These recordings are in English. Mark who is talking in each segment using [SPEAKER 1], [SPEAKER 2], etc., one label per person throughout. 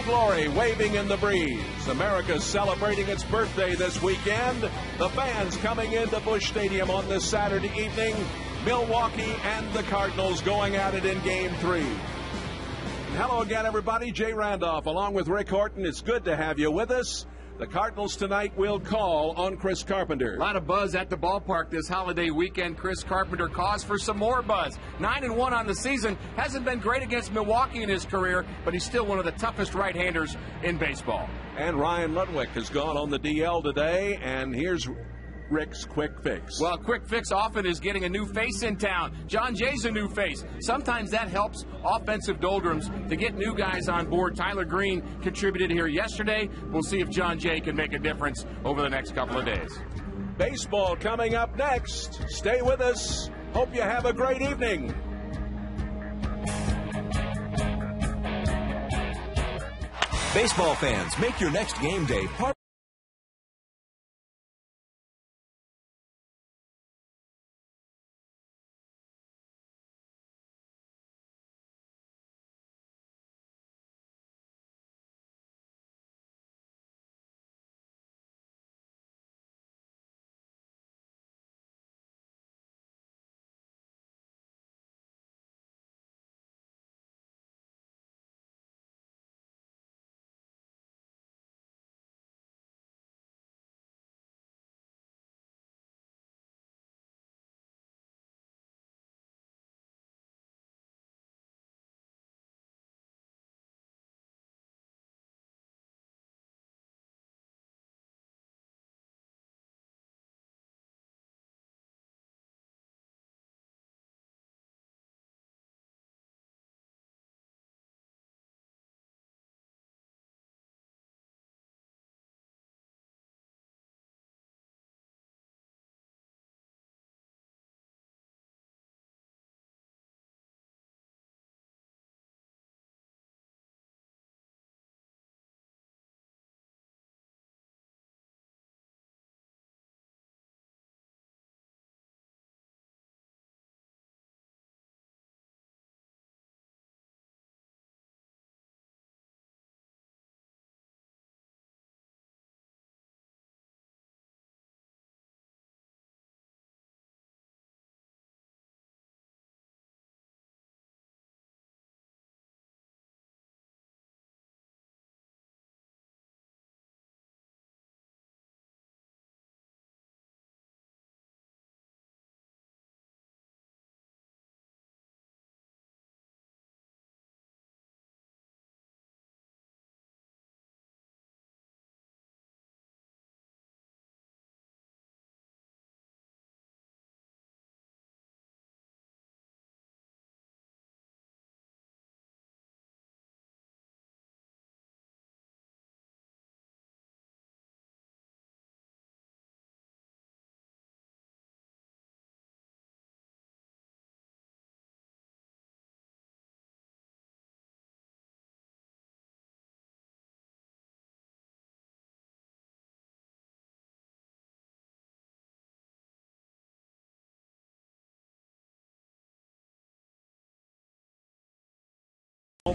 [SPEAKER 1] Old Glory waving in the breeze. America's celebrating its birthday this weekend. The fans coming into Busch Stadium on this Saturday evening. Milwaukee and the Cardinals going at it in Game 3. Hello again, everybody. Jay Randolph along with Rick Horton. It's good to have you with us. The Cardinals tonight will call on Chris Carpenter.
[SPEAKER 2] A lot of buzz at the ballpark this holiday weekend. Chris Carpenter cause for some more buzz. 9-1 on the season. Hasn't been great against Milwaukee in his career, but he's still one of the toughest right-handers in baseball.
[SPEAKER 1] And Ryan Ludwig has gone on the DL today, and here's Rick's quick fix.
[SPEAKER 2] Well, quick fix often is getting a new face in town. John Jay's a new face. Sometimes that helps offensive doldrums to get new guys on board. Tyler Green contributed here yesterday. We'll see if John Jay can make a difference over the next couple of days.
[SPEAKER 1] Baseball coming up next. Stay with us. Hope you have a great evening.
[SPEAKER 3] Baseball fans, make your next game day part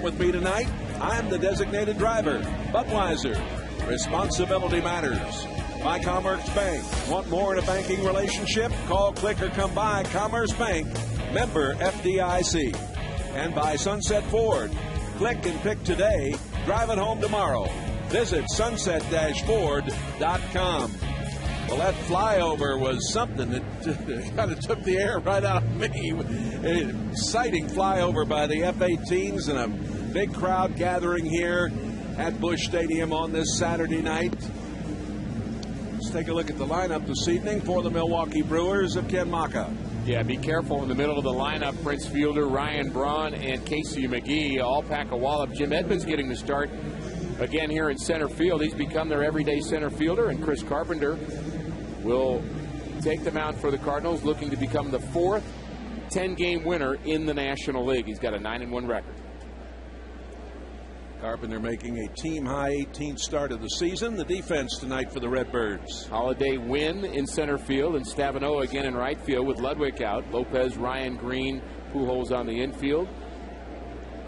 [SPEAKER 1] with me tonight. I'm the designated driver, Budweiser. Responsibility matters. By Commerce Bank. Want more in a banking relationship? Call, click, or come by Commerce Bank. Member FDIC. And by Sunset Ford. Click and pick today. Drive it home tomorrow. Visit sunset-ford.com. Well, that flyover was something that kind of took the air right out of me. Exciting flyover by the F-18s and a big crowd gathering here at Busch Stadium on this Saturday night. Let's take a look at the lineup this evening for the Milwaukee Brewers of Ken Maka.
[SPEAKER 2] Yeah, be careful in the middle of the lineup. Prince Fielder, Ryan Braun, and Casey McGee all pack a wallop. Jim Edmonds getting the start again here in center field. He's become their everyday center fielder, and Chris Carpenter will take the mound for the Cardinals, looking to become the fourth 10-game winner in the National League. He's got a 9-1 record.
[SPEAKER 1] Carpenter making a team-high 18th start of the season. The defense tonight for the Redbirds.
[SPEAKER 2] Holiday Wynn in center field, and Stavino again in right field with Ludwig out. Lopez, Ryan, Green, Pujols on the infield.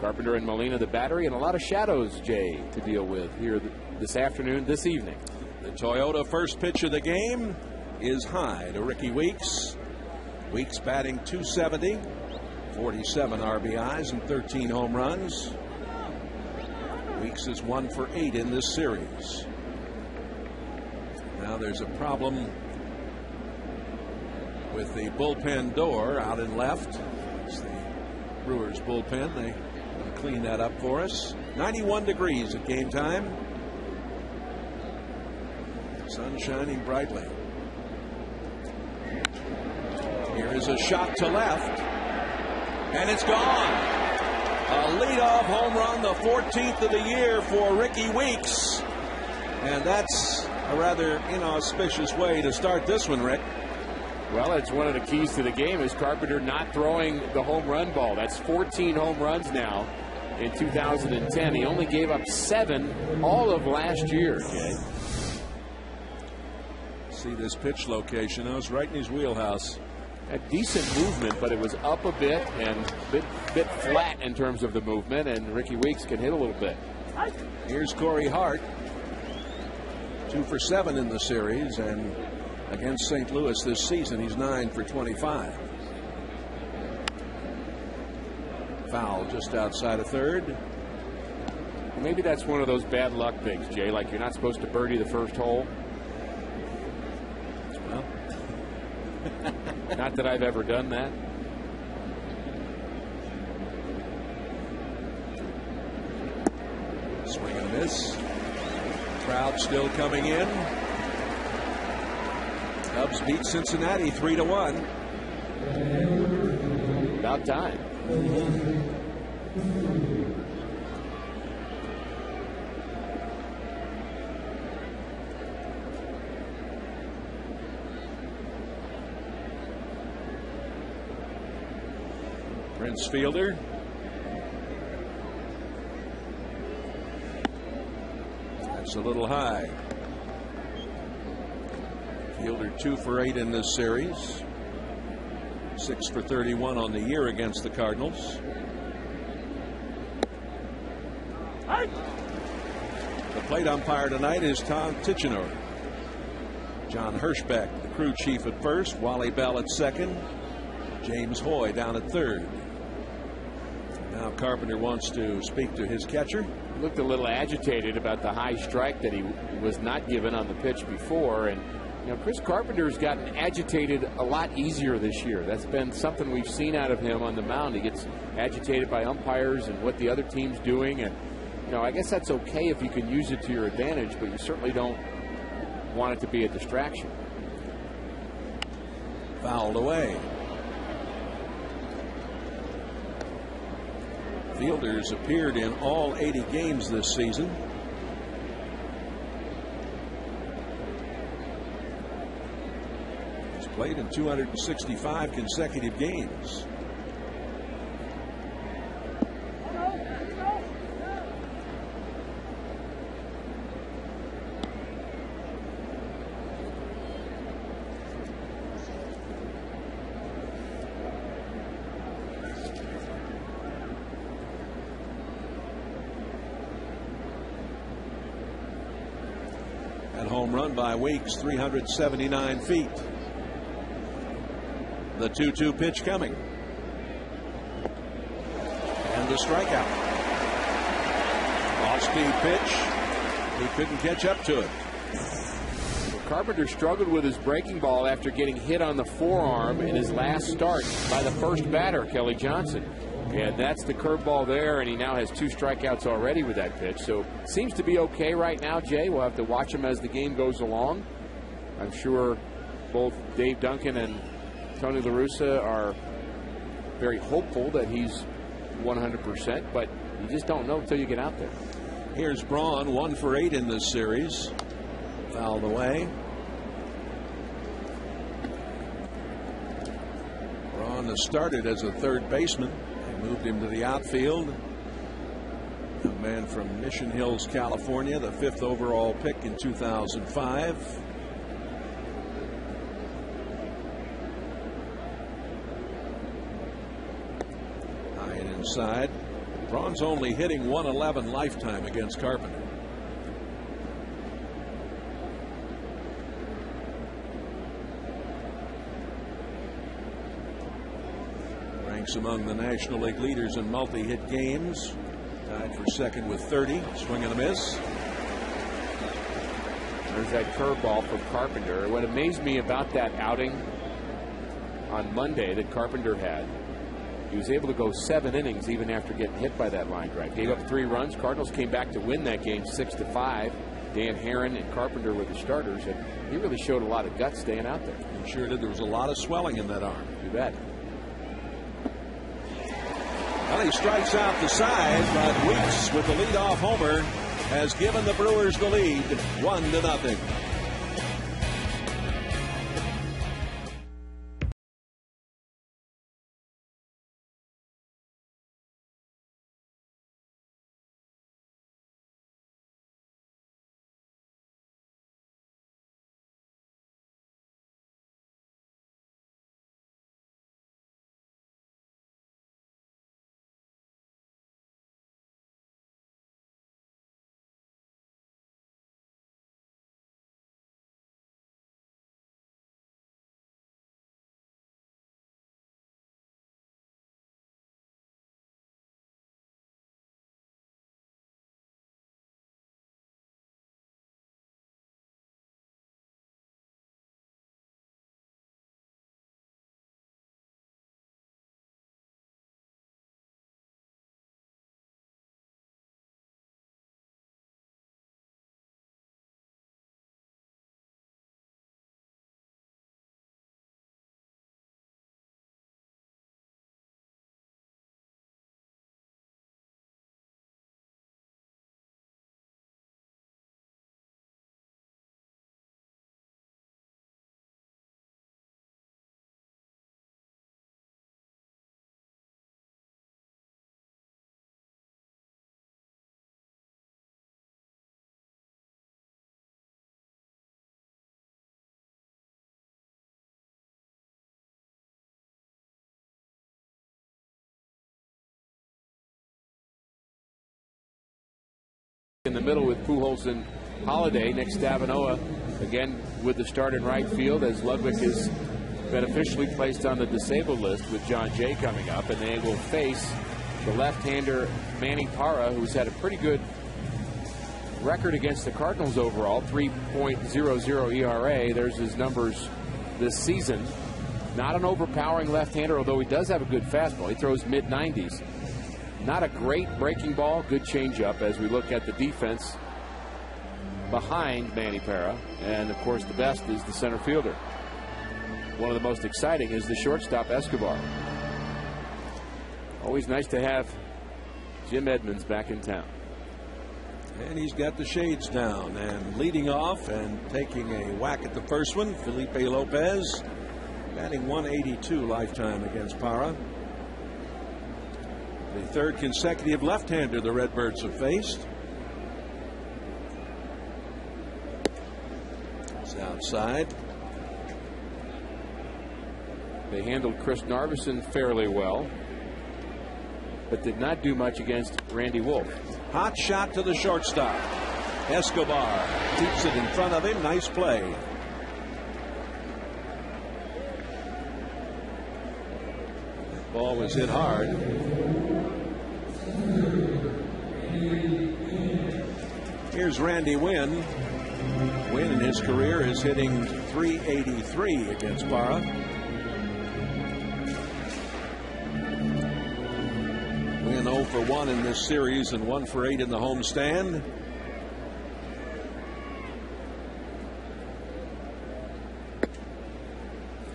[SPEAKER 2] Carpenter and Molina, the battery, and a lot of shadows, Jay, to deal with here this afternoon, this evening.
[SPEAKER 1] The Toyota first pitch of the game is high to Ricky Weeks. Weeks batting .270, 47 RBIs and 13 home runs. Weeks is 1 for 8 in this series. Now there's a problem with the bullpen door out in left. It's the Brewers bullpen. They will clean that up for us. 91 degrees at game time. Sun shining brightly. Here is a shot to left, and it's gone. A leadoff home run, the 14th of the year for Ricky Weeks, and that's a rather inauspicious way to start this one, Rick.
[SPEAKER 2] Well, it's one of the keys to the game is Carpenter not throwing the home run ball. That's 14 home runs now in 2010. He only gave up 7 all of last year, Jay.
[SPEAKER 1] See this pitch location. I was right in his wheelhouse.
[SPEAKER 2] A decent movement, but it was up a bit and a bit flat in terms of the movement, and Ricky Weeks can hit a little bit.
[SPEAKER 1] Here's Corey Hart, 2 for 7 in the series, and against St. Louis this season, he's 9 for 25. Foul just outside of third.
[SPEAKER 2] Maybe that's one of those bad luck things, Jay, like you're not supposed to birdie the first hole.
[SPEAKER 1] Well,
[SPEAKER 2] not that I've ever done that.
[SPEAKER 1] Swing and a miss. Crowd still coming in. Cubs beat Cincinnati 3-1.
[SPEAKER 2] About time.
[SPEAKER 1] Prince fielder. That's a little high. Fielder 2 for 8 in this series. 6 for 31 on the year against the Cardinals. The plate umpire tonight is Tom Tichenor. John Hirschbeck, the crew chief at first. Wally Bell at second. James Hoy down at third. Now Carpenter wants to speak to his catcher.
[SPEAKER 2] Looked a little agitated about the high strike that he was not given on the pitch before. And you know, Chris Carpenter's gotten agitated a lot easier this year. That's been something we've seen out of him on the mound. He gets agitated by umpires and what the other team's doing. And you know, I guess that's okay if you can use it to your advantage, but you certainly don't want it to be a distraction.
[SPEAKER 1] Fouled away. Fielders appeared in all 80 games this season. He's played in 265 consecutive games. Home run by Weeks, 379 feet. The 2-2 pitch coming. And the strikeout. Off-speed pitch. He couldn't catch up to it.
[SPEAKER 2] Carpenter struggled with his breaking ball after getting hit on the forearm in his last start by the first batter, Kelly Johnson. And that's the curveball there, and he now has 2 strikeouts already with that pitch. So seems to be okay right now, Jay. We'll have to watch him as the game goes along. I'm sure both Dave Duncan and Tony La Russa are very hopeful that he's 100%, but you just don't know until you get out there.
[SPEAKER 1] Here's Braun, 1 for 8 in this series. Fouled away. Braun has started as a third baseman. Moved him to the outfield. A man from Mission Hills, California, the 5th overall pick in 2005. High and inside. Braun's only hitting 111 lifetime against Carpenter. Ranks among the National League leaders in multi-hit games. Tied for second with 30. Swing and a miss.
[SPEAKER 2] There's that curveball from Carpenter. What amazed me about that outing on Monday that Carpenter had, he was able to go 7 innings even after getting hit by that line drive. Gave up 3 runs. Cardinals came back to win that game 6-5. Dan Herron and Carpenter were the starters, and he really showed a lot of guts staying out there.
[SPEAKER 1] He sure did. There was a lot of swelling in that arm.
[SPEAKER 2] You bet.
[SPEAKER 1] Well, he strikes out the side, but Weeks with the leadoff homer has given the Brewers the lead 1-0.
[SPEAKER 2] In the middle with Pujols and Holiday. Nick Stavanoa again with the start in right field, as Ludwig has been officially placed on the disabled list with John Jay coming up, and they will face the left-hander Manny Parra, who's had a pretty good record against the Cardinals overall, 3.00 ERA. There's his numbers this season. Not an overpowering left-hander, although he does have a good fastball. He throws mid-90s. Not a great breaking ball, good changeup as we look at the defense behind Manny Parra. And, of course, the best is the center fielder. One of the most exciting is the shortstop, Escobar. Always nice to have Jim Edmonds back in town.
[SPEAKER 1] And he's got the shades down, and leading off and taking a whack at the first one, Felipe Lopez, batting 182 lifetime against Parra. The third consecutive left-hander the Redbirds have faced. It's outside.
[SPEAKER 2] They handled Chris Narveson fairly well, but did not do much against Randy Wolf.
[SPEAKER 1] Hot shot to the shortstop. Escobar keeps it in front of him. Nice play. That ball was hit hard. Here's Randy Wynn. Wynn in his career is hitting .383 against Parra. Wynn 0 for 1 in this series and 1 for 8 in the homestand.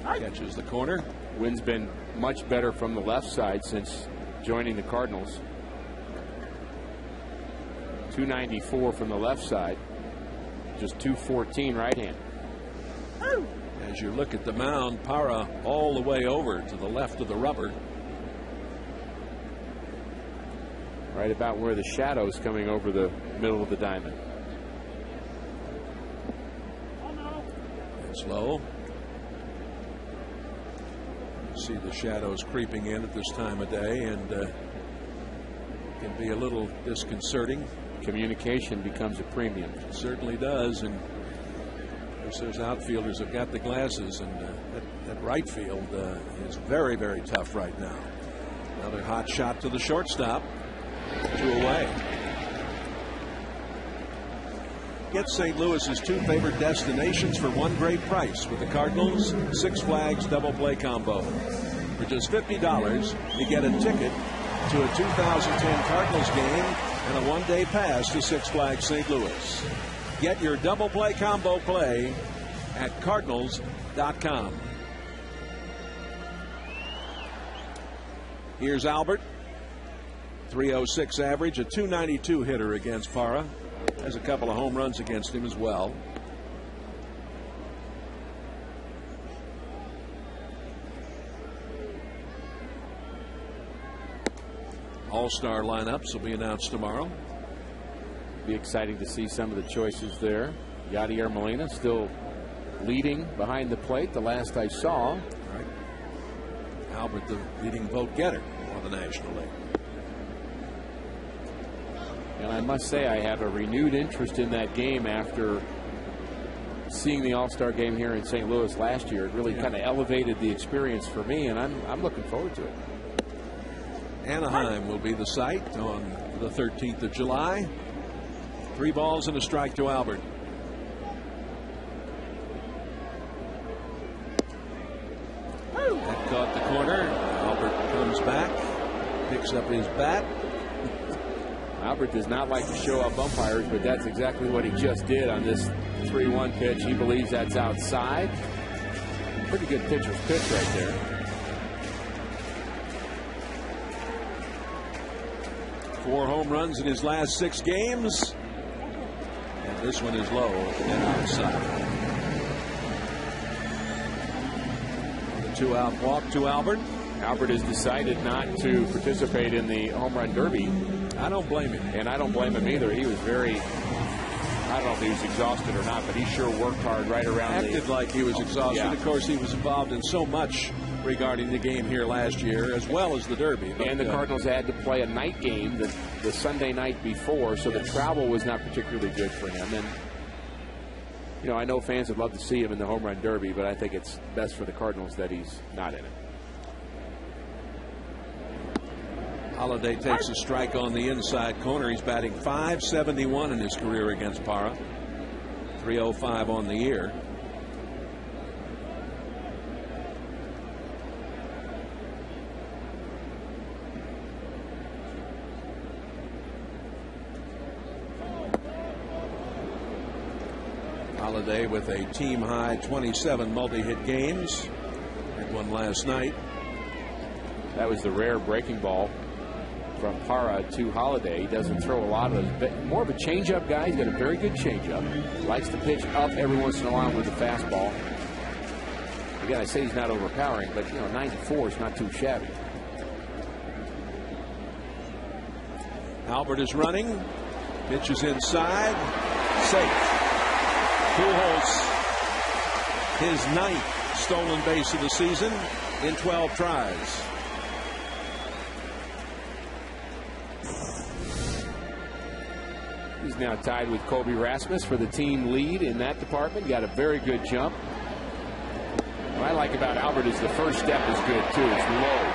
[SPEAKER 1] Catches the corner.
[SPEAKER 2] Wynn's been much better from the left side since joining the Cardinals. .294 from the left side, just .214 right hand.
[SPEAKER 1] As you look at the mound, Parra all the way over to the left of the rubber.
[SPEAKER 2] Right about where the shadow's coming over the middle of the diamond.
[SPEAKER 1] It's low. You see the shadows creeping in at this time of day, and
[SPEAKER 4] can be a little disconcerting.
[SPEAKER 2] Communication becomes a premium.
[SPEAKER 4] It certainly does. And of course, those outfielders have got the glasses, and at right field is very, very tough right now. Another hot shot to the shortstop. 2 away. Get St. Louis's 2 favorite destinations for one great price with the Cardinals Six Flags double play combo. For just $50, you get a ticket to a 2010 Cardinals game and a one-day pass to Six Flags St. Louis. Get your double play combo play at Cardinals.com. Here's Albert. 306 average, a 292 hitter against Parra. Has a couple of home runs against him as well. All-star lineups will be announced tomorrow.
[SPEAKER 2] Be exciting to see some of the choices there. Yadier Molina still leading behind the plate the last I saw.
[SPEAKER 4] Right. Albert, the leading vote getter on the National League.
[SPEAKER 2] And I must say, I have a renewed interest in that game after seeing the All-Star game here in St. Louis last year. It really kind of elevated the experience for me, and I'm looking forward to it.
[SPEAKER 4] Anaheim will be the site on the 13th of July. 3 balls and a strike to Albert. That caught the corner. Albert comes back, picks up his bat.
[SPEAKER 2] Albert does not like to show up umpires, but that's exactly what he just did on this 3-1 pitch. He believes that's outside. Pretty good pitcher's pitch right there.
[SPEAKER 4] Four home runs in his last 6 games. And this one is low and outside. The 2-out walk to Albert.
[SPEAKER 2] Albert has decided not to participate in the home run derby.
[SPEAKER 4] I don't blame him.
[SPEAKER 2] And I don't blame him either. He was very, I don't know if he was exhausted or not, but he sure worked hard right around.
[SPEAKER 4] Acted like he was exhausted.
[SPEAKER 2] Yeah.
[SPEAKER 4] Of course, he was involved in so much regarding the game here last year, as well as the Derby.
[SPEAKER 2] And the Cardinals had to play a night game the Sunday night before, so the travel was not particularly good for him. And, you know, I know fans would love to see him in the home run derby, but I think it's best for the Cardinals that he's not in it.
[SPEAKER 4] Holliday takes a strike on the inside corner. He's batting .571 in his career against Parra. .305 on the year. Holliday with a team-high 27 multi-hit games. Had one last night.
[SPEAKER 2] That was the rare breaking ball from Parra to Holliday. He doesn't throw a lot of those. More of a changeup guy. He's got a very good changeup. Likes to pitch up every once in a while with the fastball. Again, I say he's not overpowering, but, you know, 94 is not too shabby.
[SPEAKER 4] Albert is running. Pitches inside. Safe. Pujols, his 9th stolen base of the season in 12 tries.
[SPEAKER 2] He's now tied with Colby Rasmus for the team lead in that department. Got a very good jump. What I like about Albert is the first step is good, too. It's low.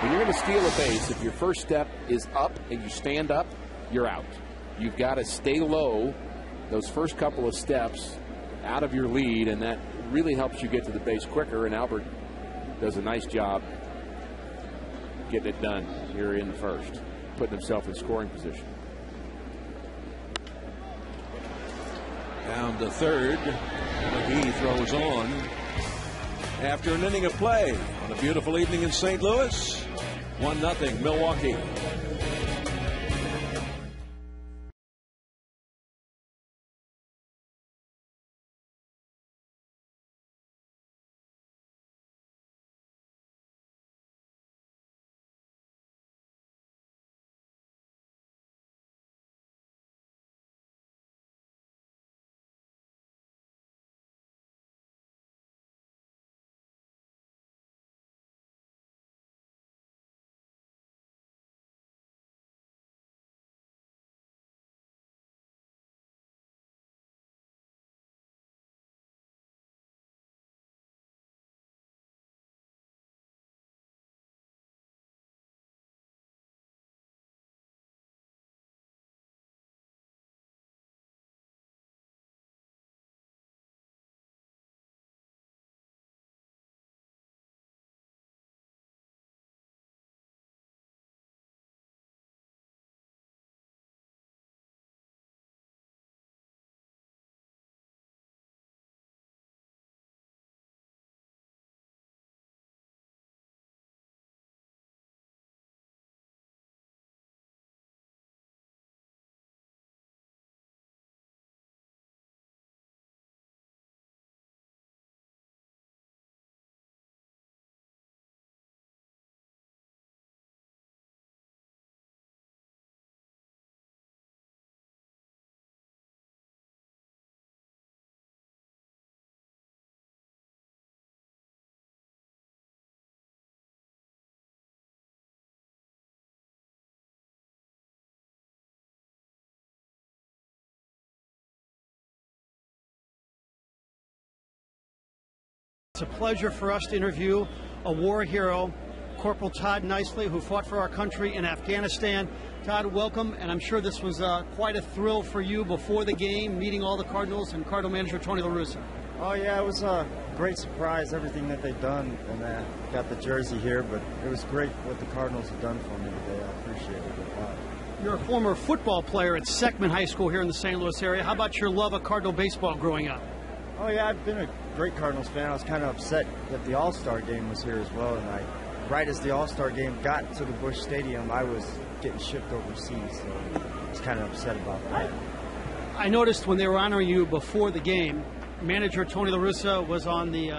[SPEAKER 2] When you're going to steal a base, if your first step is up and you stand up, you're out. You've got to stay low those first couple of steps out of your lead, and that really helps you get to the base quicker, and Albert does a nice job getting it done here in the first, putting himself in scoring position.
[SPEAKER 4] Down to third. McGee throws on after an inning of play on a beautiful evening in St. Louis. 1-0 Milwaukee.
[SPEAKER 5] It's a pleasure for us to interview a war hero, Corporal Todd Nicely, who fought for our country in Afghanistan. Todd, welcome, and I'm sure this was quite a thrill for you before the game, meeting all the Cardinals and Cardinal manager Tony La Russa.
[SPEAKER 6] Oh yeah, it was a great surprise, everything that they've done, and I got the jersey here, but it was great what the Cardinals have done for me today. I appreciate it a lot.
[SPEAKER 5] You're a former football player at Seckman High School here in the St. Louis area. How about your love of Cardinal baseball growing up?
[SPEAKER 6] Oh yeah, I've been a great Cardinals fan. I was kind of upset that the All-Star game was here as well, and right as the All-Star game got to the Busch Stadium, I was getting shipped overseas, so I was kind of upset about that.
[SPEAKER 5] I noticed when they were honoring you before the game, manager Tony La Russa was on the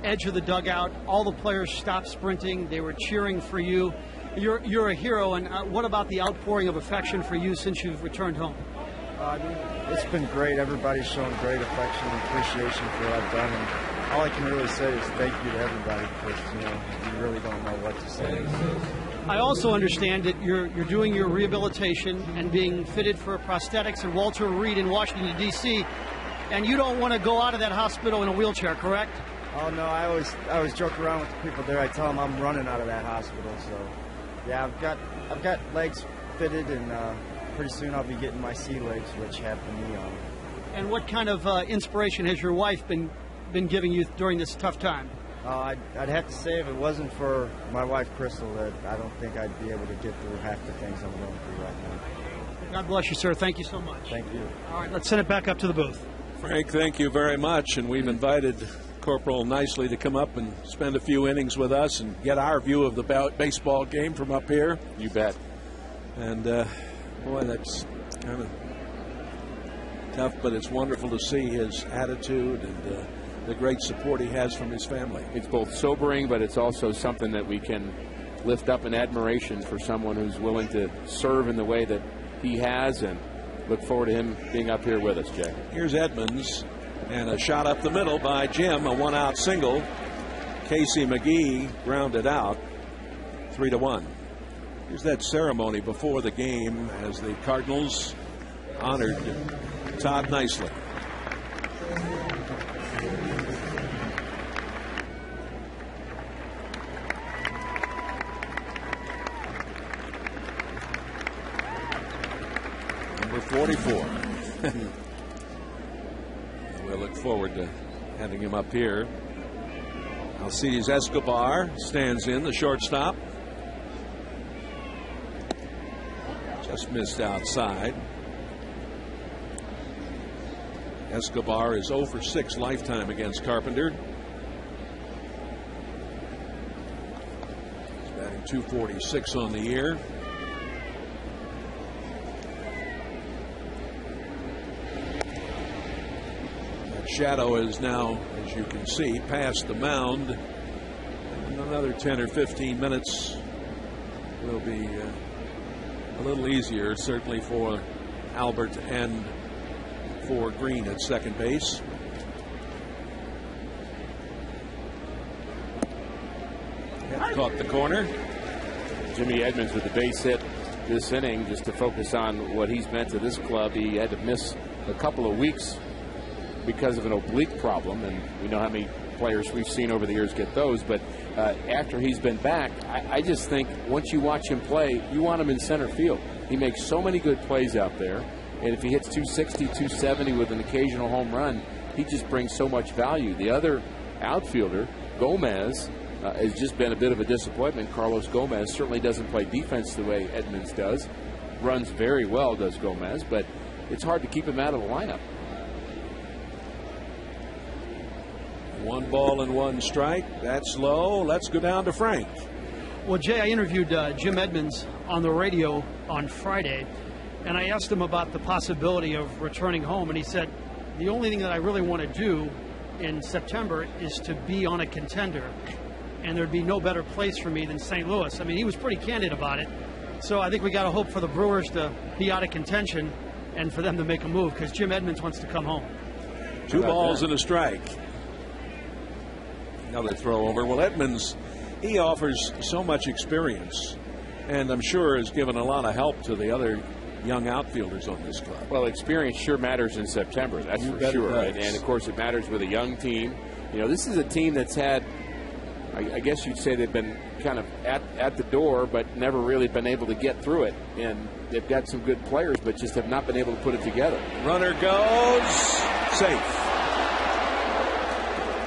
[SPEAKER 5] edge of the dugout. All the players stopped sprinting. They were cheering for you. You're a hero, and what about the outpouring of affection for you since you've returned home?
[SPEAKER 6] I mean, it's been great. Everybody's shown great affection and appreciation for what I've done, and all I can really say is thank you to everybody, because you really don't know what to say.
[SPEAKER 5] I also understand that you're doing your rehabilitation and being fitted for prosthetics at Walter Reed in Washington, D.C., and you don't want to go out of that hospital in a wheelchair, correct?
[SPEAKER 6] Oh no, I always joke around with the people there. I tell them I'm running out of that hospital. So yeah, I've got legs fitted, and pretty soon I'll be getting my sea legs, which have the knee on.
[SPEAKER 5] And what kind of inspiration has your wife been giving you during this tough time?
[SPEAKER 6] I'd have to say, if it wasn't for my wife Crystal, that I don't think I'd be able to get through half the things I'm going through right now.
[SPEAKER 5] God bless you, sir. Thank you so much.
[SPEAKER 6] Thank you.
[SPEAKER 5] All right, let's send it back up to the booth.
[SPEAKER 4] Frank, thank you very much, and we've invited Corporal Nicely to come up and spend a few innings with us and get our view of the baseball game from up here.
[SPEAKER 2] You bet.
[SPEAKER 4] And boy, that's kind of tough, but it's wonderful to see his attitude and the great support he has from his family.
[SPEAKER 2] It's both sobering, but it's also something that we can lift up in admiration for someone who's willing to serve in the way that he has, and look forward to him being up here with us, Jay.
[SPEAKER 4] Here's Edmonds, and a shot up the middle by Jim, a one-out single. Casey McGee grounded out, 3-1. Here's that ceremony before the game as the Cardinals honored Todd Nicely. Number 44. We'll look forward to having him up here. Alcides Escobar stands in, the shortstop. Just missed outside. Escobar is 0 for 6 lifetime against Carpenter. He's batting .246 on the year. Shadow is now, as you can see, past the mound. In another 10 or 15 minutes will be a little easier, certainly for Albert and for Green at second base. Caught the corner.
[SPEAKER 2] Jimmy Edmonds with the base hit this inning, just to focus on what he's meant to this club. He had to miss a couple of weeks because of an oblique problem, and we know how many players we've seen over the years get those, but after he's been back, I just think once you watch him play, you want him in center field. He makes so many good plays out there, and if he hits 260, 270 with an occasional home run, he just brings so much value. The other outfielder, Gomez, has just been a bit of a disappointment. Carlos Gomez certainly doesn't play defense the way Edmonds does. Runs very well, does Gomez, but it's hard to keep him out of the lineup.
[SPEAKER 4] 1 ball and 1 strike. That's low. Let's go down to Frank.
[SPEAKER 5] Well, Jay, I interviewed Jim Edmonds on the radio on Friday, and I asked him about the possibility of returning home, and he said, the only thing that I really want to do in September is to be on a contender, and there'd be no better place for me than St. Louis. I mean, he was pretty candid about it. So I think we got to hope for the Brewers to be out of contention and for them to make a move, because Jim Edmonds wants to come home.
[SPEAKER 4] 2 balls and a strike. Another throw over. Well, Edmonds, he offers so much experience, and I'm sure has given a lot of help to the other young outfielders on this club.
[SPEAKER 2] Well, experience sure matters in September, that's for sure. And of course, it matters with a young team You know, this is a team that's had, I guess you'd say they've been kind of at the door, but never really been able to get through it. And they've got some good players, but just have not been able to put it together.
[SPEAKER 4] Runner goes safe.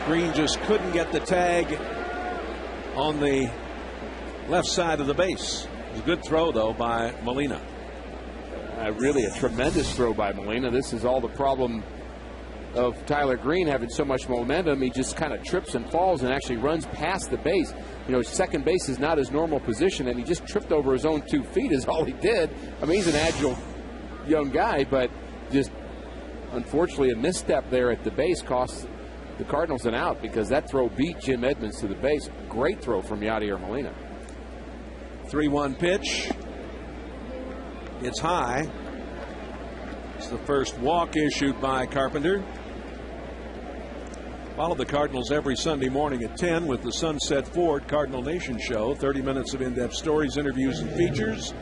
[SPEAKER 4] Green just couldn't get the tag on the left side of the base. It was a good throw, though, by Molina.
[SPEAKER 2] Really a tremendous throw by Molina. This is all the problem of Tyler Green having so much momentum. He just kind of trips and falls and actually runs past the base. You know, second base is not his normal position, and he just tripped over his own 2 feet is all he did. I mean, he's an agile young guy, but just unfortunately a misstep there at the base costs the Cardinals an out, because that throw beat Jim Edmonds to the base. Great throw from Yadier Molina.
[SPEAKER 4] 3-1 pitch. It's high. It's the first walk issued by Carpenter. Follow the Cardinals every Sunday morning at 10 with the Sunset Ford Cardinal Nation Show. 30 minutes of in-depth stories, interviews, and features.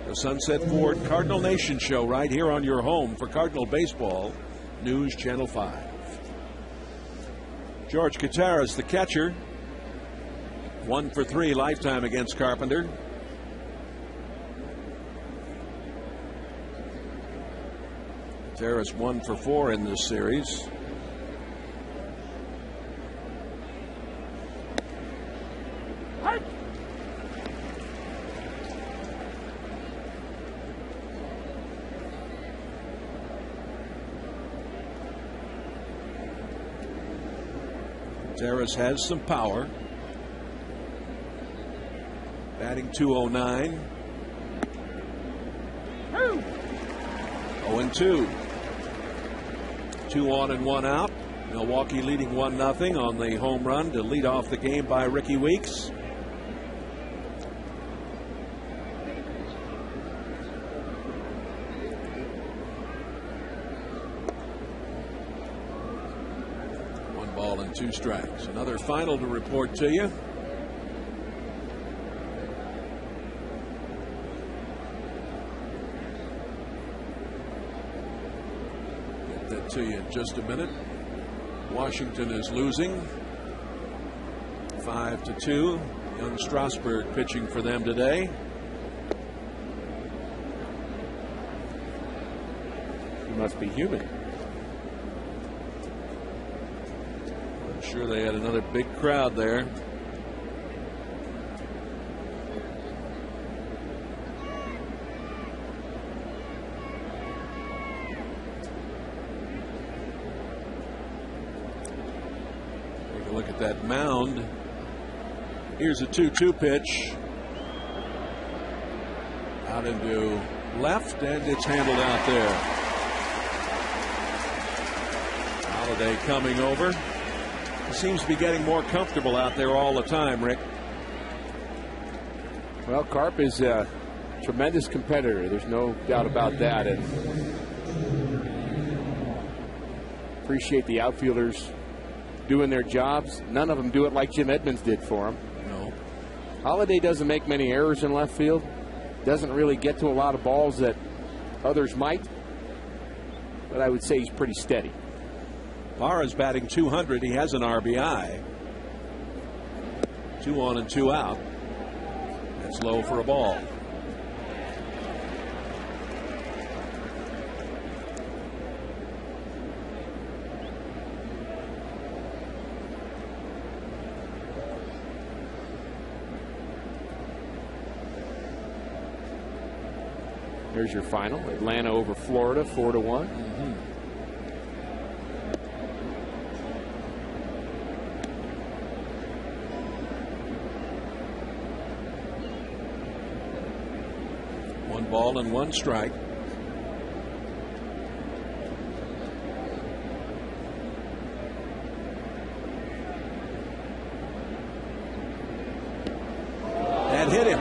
[SPEAKER 4] The Sunset Ford Cardinal Nation Show right here on your home for Cardinal Baseball, News Channel 5. George Gutierrez, the catcher, 1 for 3 lifetime against Carpenter. Gutierrez 1 for 4 in this series. Gutierrez has some power. Batting .209. 0-2. 2 on and 1 out. Milwaukee leading 1-0 on the home run to lead off the game by Ricky Weeks. Ball and 2 strikes. Another final to report to you. Get that to you in just a minute. Washington is losing 5-2. Young Strasburg pitching for them today.
[SPEAKER 2] He must be human.
[SPEAKER 4] Sure, they had another big crowd there. Take a look at that mound. Here's a 2-2 pitch. Out into left, and it's handled out there. Holiday coming over. Seems to be getting more comfortable out there all the time, Rick.
[SPEAKER 2] Well, Carp is a tremendous competitor. There's no doubt about that. And appreciate the outfielders doing their jobs. None of them do it like Jim Edmonds did for him.
[SPEAKER 4] No.
[SPEAKER 2] Holiday doesn't make many errors in left field. Doesn't really get to a lot of balls that others might. But I would say he's pretty steady.
[SPEAKER 4] Parra's batting .200. He has an RBI. 2 on and 2 out. That's low for a ball.
[SPEAKER 2] Here's your final. Atlanta over Florida, 4-1.
[SPEAKER 4] Ball and 1 strike. And hit him.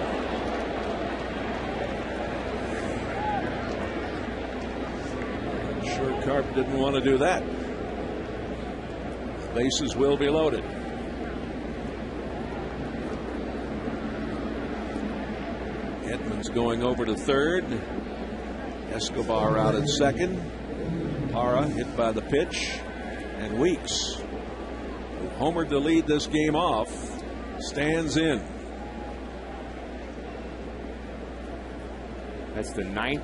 [SPEAKER 4] Sure, Carp didn't want to do that. Bases will be loaded. Edmonds going over to third. Escobar out at second. Parra hit by the pitch. And Weeks who homered to lead this game off, stands in.
[SPEAKER 2] That's the 9th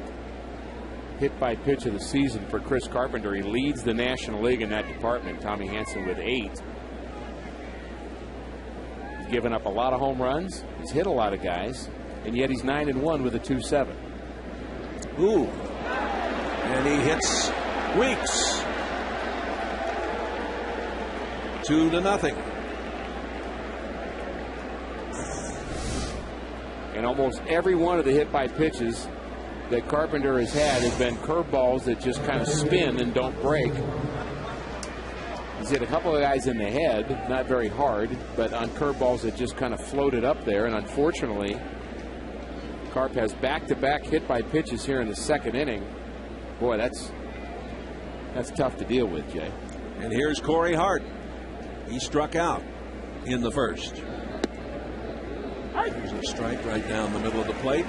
[SPEAKER 2] hit by pitch of the season for Chris Carpenter. He leads the National League in that department. Tommy Hansen with 8. He's given up a lot of home runs. He's hit a lot of guys, and yet he's 9-1 with a 2.7.
[SPEAKER 4] Ooh. And he hits Weeks. 2-0.
[SPEAKER 2] And almost every one of the hit by pitches that Carpenter has had has been curveballs that just kind of spin and don't break. He's hit a couple of guys in the head, not very hard, but on curveballs that just kind of floated up there. And unfortunately, Carp has back-to-back hit by pitches here in the 2nd inning. Boy, that's tough to deal with, Jay.
[SPEAKER 4] And here's Corey Hart. He struck out in the 1st. There's a strike right down the middle of the plate.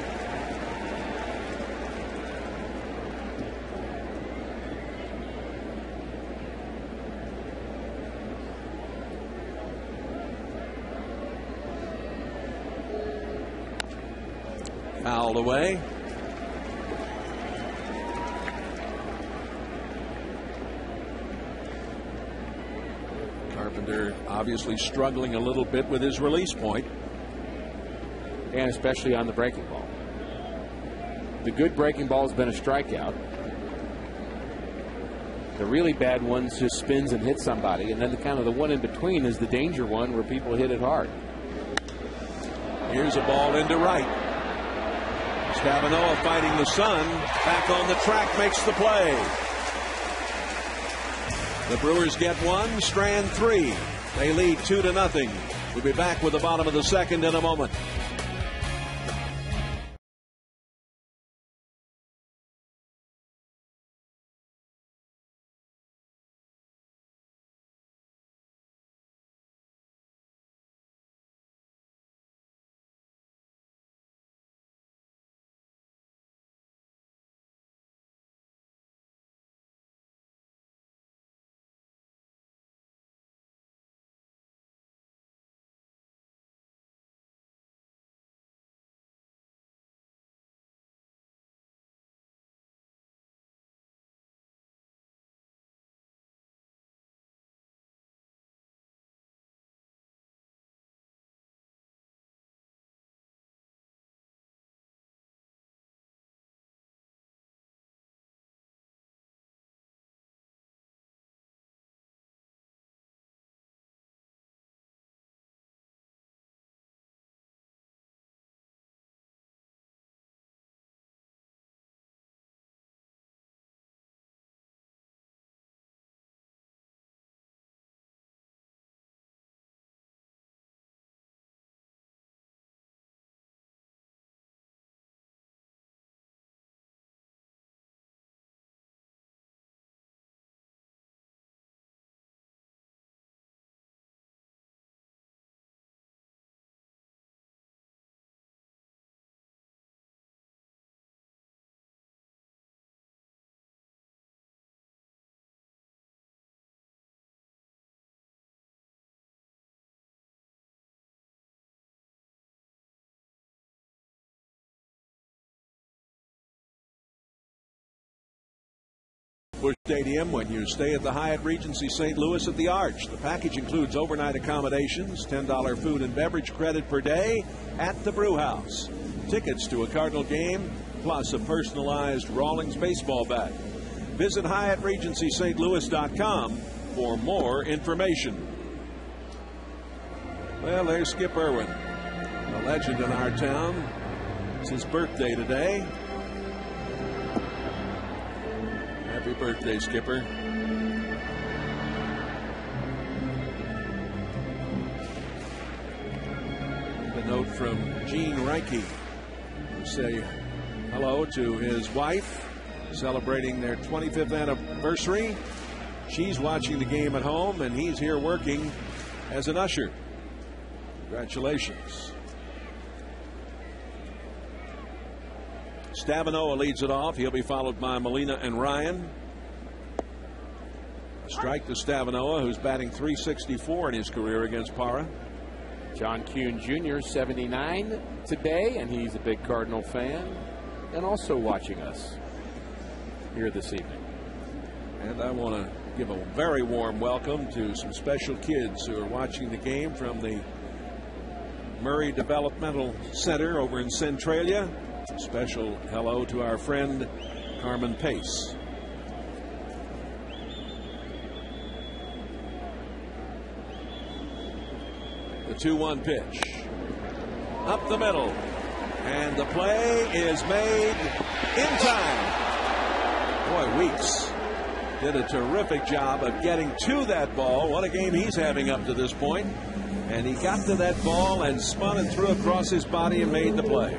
[SPEAKER 4] Fouled away. Carpenter obviously struggling a little bit with his release point.
[SPEAKER 2] And especially on the breaking ball. The good breaking ball has been a strikeout. The really bad ones just spins and hits somebody. And then the one in between is the danger one where people hit it hard.
[SPEAKER 4] Here's a ball into right. Stabenow fighting the sun. Back on the track, makes the play. The Brewers get 1, Strand 3. They lead 2-0. We'll be back with the bottom of the 2nd in a moment. Busch Stadium when you stay at the Hyatt Regency St. Louis at the Arch. The package includes overnight accommodations, $10 food and beverage credit per day at the Brew House, tickets to a Cardinal game, plus a personalized Rawlings baseball bat. Visit HyattRegencySt.Louis.com for more information. Well, there's Skip Irwin, a legend in our town. It's his birthday today. Happy birthday, Skipper. A note from Gene Reike to say hello to his wife, celebrating their 25th anniversary. She's watching the game at home, and he's here working as an usher. Congratulations. Stabenow leads it off. He'll be followed by Molina and Ryan. Strike to Stavinoa, who's batting .364 in his career against Parra.
[SPEAKER 2] John Kuhn Jr., 79 today, and he's a big Cardinal fan and also watching us here this evening.
[SPEAKER 4] And I want to give a very warm welcome to some special kids who are watching the game from the Murray Developmental Center over in Centralia. Special hello to our friend Carmen Pace. The 2-1 pitch. Up the middle. And the play is made in time. Boy, Weeks did a terrific job of getting to that ball. What a game he's having up to this point. And he got to that ball and spun it through across his body and made the play.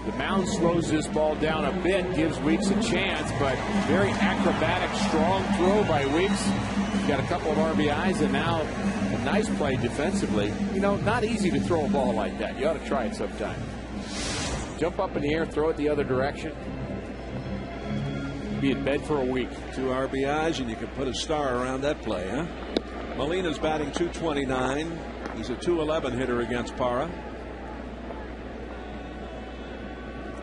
[SPEAKER 2] The mound slows this ball down a bit, gives Weeks a chance, but very acrobatic, strong throw by Weeks. He's got a couple of RBIs and now a nice play defensively. You know, not easy to throw a ball like that. You ought to try it sometime. Jump up in the air, throw it the other direction. Be in bed for a week.
[SPEAKER 4] 2 RBIs, and you can put a star around that play, huh? Molina's batting .229. He's a .211 hitter against Parra.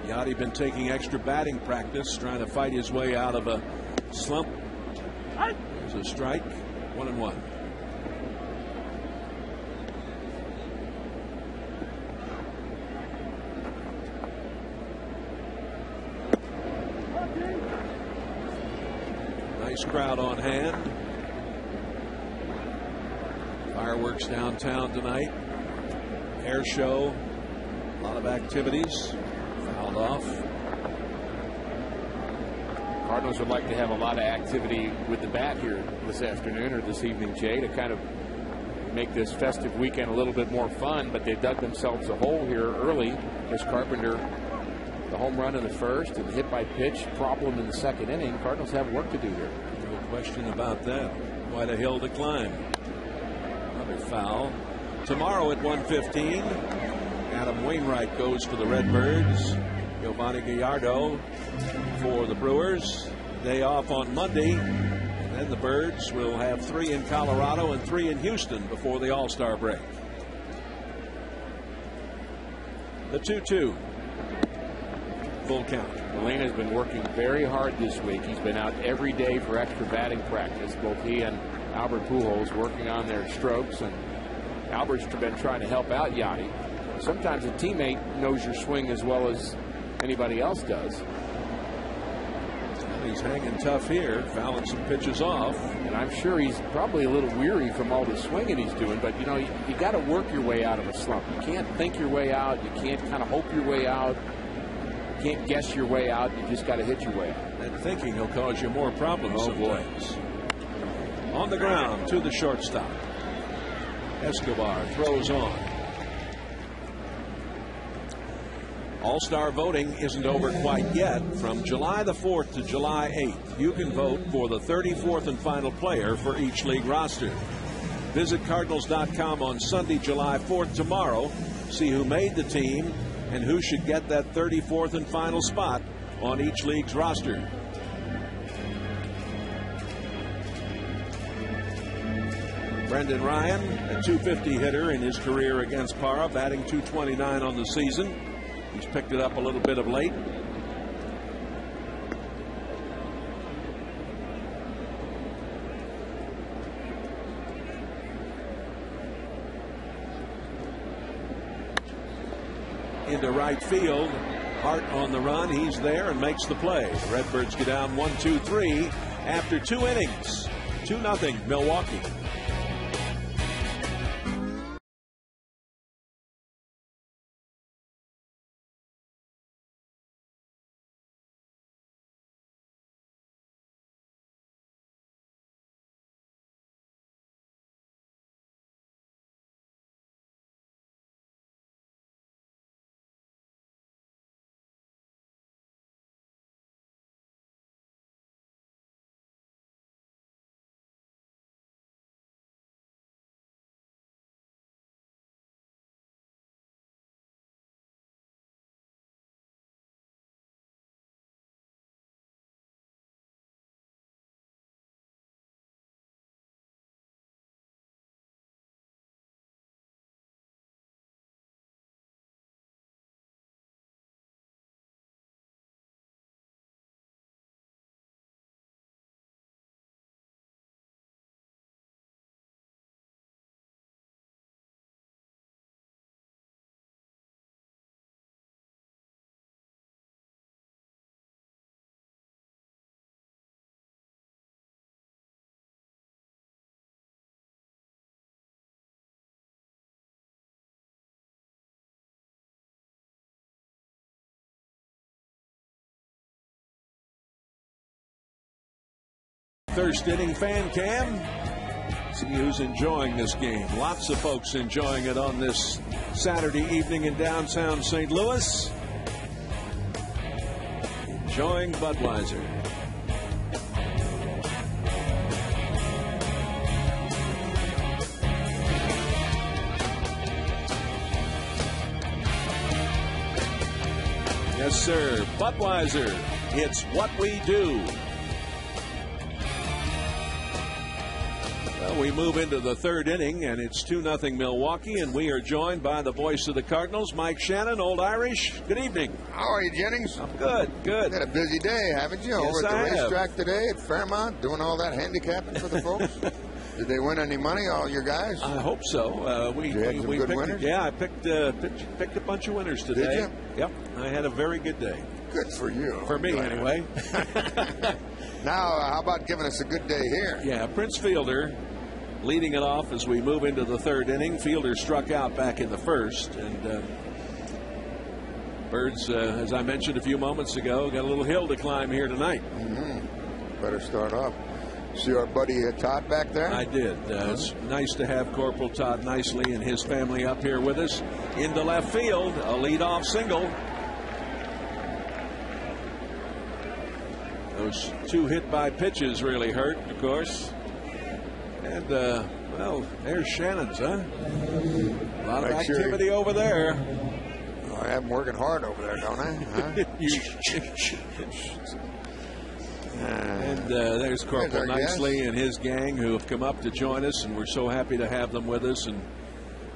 [SPEAKER 4] Yachty been taking extra batting practice, trying to fight his way out of a slump. There's a strike, 1-1. Nice crowd on hand. Fireworks downtown tonight. Air show. A lot of activities. Fouled off.
[SPEAKER 2] Cardinals would like to have a lot of activity with the bat here this afternoon or this evening, Jay, to kind of make this festive weekend a little bit more fun, but they've dug themselves a hole here early. Chris Carpenter, the home run in the first and the hit by pitch problem in the second inning. Cardinals have work to do here.
[SPEAKER 4] No question about that. Quite a hill to climb. Another foul. Tomorrow at 1:15, Adam Wainwright goes for the Redbirds. Giovanni Gallardo for the Brewers. Day off on Monday. And then the Birds will have 3 in Colorado and 3 in Houston before the All-Star break. The 2-2. Full count.
[SPEAKER 2] Molina's been working very hard this week. He's been out every day for extra batting practice. Both he and Albert Pujols working on their strokes, and Albert's been trying to help out Yachty. Sometimes a teammate knows your swing as well as anybody else does.
[SPEAKER 4] Well, he's hanging tough here, fouling some pitches off.
[SPEAKER 2] And I'm sure he's probably a little weary from all the swinging he's doing, but you know, you got to work your way out of a slump. You can't think your way out. You can't kind of hope your way out. You can't guess your way out. You just got to hit your way out.
[SPEAKER 4] And thinking will cause you more problems sometimes. On the ground to the shortstop. Escobar throws on. All-Star voting isn't over quite yet. From July the 4th to July 8th, you can vote for the 34th and final player for each league roster. Visit Cardinals.com on Sunday, July 4th tomorrow. See who made the team and who should get that 34th and final spot on each league's roster. Brendan Ryan, a .250 hitter in his career against Parra, batting .229 on the season. He's picked it up a little bit of late. Into right field. Hart on the run. He's there and makes the play. The Redbirds get down 1-2-3 after 2 innings. 2-0 Milwaukee. first inning fan cam. See who's enjoying this game. Lots of folks enjoying it on this Saturday evening in downtown St. Louis. Enjoying Budweiser. Yes, sir. Budweiser. It's what we do. Well, we move into the third inning, and it's 2-0 Milwaukee, and we are joined by the voice of the Cardinals, Mike Shannon, Old Irish. Good evening.
[SPEAKER 7] How are you, Jennings?
[SPEAKER 4] I'm good, good.
[SPEAKER 7] You had a busy day, haven't you?
[SPEAKER 4] Yes,
[SPEAKER 7] over at the
[SPEAKER 4] I
[SPEAKER 7] racetrack today at Fairmont, doing all that handicapping for the folks? Did they win any money, all your guys?
[SPEAKER 4] I hope so. We
[SPEAKER 7] had some good
[SPEAKER 4] picked,
[SPEAKER 7] winners?
[SPEAKER 4] Yeah, I picked a bunch of winners today.
[SPEAKER 7] Did you?
[SPEAKER 4] Yep. I had a very good day.
[SPEAKER 7] Good for you.
[SPEAKER 4] For me, anyway.
[SPEAKER 7] Now, how about giving us a good day here?
[SPEAKER 4] Yeah, Prince Fielder leading it off as we move into the third inning. Fielder struck out back in the first, and Birds, as I mentioned a few moments ago, got a little hill to climb here tonight.
[SPEAKER 7] Mm-hmm. Better start off. See our buddy Todd back there?
[SPEAKER 4] I did. It's nice to have Corporal Todd Nicely and his family up here with us. Into left field, a leadoff single. Those two hit by pitches really hurt, of course. And, well, there's Shannon's, huh? A lot of activity over there.
[SPEAKER 7] Oh, I have them working hard over there, don't I? Huh?
[SPEAKER 4] And there's Corporal Nicely and his gang who have come up to join us, and we're so happy to have them with us, and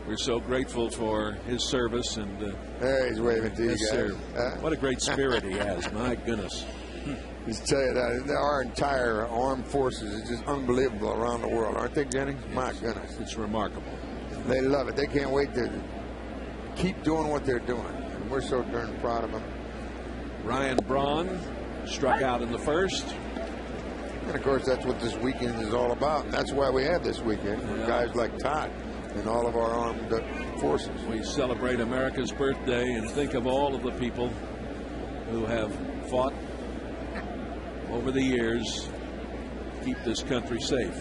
[SPEAKER 4] we're so grateful for his service. And
[SPEAKER 7] there he's waving to you
[SPEAKER 4] yes,
[SPEAKER 7] guys.
[SPEAKER 4] Sir. What a great spirit he has, my goodness.
[SPEAKER 7] Just tell you that our entire armed forces is just unbelievable around the world, aren't they, Jennings? My goodness.
[SPEAKER 4] It's remarkable.
[SPEAKER 7] They love it. They can't wait to keep doing what they're doing. And we're so darn proud of them.
[SPEAKER 4] Ryan Braun struck out in the first.
[SPEAKER 7] And, of course, that's what this weekend is all about. And that's why we have this weekend for guys like Todd and all of our armed forces.
[SPEAKER 4] We celebrate America's birthday and think of all of the people who have fought over the years to keep this country safe.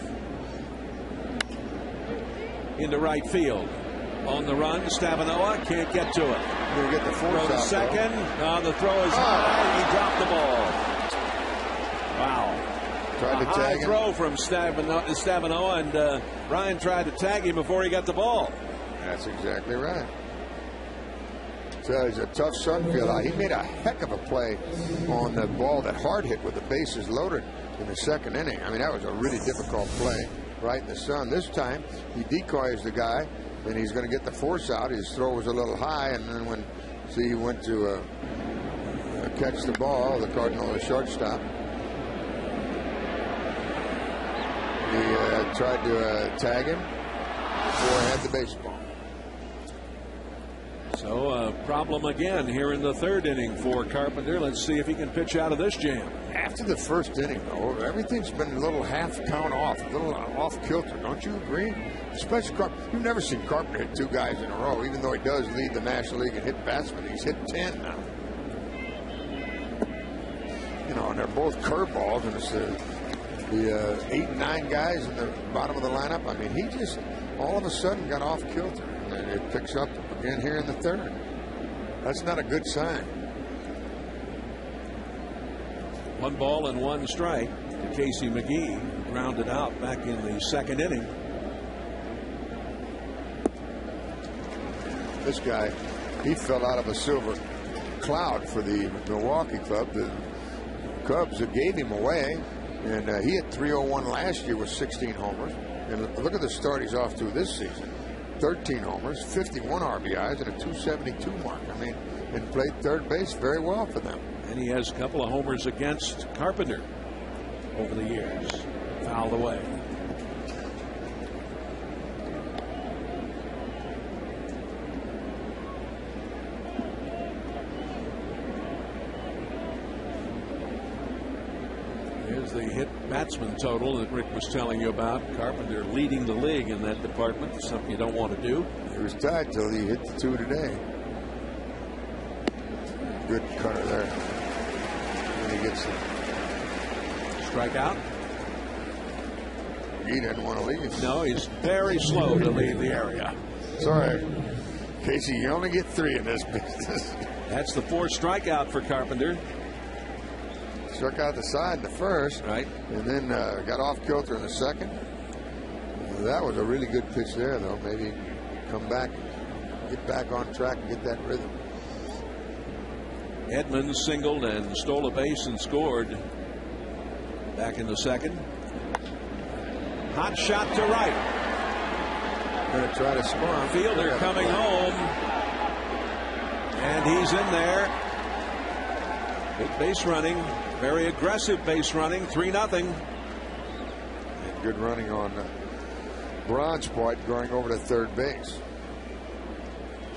[SPEAKER 4] Into right field. On the run, Stavanoa can't get to it.
[SPEAKER 7] He'll get the force
[SPEAKER 4] to
[SPEAKER 7] out,
[SPEAKER 4] second. The throw is high. He dropped the ball. Wow.
[SPEAKER 7] Tried to
[SPEAKER 4] high
[SPEAKER 7] tag him.
[SPEAKER 4] Throw from Stavanoa, and Ryan tried to tag him before he got the ball.
[SPEAKER 7] That's exactly right. So it's a tough sun field out. He made a heck of a play on the ball that hard hit with the bases loaded in the second inning. I mean, that was a really difficult play right in the sun. This time, he decoys the guy, and he's going to get the force out. His throw was a little high, and then when he went to catch the ball, the Cardinal, the shortstop, he tried to tag him before he had the baseball.
[SPEAKER 4] So a problem again here in the third inning for Carpenter. Let's see if he can pitch out of this jam.
[SPEAKER 7] After the first inning, though, everything's been a little half count off, a little off kilter. Don't you agree? Especially you've never seen Carpenter hit two guys in a row, even though he does lead the National League in hit batsmen. He's hit 10 now. You know, and they're both curveballs, and it's the 8 and 9 guys in the bottom of the lineup. I mean, he just all of a sudden got off kilter, and it picks up again here in the third. That's not a good sign.
[SPEAKER 4] 1 ball and 1 strike to Casey McGee, grounded out back in the second inning.
[SPEAKER 7] This guy, he fell out of a silver cloud for the Milwaukee club. The Cubs gave him away, and he had 301 last year with 16 homers. And look at the start he's off to this season. 13 homers, 51 RBIs, and a 272 mark. I mean, and played third base very well for them.
[SPEAKER 4] And he has a couple of homers against Carpenter over the years. Fouled away. Here's the hit batsman total that Rick was telling you about. Carpenter leading the league in that department. Something you don't want to do.
[SPEAKER 7] He was tied till he hit the 2 today. Good cutter there. And he gets the
[SPEAKER 4] strikeout.
[SPEAKER 7] McGee didn't want to leave.
[SPEAKER 4] No, he's very slow to leave the area.
[SPEAKER 7] Sorry, Casey, you only get 3 in this business.
[SPEAKER 4] That's the 4th strikeout for Carpenter.
[SPEAKER 7] Struck out the side in the first,
[SPEAKER 4] right,
[SPEAKER 7] and then got off kilter in the second. That was a really good pitch there, though. Maybe come back, get back on track, and get that rhythm.
[SPEAKER 4] Edmonds singled and stole a base and scored back in the second. Hot shot to right.
[SPEAKER 7] Going to try to score.
[SPEAKER 4] Fielder coming home. And he's in there. Big base running. Very aggressive base running. 3-0.
[SPEAKER 7] Good running on Braun's part, going over to third base.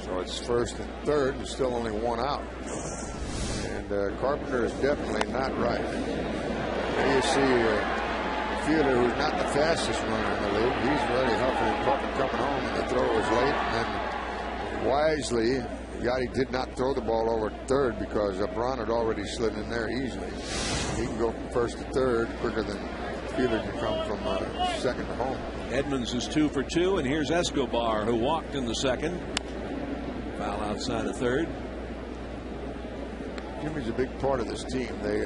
[SPEAKER 7] So it's first and third, and still only 1 out. And Carpenter is definitely not right. There you see a fielder who's not the fastest runner in the league. He's really huffing and puffing coming home, and the throw was late. And then wisely, Yachty did not throw the ball over third because Braun had already slid in there easily. He can go from first to third quicker than fielder can come from second to home.
[SPEAKER 4] Edmonds is 2 for 2, and here's Escobar, who walked in the second. Foul outside of third.
[SPEAKER 7] Jimmy's a big part of this team. They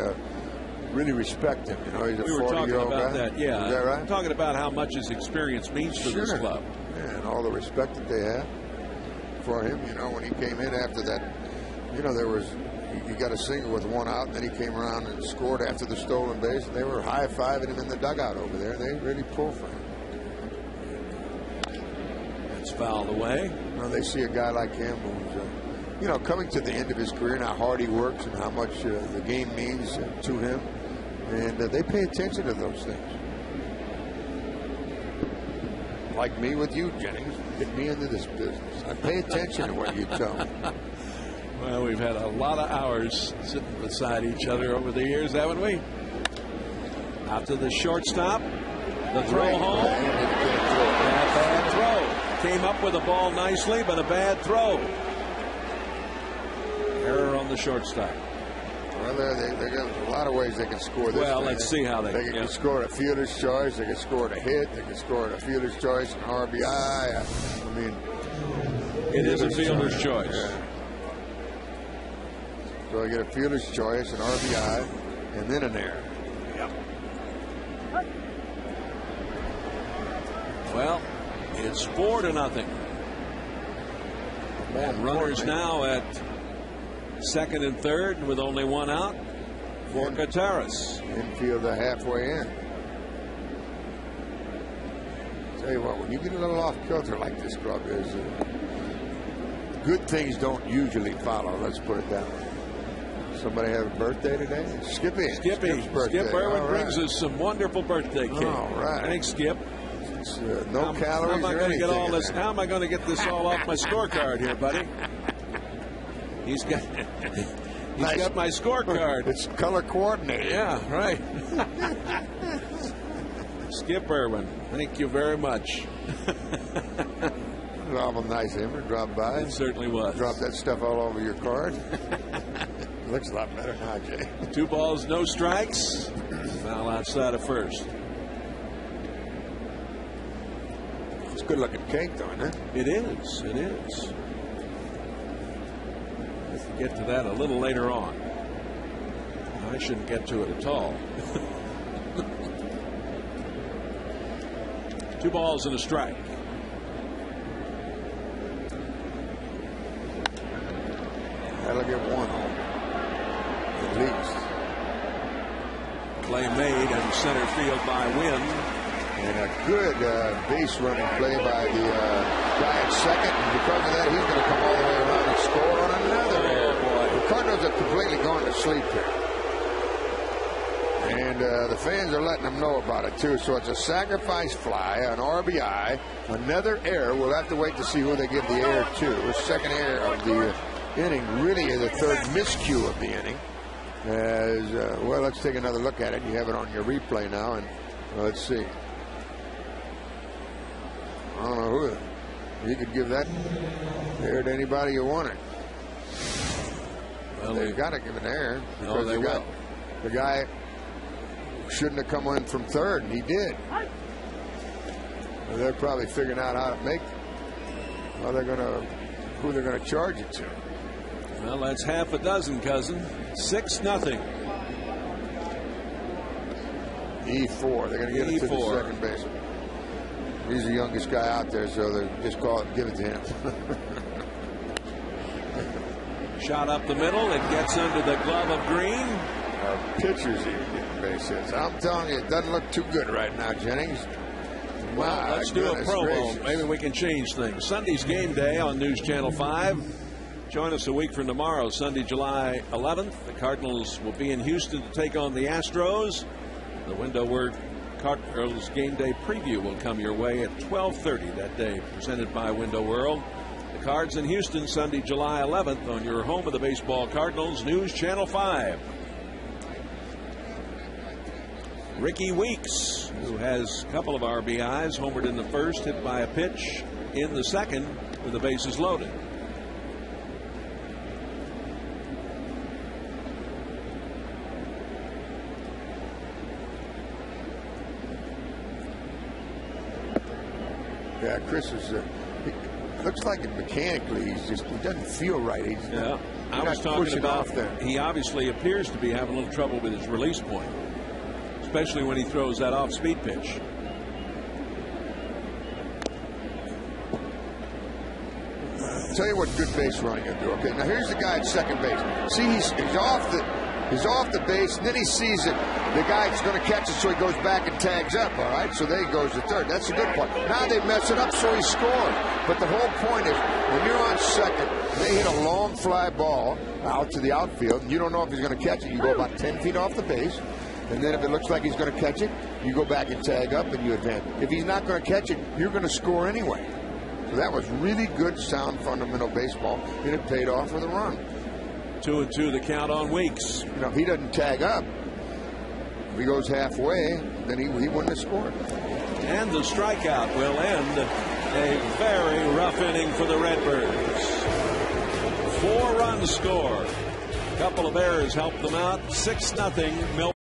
[SPEAKER 7] really respect him. You know, he's a 40-year-old guy.
[SPEAKER 4] We were talking about that, yeah.
[SPEAKER 7] Is that right?
[SPEAKER 4] I'm talking about how much his experience means to this club.
[SPEAKER 7] Yeah, and all the respect that they have for him. You know, when he came in after that, you know, there was, he got a single with 1 out, and then he came around and scored after the stolen base, and they were high-fiving him in the dugout over there. They really pull for him.
[SPEAKER 4] It's fouled away.
[SPEAKER 7] Well, they see a guy like him who's, you know, coming to the end of his career and how hard he works and how much the game means to him. And they pay attention to those things. Like me with you, Jennings. Get me into this business. I pay attention to what you tell me.
[SPEAKER 4] Well, we've had a lot of hours sitting beside each other over the years, haven't we? Out to the shortstop. The throw home. Bad throw. Came up with the ball nicely, but a bad throw. Error on the shortstop.
[SPEAKER 7] Well, they got a lot of ways they can score this.
[SPEAKER 4] Well, let's see how they
[SPEAKER 7] can score at a fielder's choice. They can score at a hit. They can score at a fielder's choice, an RBI. I mean,
[SPEAKER 4] it is a fielder's choice.
[SPEAKER 7] Yeah. So I get a fielder's choice, an RBI, and then an error.
[SPEAKER 4] Yep. Well, it's 4-0. And runners now at second and third with only 1 out for Gutierrez.
[SPEAKER 7] Infielder halfway in. Tell you what, when you get a little off kilter like this club is, good things don't usually follow. Let's put it that way. Somebody have a birthday today? Skippy.
[SPEAKER 4] Skip Irwin brings us some wonderful birthday cake.
[SPEAKER 7] All right.
[SPEAKER 4] Thanks, Skip.
[SPEAKER 7] No calories or anything.
[SPEAKER 4] How am I going to get this all off my scorecard here, buddy? He's got my scorecard.
[SPEAKER 7] It's color coordinated.
[SPEAKER 4] Yeah, right. Skip Irwin, thank you very much.
[SPEAKER 7] Awful nice of him to drop by.
[SPEAKER 4] It certainly was.
[SPEAKER 7] Drop that stuff all over your card. Looks a lot better now, Jay.
[SPEAKER 4] 2 balls, no strikes. Foul outside of first.
[SPEAKER 7] It's a good looking cake, though, isn't it?
[SPEAKER 4] It is. It is. We'll get to that a little later on. I shouldn't get to it at all. 2 balls and a strike.
[SPEAKER 7] That'll get 1 home. At least.
[SPEAKER 4] Play made in center field by Wynn.
[SPEAKER 7] And a good base running play by the guy at second. And because of that, he's going to come all the way around and score on another error. The Cardinals have completely gone to sleep here. And the fans are letting them know about it, too. So it's a sacrifice fly, an RBI, another error. We'll have to wait to see who they give the error to. The second error of the inning, really is the third miscue of the inning. As well, let's take another look at it. You have it on your replay now, and let's see. I don't know who. You could give that error to anybody you wanted. Well, they've got to give an error.
[SPEAKER 4] No, they will.
[SPEAKER 7] The guy shouldn't have come in from third, and he did. They're probably figuring out how to make, who they're gonna charge it to.
[SPEAKER 4] Well, that's half a dozen, cousin. 6-0.
[SPEAKER 7] E4. They're gonna get it to the second baseman. He's the youngest guy out there, so they just give it to him.
[SPEAKER 4] Shot up the middle. It gets under the glove of Green.
[SPEAKER 7] Pitchers even getting base hits. I'm telling you, it doesn't look too good right now, Jennings.
[SPEAKER 4] Well, let's do a promo. Maybe we can change things. Sunday's game day on News Channel 5. Join us a week from tomorrow, Sunday, July 11th. The Cardinals will be in Houston to take on the Astros. The Window Word Cardinals game day preview will come your way at 12:30 that day, presented by Window World. The Cards in Houston, Sunday, July 11th on your home of the baseball Cardinals, News Channel 5. Ricky Weeks, who has a couple of RBIs, homered in the first, hit by a pitch in the second with the bases loaded.
[SPEAKER 7] Yeah, Chris is. Looks like mechanically he doesn't feel right.
[SPEAKER 4] I was talking about that. He obviously appears to be having a little trouble with his release point, especially when he throws that off-speed pitch.
[SPEAKER 7] Tell you what good base running will do. Okay, now here's the guy at second base. See, he's off the base, and then he sees it. The guy's going to catch it, so he goes back and tags up. All right, so there he goes to third. That's the good part. Now they mess it up, so he scores. But the whole point is, when you're on second, they hit a long fly ball out to the outfield, and you don't know if he's going to catch it. You go about 10 feet off the base. And then if it looks like he's going to catch it, you go back and tag up and you advance. If he's not going to catch it, you're going to score anyway. So that was really good, sound, fundamental baseball, and it paid off with a run.
[SPEAKER 4] 2-2 the count on Weeks.
[SPEAKER 7] You know, if he doesn't tag up, if he goes halfway, then he wouldn't have scored.
[SPEAKER 4] And the strikeout will end a very rough inning for the Redbirds. 4 runs scored. A couple of errors helped them out. 6-0 Milwaukee.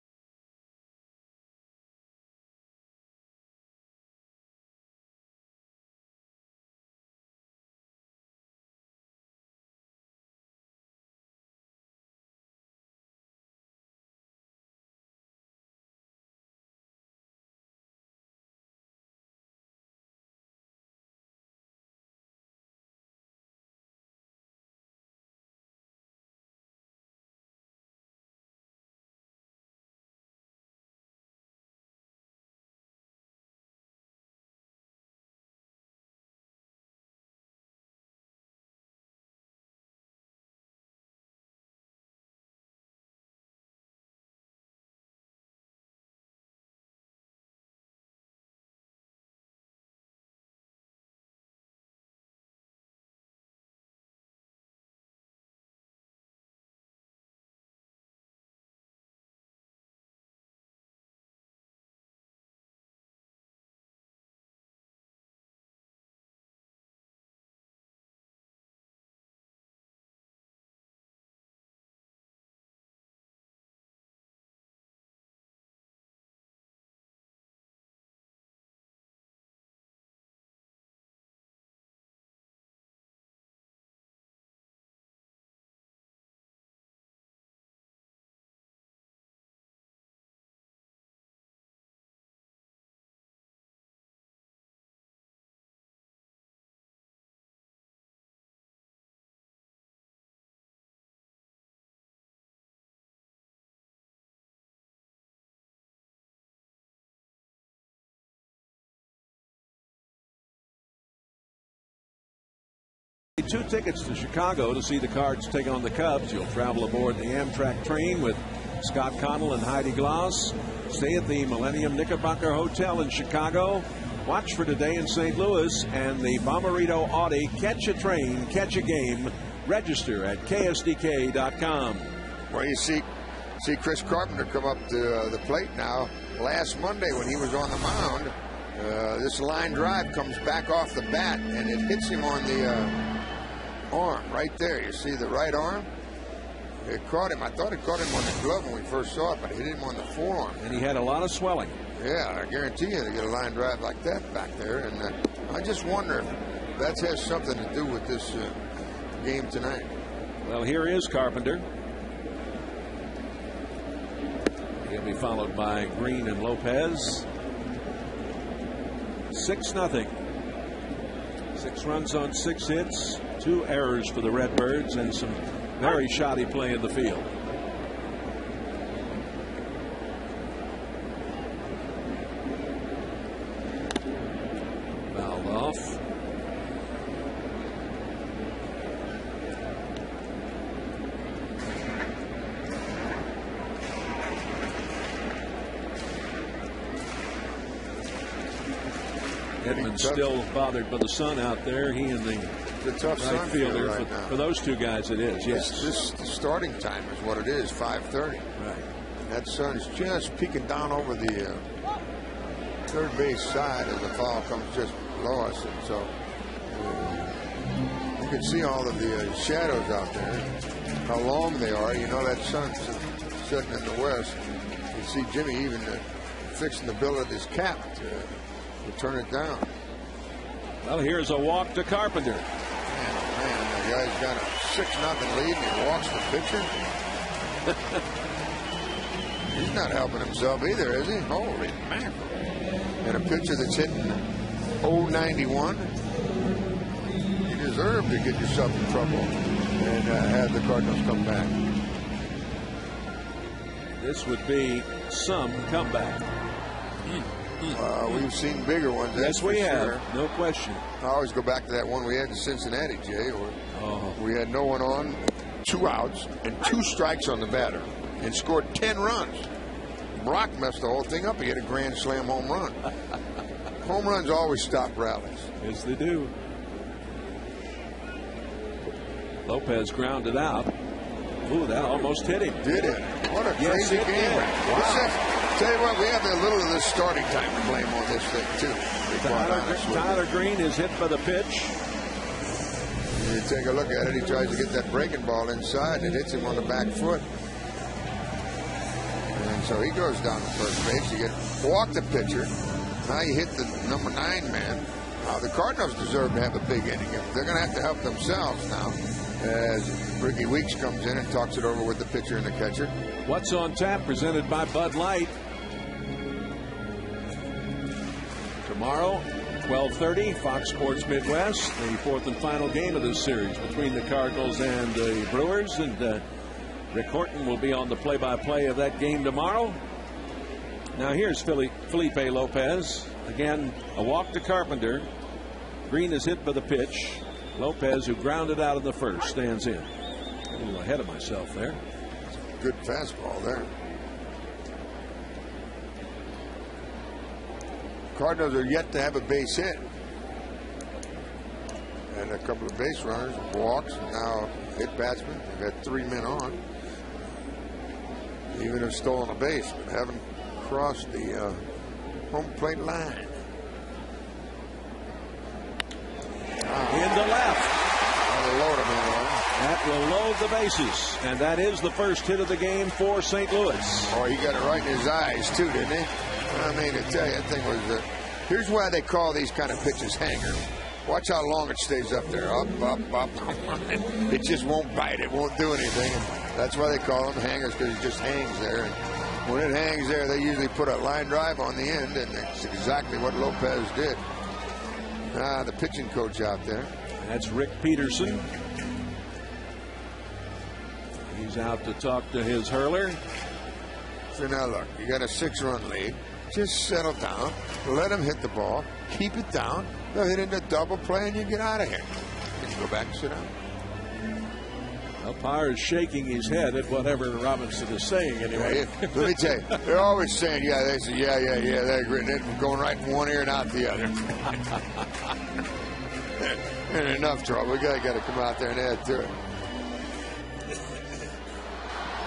[SPEAKER 4] Two tickets to Chicago to see the Cards take on the Cubs. You'll travel aboard the Amtrak train with Scott Connell and Heidi Gloss. Stay at the Millennium Knickerbocker Hotel in Chicago. Watch for today in St. Louis and the Bommarito Audi Catch a Train, Catch a Game. Register at ksdk.com.
[SPEAKER 7] Well, you see Chris Carpenter come up to the plate now. Last Monday when he was on the mound, this line drive comes back off the bat and it hits him on the arm right there. You see the right arm? It caught him. I thought it caught him on the glove when we first saw it, but it hit him on the forearm.
[SPEAKER 4] And he had a lot of swelling.
[SPEAKER 7] Yeah, I guarantee you they get a line drive like that back there. And I just wonder if that has something to do with this game tonight.
[SPEAKER 4] Well, here is Carpenter. He'll be followed by Green and Lopez. 6-0. 6 runs on 6 hits, 2 errors for the Redbirds, and some very shoddy play in the field. Fouled off. Edmonds still bothered by the sun out there. He and the
[SPEAKER 7] tough
[SPEAKER 4] right fielder.
[SPEAKER 7] Right
[SPEAKER 4] for those two guys, it is. Yes.
[SPEAKER 7] This starting time is what it is. 5:30.
[SPEAKER 4] Right.
[SPEAKER 7] And that sun's just peeking down over the third base side as the foul comes just below us, and so you can see all of the shadows out there. How long they are. You know that sun's setting in the west. You see Jimmy even fixing the bill of his cap to turn it down.
[SPEAKER 4] Well, here's a walk to Carpenter.
[SPEAKER 7] Man, the guy's got a 6-0 lead and he walks the pitcher. He's not helping himself either, is he? Holy mackerel. And a pitcher that's hitting .091. You deserve to get yourself in trouble and have the Cardinals come back.
[SPEAKER 4] This would be some comeback.
[SPEAKER 7] We've seen bigger ones.
[SPEAKER 4] Yes, we have.
[SPEAKER 7] Sure.
[SPEAKER 4] No question.
[SPEAKER 7] I always go back to that one we had in Cincinnati, Jay, where we had no one on, 2 outs, and 2 strikes on the batter, and scored 10 runs. Brock messed the whole thing up. He had a grand slam home run. Home runs always stop rallies.
[SPEAKER 4] Yes, they do. Lopez grounded out. Ooh, that almost hit him.
[SPEAKER 7] Did it? What a crazy game.
[SPEAKER 4] Wow.
[SPEAKER 7] Tell you what, we have a little of this starting time to blame on this thing, too.
[SPEAKER 4] Tyler Green is hit by the pitch.
[SPEAKER 7] You take a look at it, he tries to get that breaking ball inside, and it hits him on the back foot. And so he goes down to first base. You walk the pitcher. Now you hit the number 9 man. The Cardinals deserve to have a big inning. They're going to have to help themselves now as Ricky Weeks comes in and talks it over with the pitcher and the catcher.
[SPEAKER 4] What's on Tap, presented by Bud Light. Tomorrow, 12:30, Fox Sports Midwest, the 4th and final game of this series between the Cardinals and the Brewers. And Rick Horton will be on the play-by-play of that game tomorrow. Now here's Felipe Lopez. Again, a walk to Carpenter. Green is hit by the pitch. Lopez, who grounded out in the first, stands in. A little ahead of myself there.
[SPEAKER 7] Good fastball there. Cardinals are yet to have a base hit. And a couple of base runners, walks, and now hit batsmen. They've had 3 men on. Even have stolen a base, but haven't crossed the home plate line.
[SPEAKER 4] In the left. That will load the bases. And that is the first hit of the game for St. Louis.
[SPEAKER 7] Oh, he got it right in his eyes, too, didn't he? I mean, I tell you, that thing was... here's why they call these kind of pitches hanger. Watch how long it stays up there. Up, up, up. It just won't bite. It won't do anything. And that's why they call them hangers, because it just hangs there. And when it hangs there, they usually put a line drive on the end, and it's exactly what Lopez did. The pitching coach out there.
[SPEAKER 4] That's Rick Peterson. He's out to talk to his hurler.
[SPEAKER 7] So now look, you got a 6-run lead. Just settle down. Let him hit the ball. Keep it down. They'll hit into double play and you get out of here. You can go back and sit down.
[SPEAKER 4] Umpire is shaking his head at whatever Robinson is saying anyway.
[SPEAKER 7] Yeah, let me tell you, they're always saying, yeah, they say, yeah, they agree. They're going right from one ear and out the other. In enough trouble. We got to come out there and add to it.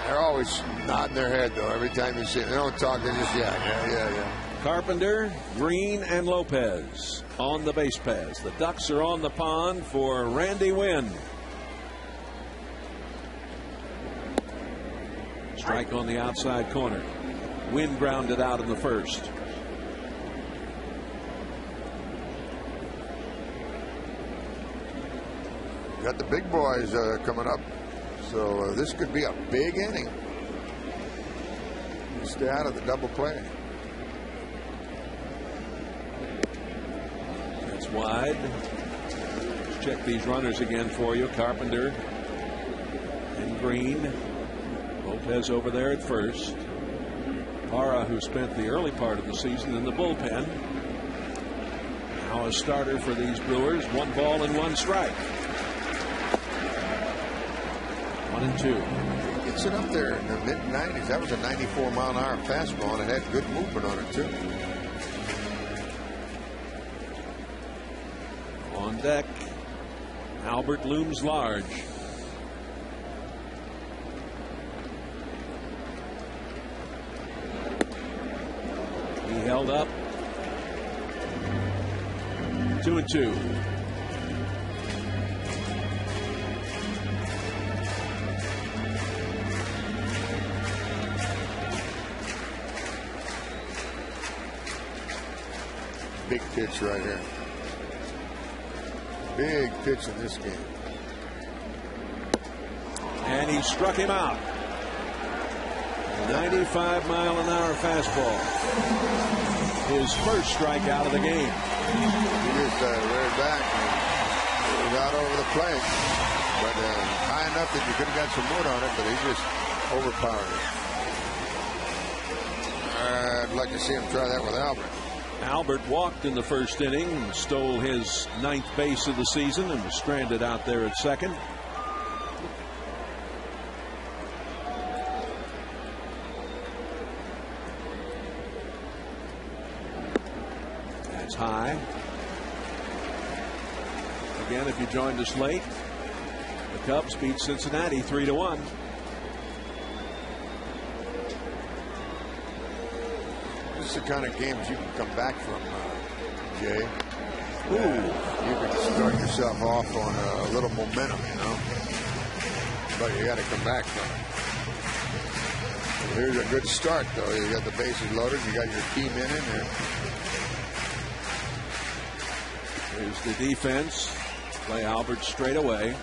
[SPEAKER 7] They're always nodding their head, though, every time you see it. They don't talk, they just, yeah.
[SPEAKER 4] Carpenter, Green, and Lopez on the base paths. The Ducks are on the pond for Randy Wynn. Strike on the outside corner. Wynn grounded out in the first.
[SPEAKER 7] got the big boys coming up. So this could be a big inning. Stay out of the double play.
[SPEAKER 4] That's wide. Let's check these runners again for you. Carpenter and Green. Lopez over there at first. Parra, who spent the early part of the season in the bullpen. Now a starter for these Brewers. 1 ball and 1 strike. 1-2.
[SPEAKER 7] Gets it up there in the mid-90s. That was a 94-mile-an-hour fastball, and it had good movement on it, too.
[SPEAKER 4] On deck, Albert looms large. He held up. 2-2.
[SPEAKER 7] Big pitch right here. Big pitch in this game.
[SPEAKER 4] And he struck him out. 95-mile-an-hour fastball. His first strikeout of the game.
[SPEAKER 7] He just reared back and was out over the plate. But high enough that you could have got some wood on it, but he just overpowered it. I'd like to see him try that with Albert.
[SPEAKER 4] Albert walked in the first inning and stole his 9th base of the season and was stranded out there at second. That's high. Again, if you joined us late, the Cubs beat Cincinnati 3-1.
[SPEAKER 7] This is the kind of games you can come back from, Jay.
[SPEAKER 4] Ooh.
[SPEAKER 7] You can start yourself off on a little momentum, you know. But you got to come back from it. Here's a good start, though. You got the bases loaded. You got your team in there.
[SPEAKER 4] Here's the defense. Play Albert straight away.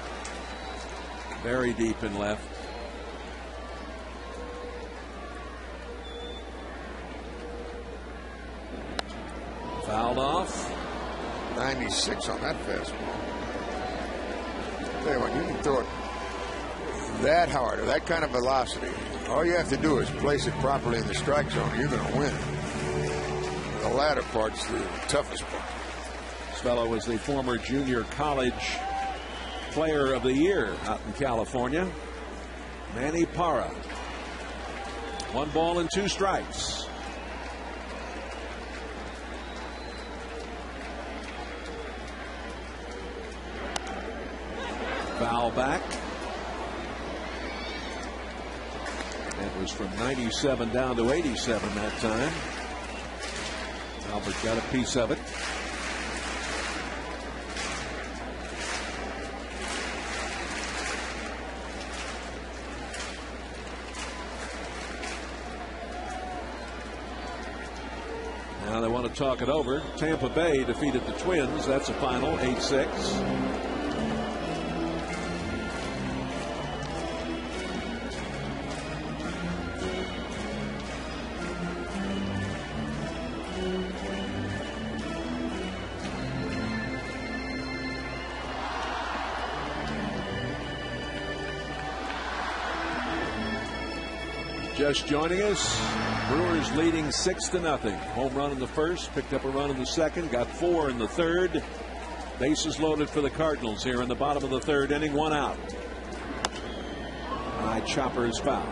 [SPEAKER 4] Very deep in left. Fouled off.
[SPEAKER 7] 96 on that fastball. Tell you what, you can throw it that hard or that kind of velocity. All you have to do is place it properly in the strike zone. You're going to win. The latter part's the toughest part.
[SPEAKER 4] This fellow was the former junior college player of the year out in California. Manny Parra. 1 ball and 2 strikes. Foul back. That was from 97 down to 87 that time. Albert got a piece of it. Now they want to talk it over. Tampa Bay defeated the Twins. That's a final, 8-6. Just joining us, Brewers leading 6-0. Home run in the first, picked up a run in the second, got 4 in the third. Bases loaded for the Cardinals here in the bottom of the third inning, 1 out. High chopper is foul.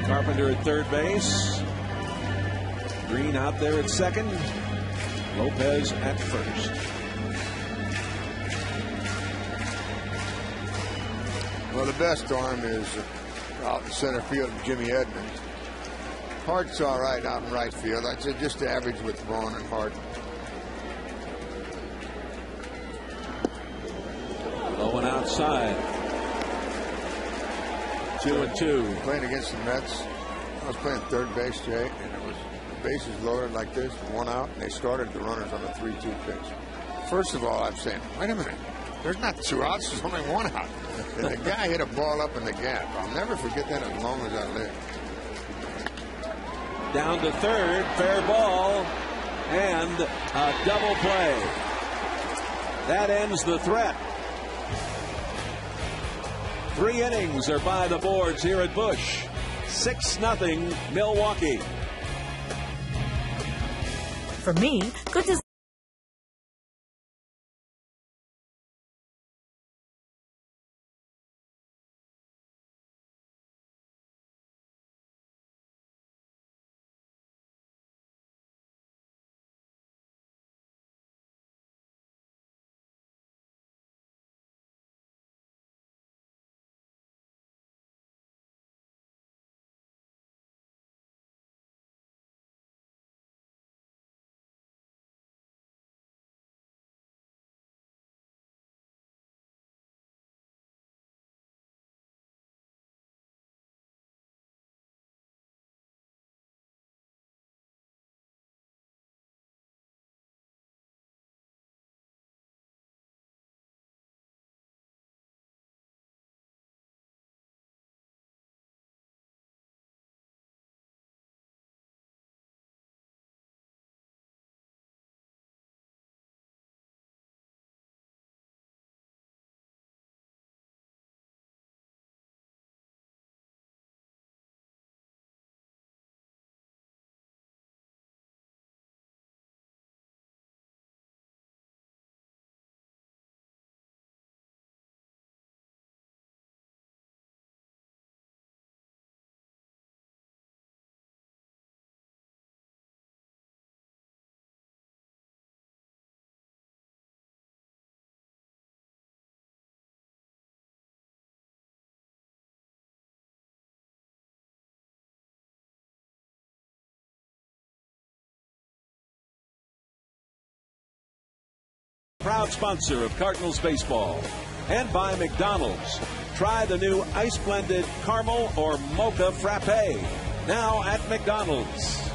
[SPEAKER 4] Carpenter at third base. Green out there at second. Lopez at first.
[SPEAKER 7] Well, the best arm is out in center field, Jimmy Edmonds. Hart's all right out in right field. I'd say just average with Vaughn and Hart.
[SPEAKER 4] Low and outside. 2-2.
[SPEAKER 7] Playing against the Mets. I was playing third base, Jay, and it was bases loaded like this, 1 out, and they started the runners on a 3-2 pitch. First of all, I'm saying, wait a minute. There's not 2 outs. There's only 1 out. And the guy hit a ball up in the gap. I'll never forget that as long as I live.
[SPEAKER 4] Down to third, fair ball, and a double play. That ends the threat. 3 innings are by the boards here at Busch. 6-0 Milwaukee.
[SPEAKER 8] For me, good to
[SPEAKER 4] Proud sponsor of Cardinals baseball. And by McDonald's. Try the new ice blended caramel or mocha frappe. Now at McDonald's.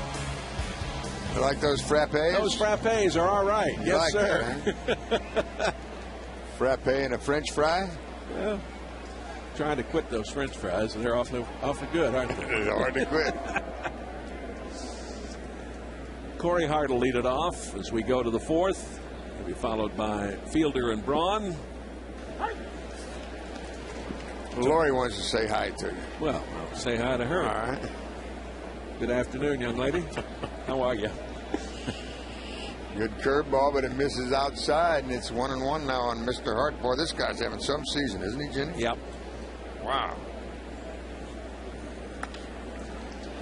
[SPEAKER 7] You like those frappes?
[SPEAKER 4] Those frappes are all right. Yes,
[SPEAKER 7] like
[SPEAKER 4] sir.
[SPEAKER 7] That, huh? Frappe and a French fry?
[SPEAKER 4] Yeah. Trying to quit those French fries, and they're awfully good, aren't they?
[SPEAKER 7] It's hard to quit.
[SPEAKER 4] Corey Hart will lead it off as we go to the 4th. He'll be followed by Fielder and Braun.
[SPEAKER 7] Lori wants to say hi to you.
[SPEAKER 4] Well, I'll say hi to her.
[SPEAKER 7] All right.
[SPEAKER 4] Good afternoon, young lady. How are you?
[SPEAKER 7] Good curveball, but it misses outside, and it's 1-1 now on Mr. Hart. Boy, this guy's having some season, isn't he, Jimmy?
[SPEAKER 4] Yep.
[SPEAKER 7] Wow.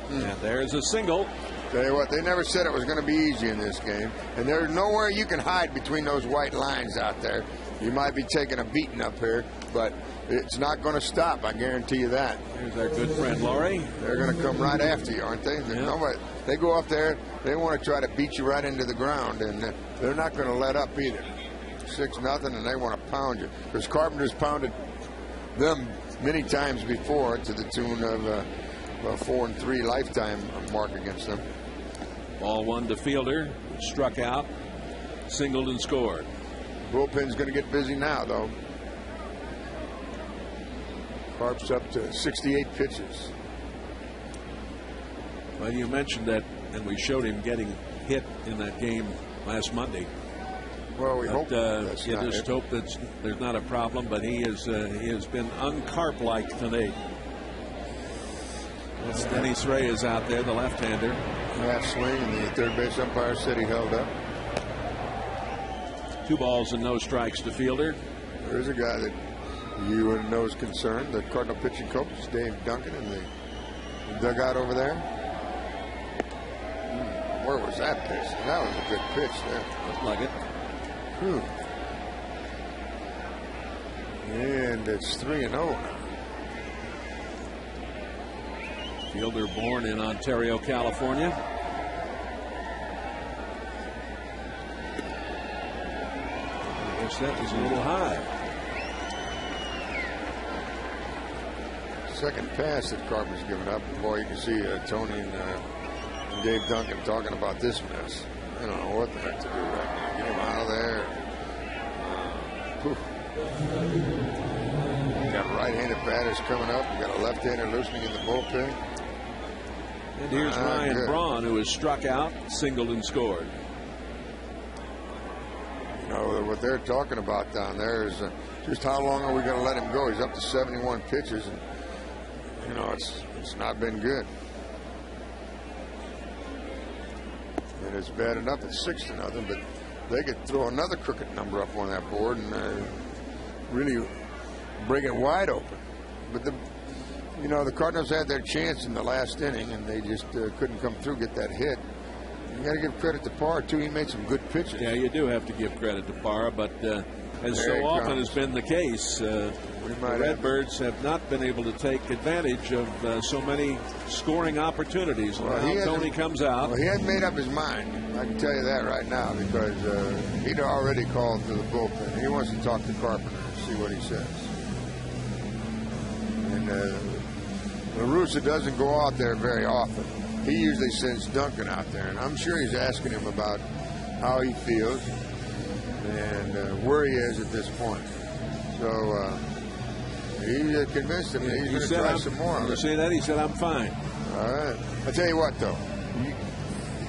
[SPEAKER 4] And there's a single.
[SPEAKER 7] Tell you what, they never said it was going to be easy in this game. And there's nowhere you can hide between those white lines out there. You might be taking a beating up here, but it's not going to stop. I guarantee you that.
[SPEAKER 4] Here's our good friend Laurie.
[SPEAKER 7] They're going to come right after you, aren't they?
[SPEAKER 4] Yeah.
[SPEAKER 7] Nobody, they go up there, they want to try to beat you right into the ground, and they're not going to let up either. 6-0, and they want to pound you. Because Carpenter's pounded them many times before to the tune of 4-3 lifetime mark against them.
[SPEAKER 4] Ball 1 to Fielder. Struck out. Singled and scored.
[SPEAKER 7] Bullpen's going to get busy now, though. Carp's up to 68 pitches.
[SPEAKER 4] Well, you mentioned that, and we showed him getting hit in that game last Monday.
[SPEAKER 7] Well, we hope that's
[SPEAKER 4] you
[SPEAKER 7] not
[SPEAKER 4] just
[SPEAKER 7] it.
[SPEAKER 4] hope that there's not a problem, but he has been uncarp-like today. Dennis Ray is out there, the left-hander.
[SPEAKER 7] Half swing, and the third base umpire said he held up.
[SPEAKER 4] 2 balls and no strikes to Fielder.
[SPEAKER 7] There's a guy that you wouldn't know is concerned. The Cardinal pitching coach, Dave Duncan, in the dugout over there. Where was that pitch? That was a good pitch there.
[SPEAKER 4] Looked like it.
[SPEAKER 7] And it's 3-0.
[SPEAKER 4] Fielder born in Ontario, California. I guess that was a little high.
[SPEAKER 7] Second pass that Carpenter's given up. Boy, you can see Tony and Dave Duncan talking about this mess. I don't know what the heck to do right now. Get him out of there. You got right-handed batters coming up. You got a left-hander loosening in the bullpen.
[SPEAKER 4] And here's Ryan Braun, who has struck out, singled, and scored.
[SPEAKER 7] You know, what they're talking about down there is just how long are we going to let him go? He's up to 71 pitches, and you know, it's not been good. And it's bad enough at 6-0, but they could throw another crooked number up on that board and really bring it wide open. But the Cardinals had their chance in the last inning, and they just couldn't come through, get that hit. You got to give credit to Parr too. He made some good pitches.
[SPEAKER 4] Yeah, you do have to give credit to Parr, but as so often has been the case, the Redbirds have not been able to take advantage of so many scoring opportunities. Well, now Tony comes out.
[SPEAKER 7] Well, he hadn't made up his mind. I can tell you that right now, because he'd already called to the bullpen. He wants to talk to Carpenter and see what he says. And La Russa doesn't go out there very often. He usually sends Duncan out there, and I'm sure he's asking him about how he feels and where he is at this point. So he convinced him that he's going to try some more.
[SPEAKER 4] You say that? He said, I'm fine.
[SPEAKER 7] All right. I tell you what, though.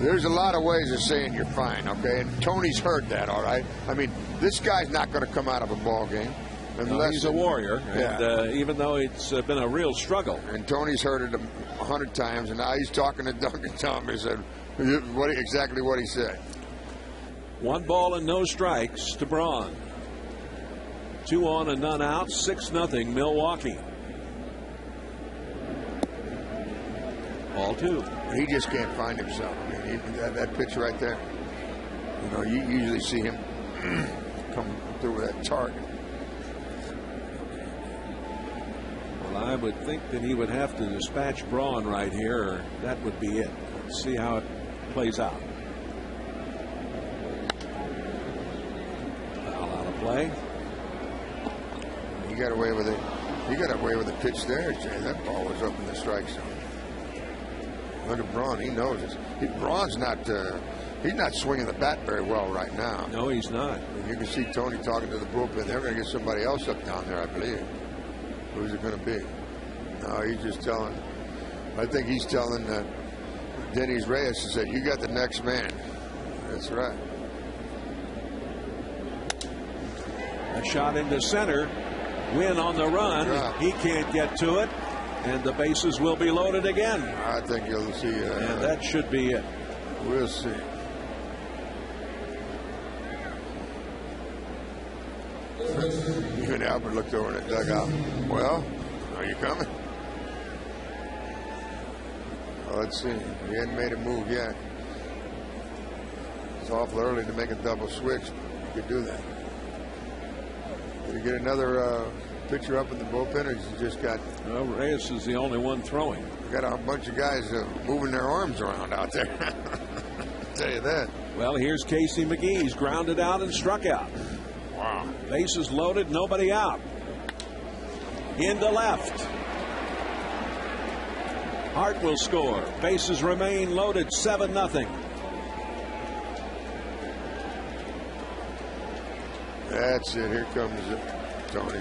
[SPEAKER 7] There's a lot of ways of saying you're fine, okay? And Tony's heard that, all right? I mean, this guy's not going to come out of a ball game.
[SPEAKER 4] No, he's a warrior, and even though it's been a real struggle.
[SPEAKER 7] And Tony's heard it 100 times, and now he's talking to Duncan Thomas. He said exactly what he said.
[SPEAKER 4] 1 ball and no strikes to Braun. 2 on and none out. 6-0 Milwaukee. Ball 2.
[SPEAKER 7] He just can't find himself. I mean, that pitch right there. You know, you usually see him come through with that target.
[SPEAKER 4] I would think that he would have to dispatch Braun right here, or that would be it. Let's see how it plays out. Foul out of play.
[SPEAKER 7] He got away with it. He got away with the pitch there, Jay. That ball was up in the strike zone. Under Braun, he knows it. Braun's not. He's not swinging the bat very well right now.
[SPEAKER 4] No, he's not.
[SPEAKER 7] And you can see Tony talking to the bullpen. They're going to get somebody else up down there, I believe. Who's it going to be? No, he's just telling. I think he's telling Denny's Reyes to say, "You got the next man." That's right.
[SPEAKER 4] A shot into center. Win on the run.
[SPEAKER 7] Yeah.
[SPEAKER 4] He can't get to it, and the bases will be loaded again.
[SPEAKER 7] I think you'll see.
[SPEAKER 4] And that should be it.
[SPEAKER 7] We'll see. Even Albert looked over in the dugout. Well, are you coming? Well, let's see. He hadn't made a move yet. It's awful early to make a double switch. You could do that. Did you get another pitcher up in the bullpen, or you just got...
[SPEAKER 4] Well, Reyes is the only one throwing.
[SPEAKER 7] You got a bunch of guys moving their arms around out there. I'll tell you that.
[SPEAKER 4] Well, here's Casey McGee. He's grounded out and struck out.
[SPEAKER 7] Wow.
[SPEAKER 4] Bases loaded, nobody out. Into left. Hart will score. Bases remain loaded, 7-0.
[SPEAKER 7] That's it. Here comes Tony.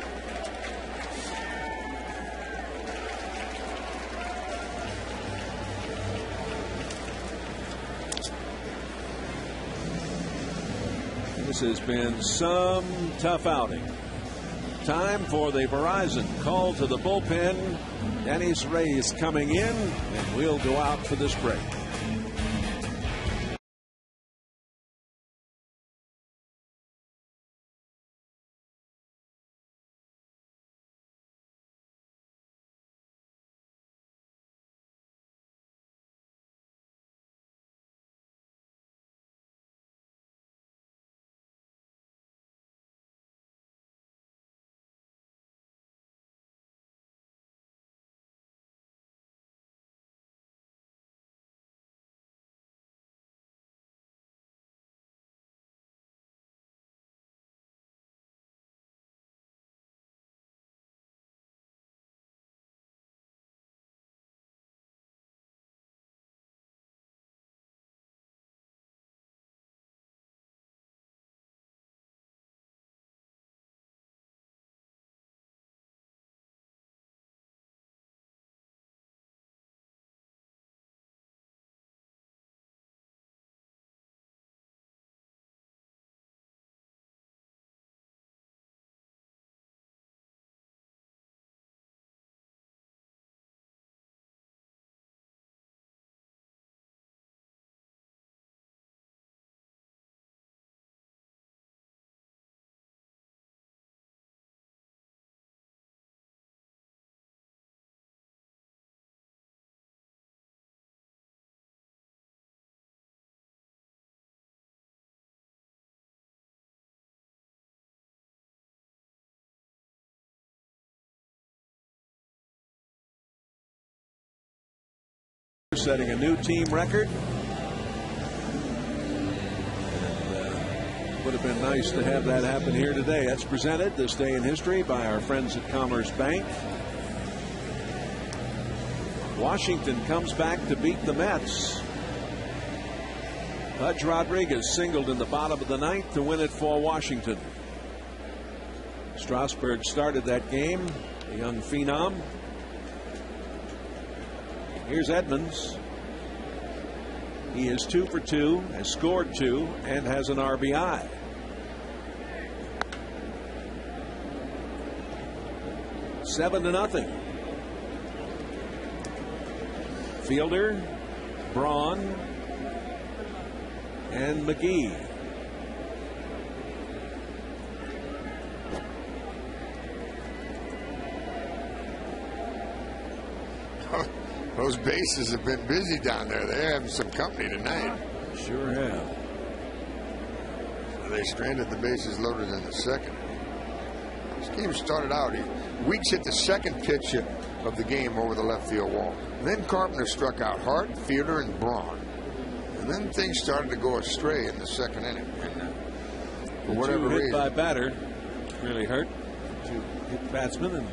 [SPEAKER 4] This has been some tough outing. Time for the Verizon call to the bullpen. Dennis Reyes coming in, and we'll go out for this break. setting a new team record. Would have been nice to have that happen here today. That's presented this day in history by our friends at Commerce Bank. Washington comes back to beat the Mets. Pudge Rodriguez singled in the bottom of the ninth to win it for Washington. Strasburg started that game, the young phenom. Here's Edmonds. He is 2 for 2, has scored 2, and has an RBI. Seven to nothing. Fielder, Braun, and McGee.
[SPEAKER 7] Those bases have been busy down there. They're having some company tonight.
[SPEAKER 4] Sure have.
[SPEAKER 7] They stranded the bases loaded in the second. This game started out. Weeks hit the second pitch of the game over the left field wall. Then Carpenter struck out Hart, Fielder, and Braun. And then things started to go astray in the second inning. And, for whatever
[SPEAKER 4] hit
[SPEAKER 7] reason,
[SPEAKER 4] by batter really hurt. Two hit batsmen and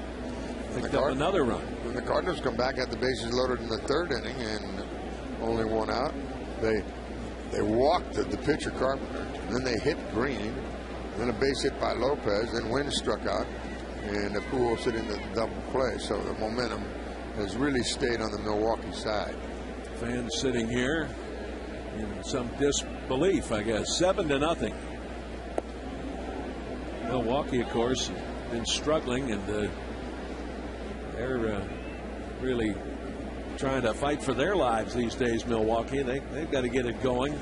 [SPEAKER 4] picked up another run.
[SPEAKER 7] When the Cardinals come back, had the bases loaded in the third inning and only one out. They walked the pitcher Carpenter, and then they hit Green, then a base hit by Lopez, then Wynn struck out, and Pujols hit into the double play. So the momentum has really stayed on the Milwaukee side.
[SPEAKER 4] Fans sitting here in some disbelief, I guess. 7 to nothing. Milwaukee, of course, been struggling, and they're really trying to fight for their lives these days. Milwaukee, they've got to get it going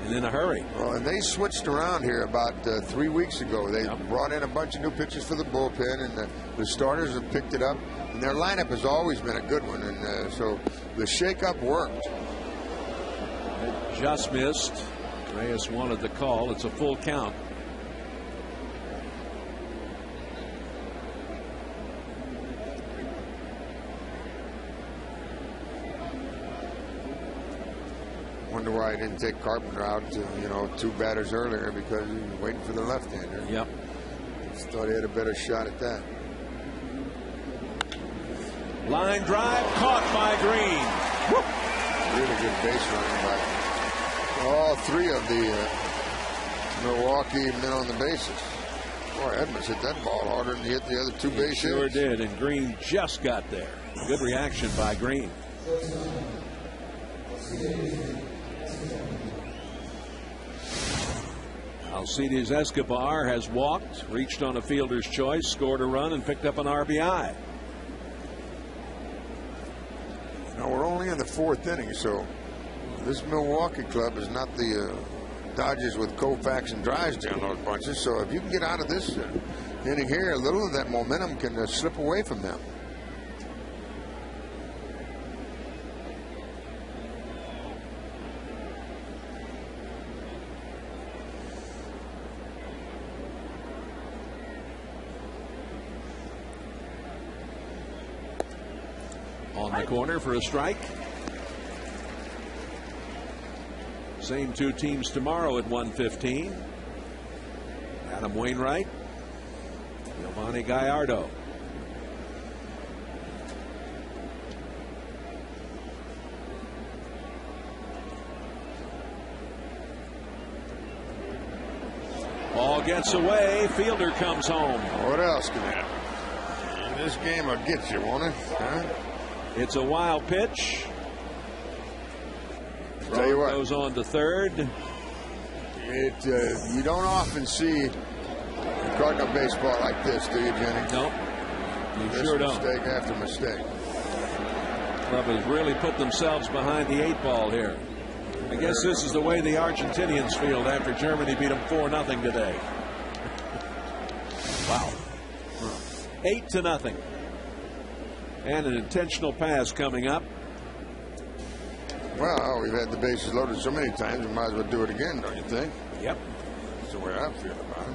[SPEAKER 4] and in a hurry.
[SPEAKER 7] Well, and they switched around here about 3 weeks ago. They brought in a bunch of new pitchers for the bullpen, and the starters have picked it up. And their lineup has always been a good one, and so the shakeup worked.
[SPEAKER 4] It just missed. Reyes wanted the call. It's a full count.
[SPEAKER 7] Wonder why he didn't take Carpenter out, 2 batters earlier, because he was waiting for the left-hander.
[SPEAKER 4] Yep.
[SPEAKER 7] Just thought he had a better shot at that.
[SPEAKER 4] Line drive caught by Green.
[SPEAKER 7] Woo! Really good base running by all 3 of the Milwaukee men on the bases. Boy, Edmonds hit that ball harder than he hit the other 2 bases.
[SPEAKER 4] Sure did, and Green just got there. Good reaction by Green. Alcides Escobar has walked, reached on a fielder's choice, scored a run, and picked up an RBI.
[SPEAKER 7] Now we're only in the 4th inning, so this Milwaukee club is not the Dodgers with Koufax and Drysdale those bunches. So if you can get out of this inning here, a little of that momentum can slip away from them.
[SPEAKER 4] On the corner for a strike. Same 2 teams tomorrow at 1:15. Adam Wainwright, Giovanni Gallardo. Ball gets away. Fielder comes home.
[SPEAKER 7] What else can happen? This game will get you, won't it? Huh?
[SPEAKER 4] It's a wild pitch.
[SPEAKER 7] Tell you what,
[SPEAKER 4] goes on to third.
[SPEAKER 7] You don't often see Cardinal baseball like this, do you, Jenny?
[SPEAKER 4] No, you sure don't.
[SPEAKER 7] Mistake after mistake.
[SPEAKER 4] Club has really put themselves behind the 8 ball here. I guess this is the way the Argentinians feel after Germany beat them 4-0 today. Wow. 8 to nothing. And an intentional pass coming up.
[SPEAKER 7] Well, we've had the bases loaded so many times, we might as well do it again, don't you think?
[SPEAKER 4] Yep.
[SPEAKER 7] That's the way I feel about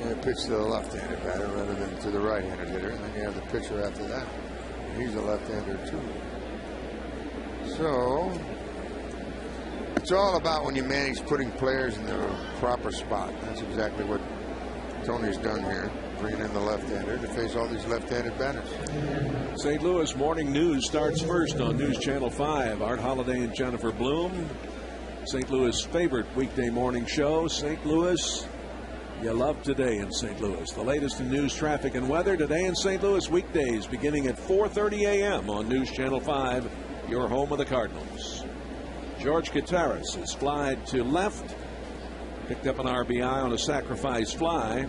[SPEAKER 7] it. pitch to the left-handed batter rather than to the right-handed hitter, and then you have the pitcher after that. He's a left-hander too. So it's all about when you manage putting players in their proper spot. That's exactly what Tony's done here, bringing in the left-hander to face all these left-handed batters.
[SPEAKER 4] St. Louis Morning News starts first on News Channel 5. Art Holliday and Jennifer Bloom. St. Louis' favorite weekday morning show. St. Louis, you love today in St. Louis. The latest in news, traffic, and weather today in St. Louis, weekdays beginning at 4:30 a.m. on News Channel 5, your home of the Cardinals. George Gutierrez is flied to left. Picked up an RBI on a sacrifice fly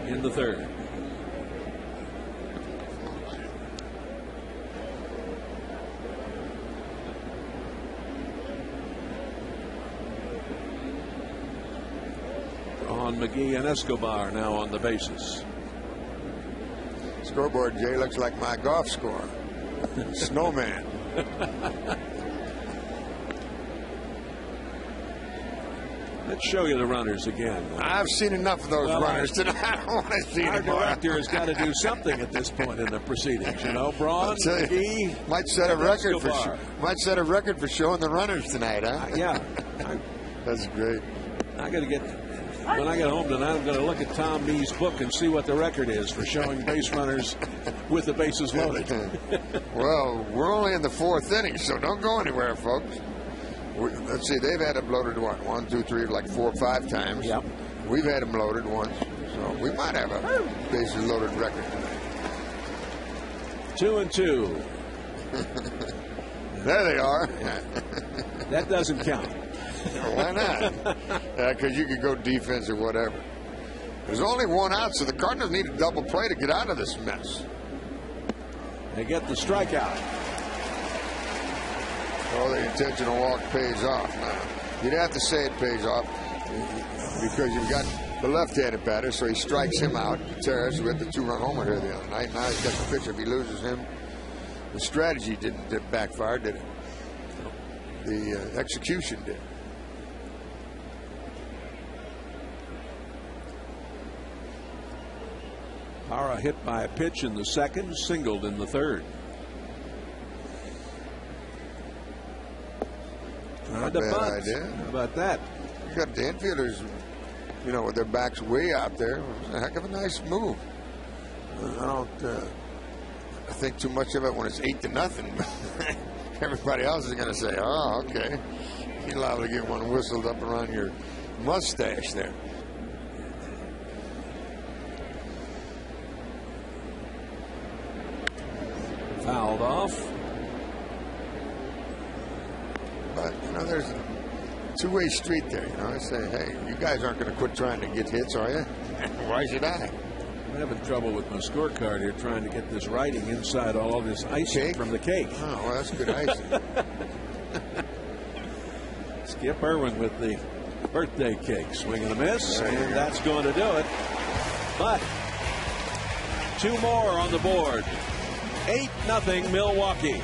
[SPEAKER 4] in the third. On McGee and Escobar now on the bases.
[SPEAKER 7] Scoreboard, Jay, looks like my golf score. Snowman.
[SPEAKER 4] Let's show you the runners again.
[SPEAKER 7] I've seen enough of those runners tonight. I don't want to see
[SPEAKER 4] our
[SPEAKER 7] more.
[SPEAKER 4] director has got to do something at this point in the proceedings. You know, Braun, McGee,
[SPEAKER 7] might set a record for showing the runners tonight, huh?
[SPEAKER 4] Yeah,
[SPEAKER 7] that's great.
[SPEAKER 4] I got to get. When I get home tonight, I'm going to look at Tom Mee's book and see what the record is for showing base runners with the bases loaded.
[SPEAKER 7] Well, we're only in the fourth inning, so don't go anywhere, folks. Let's see, they've had them loaded, what, 1, 2, 3, like 4 or 5 times.
[SPEAKER 4] Yep.
[SPEAKER 7] We've had them loaded once, so we might have a bases loaded record tonight.
[SPEAKER 4] 2-2.
[SPEAKER 7] There they are.
[SPEAKER 4] That doesn't count.
[SPEAKER 7] Why not? Because you could go defense or whatever. There's only 1 out, so the Cardinals need a double play to get out of this mess.
[SPEAKER 4] They get the strikeout.
[SPEAKER 7] Oh, the intentional walk pays off. Now, you'd have to say it pays off because you've got the left-handed batter, so he strikes him out. Gutierrez, who had the 2-run homer here the other night. Now he's got the pitcher. If he loses him, the strategy didn't backfire, did it? The execution did.
[SPEAKER 4] Hara hit by a pitch in the second, singled in the third.
[SPEAKER 7] Not a bad idea.
[SPEAKER 4] How about that?
[SPEAKER 7] You got the infielders, you know, with their backs way out there. It was a heck of a nice move. I don't think too much of it when it's 8-0. Everybody else is going to say, "Oh, okay." You're liable to get one whistled up around your mustache there.
[SPEAKER 4] Fouled off.
[SPEAKER 7] But, you know, there's a two-way street there. You know, I say, hey, you guys aren't going to quit trying to get hits, are you? Why should I?
[SPEAKER 4] I'm having trouble with my scorecard here trying to get this writing inside all this icing from the cake.
[SPEAKER 7] Oh, well, that's good icing.
[SPEAKER 4] Skip Irwin with the birthday cake. Swing and a miss, and that's going to do it. But 2 more on the board. 8-0 Milwaukee.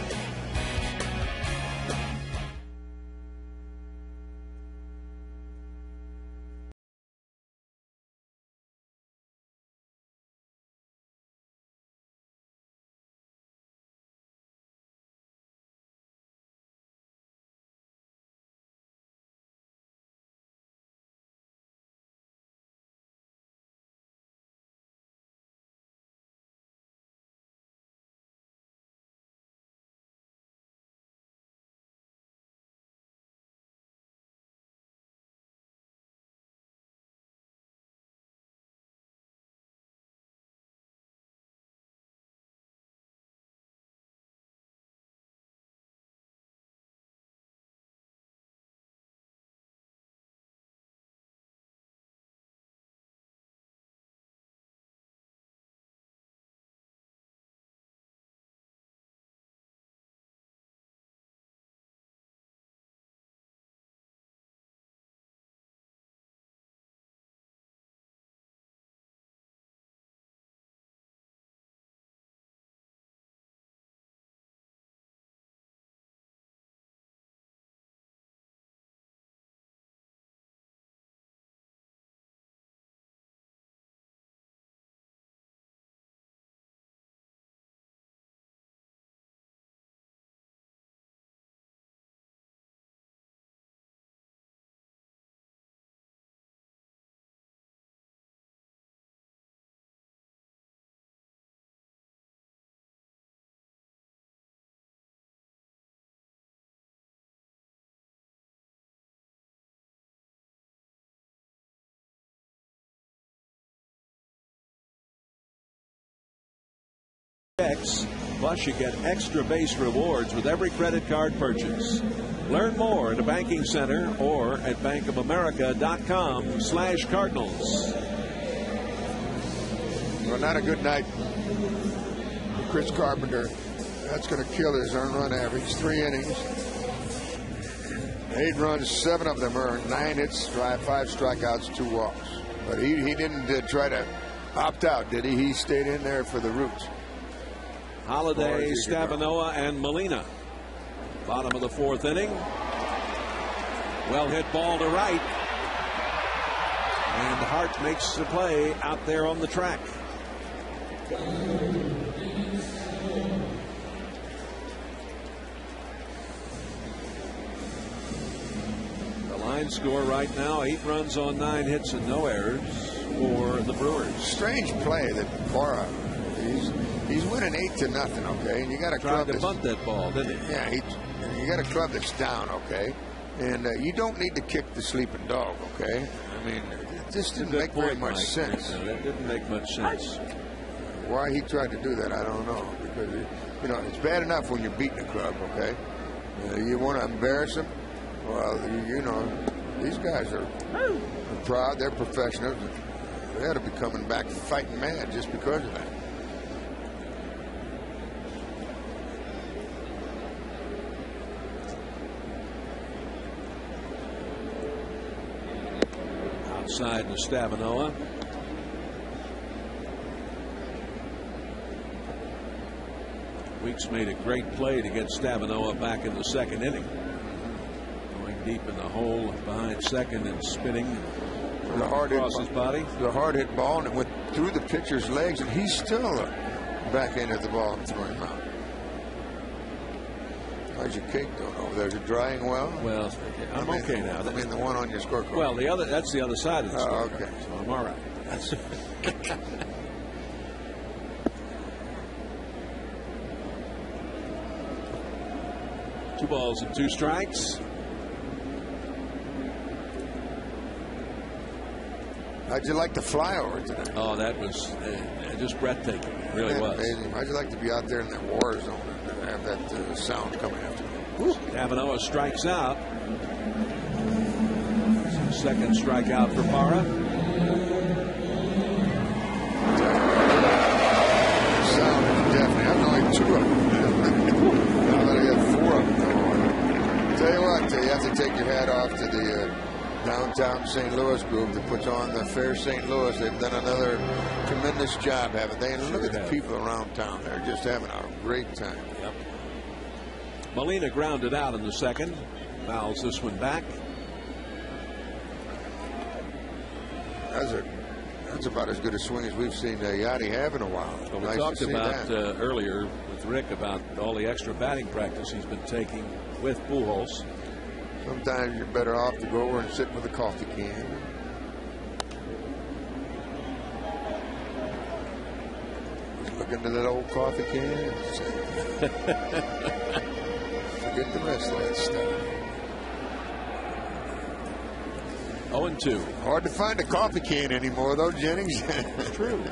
[SPEAKER 4] checks. Plus, you get extra base rewards with every credit card purchase. Learn more at a banking center or at bankofamerica.com/Cardinals.
[SPEAKER 7] Well, not a good night for Chris Carpenter. That's going to kill his earned run average. 3 innings. 8 runs, 7 of them earned. 9 hits, 5 strikeouts, 2 walks. But he didn't try to opt out, did he? He stayed in there for the roots.
[SPEAKER 4] Holiday, Stavinoa, and Molina. Bottom of the 4th inning. Well hit ball to right. And Hart makes the play out there on the track. The line score right now, 8 runs on 9 hits and no errors for the Brewers.
[SPEAKER 7] Strange play that Parra, he's winning 8-0, okay? And you got a club
[SPEAKER 4] to bunt that ball, didn't he?
[SPEAKER 7] Yeah, you got a club that's down, okay? And you don't need to kick the sleeping dog, okay? I mean, it just didn't make very much sense.
[SPEAKER 4] No, that didn't make much sense.
[SPEAKER 7] Why he tried to do that, I don't know. Because, you know, it's bad enough when you're beating a club, okay? You want to embarrass them? Well, you know, these guys are proud. They're professionals. They ought to be coming back fighting mad just because of that.
[SPEAKER 4] Outside to Stavinoa. Weeks made a great play to get Stavinoa back in the 2nd inning. Going deep in the hole behind second and spinning across his body.
[SPEAKER 7] The hard hit ball, and it went through the pitcher's legs, and he's still back into the ball and throwing him out. How's your cake doing over there? Is it drying well?
[SPEAKER 4] Well, I'm okay now.
[SPEAKER 7] I mean, the one on your scorecard.
[SPEAKER 4] Well, that's the other side of the scorecard.
[SPEAKER 7] Okay.
[SPEAKER 4] So I'm all right. 2 balls and 2 strikes.
[SPEAKER 7] How'd you like the flyover tonight?
[SPEAKER 4] Oh, that was just breathtaking. It really was.
[SPEAKER 7] Amazing. How'd you like to be out there in that war zone and have that sound coming after you?
[SPEAKER 4] Stavinoa strikes out. 2nd strikeout for Parra.
[SPEAKER 7] Sound is definitely. I've only 2 of them. I'm going to get 4 of them. Tell you what, you have to take your hat off to the downtown St. Louis group that puts on the Fair St. Louis. They've done another tremendous job, haven't they? And look at the people around town. They're just having a great time.
[SPEAKER 4] Yep. Molina grounded out in the 2nd. Fouls this one back.
[SPEAKER 7] That's about as good a swing as we've seen Yachty have in a while.
[SPEAKER 4] Well, we talked about earlier with Rick about all the extra batting practice he's been taking with Pujols.
[SPEAKER 7] Sometimes you're better off to go over and sit with a coffee can. Just look into that old coffee can and forget the rest of that stuff.
[SPEAKER 4] 0-2.
[SPEAKER 7] Hard to find a coffee can anymore, though, Jennings.
[SPEAKER 4] It's true.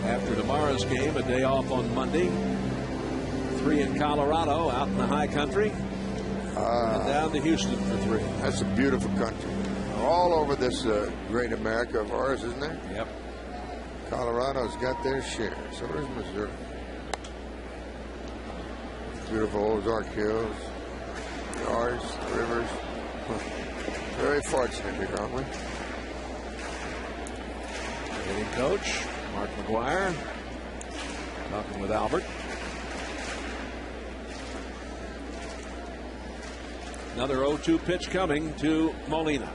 [SPEAKER 4] After tomorrow's game, a day off on Monday. 3 in Colorado, out in the high country. And down to Houston for 3.
[SPEAKER 7] That's a beautiful country. All over this great America of ours, isn't there?
[SPEAKER 4] Yep.
[SPEAKER 7] Colorado's got their share. So does Missouri. Beautiful Ozark Hills, ours, rivers. Very fortunate here, aren't we?
[SPEAKER 4] Hitting coach Mark McGuire talking with Albert. Another 0-2 pitch coming to Molina.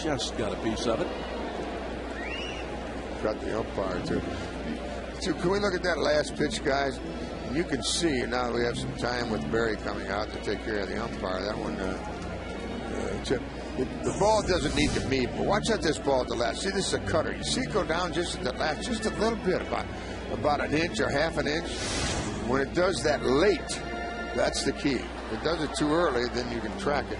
[SPEAKER 4] Just got a piece of it.
[SPEAKER 7] Got the umpire too. So can we look at that last pitch, guys? You can see now we have some time with Barry coming out to take care of the umpire. That one, the ball doesn't need to meet, but watch out this ball at the last. See, this is a cutter. You see it go down just at the last, just a little bit, about an inch or half an inch. when it does that late, that's the key. If it does it too early, then you can track it.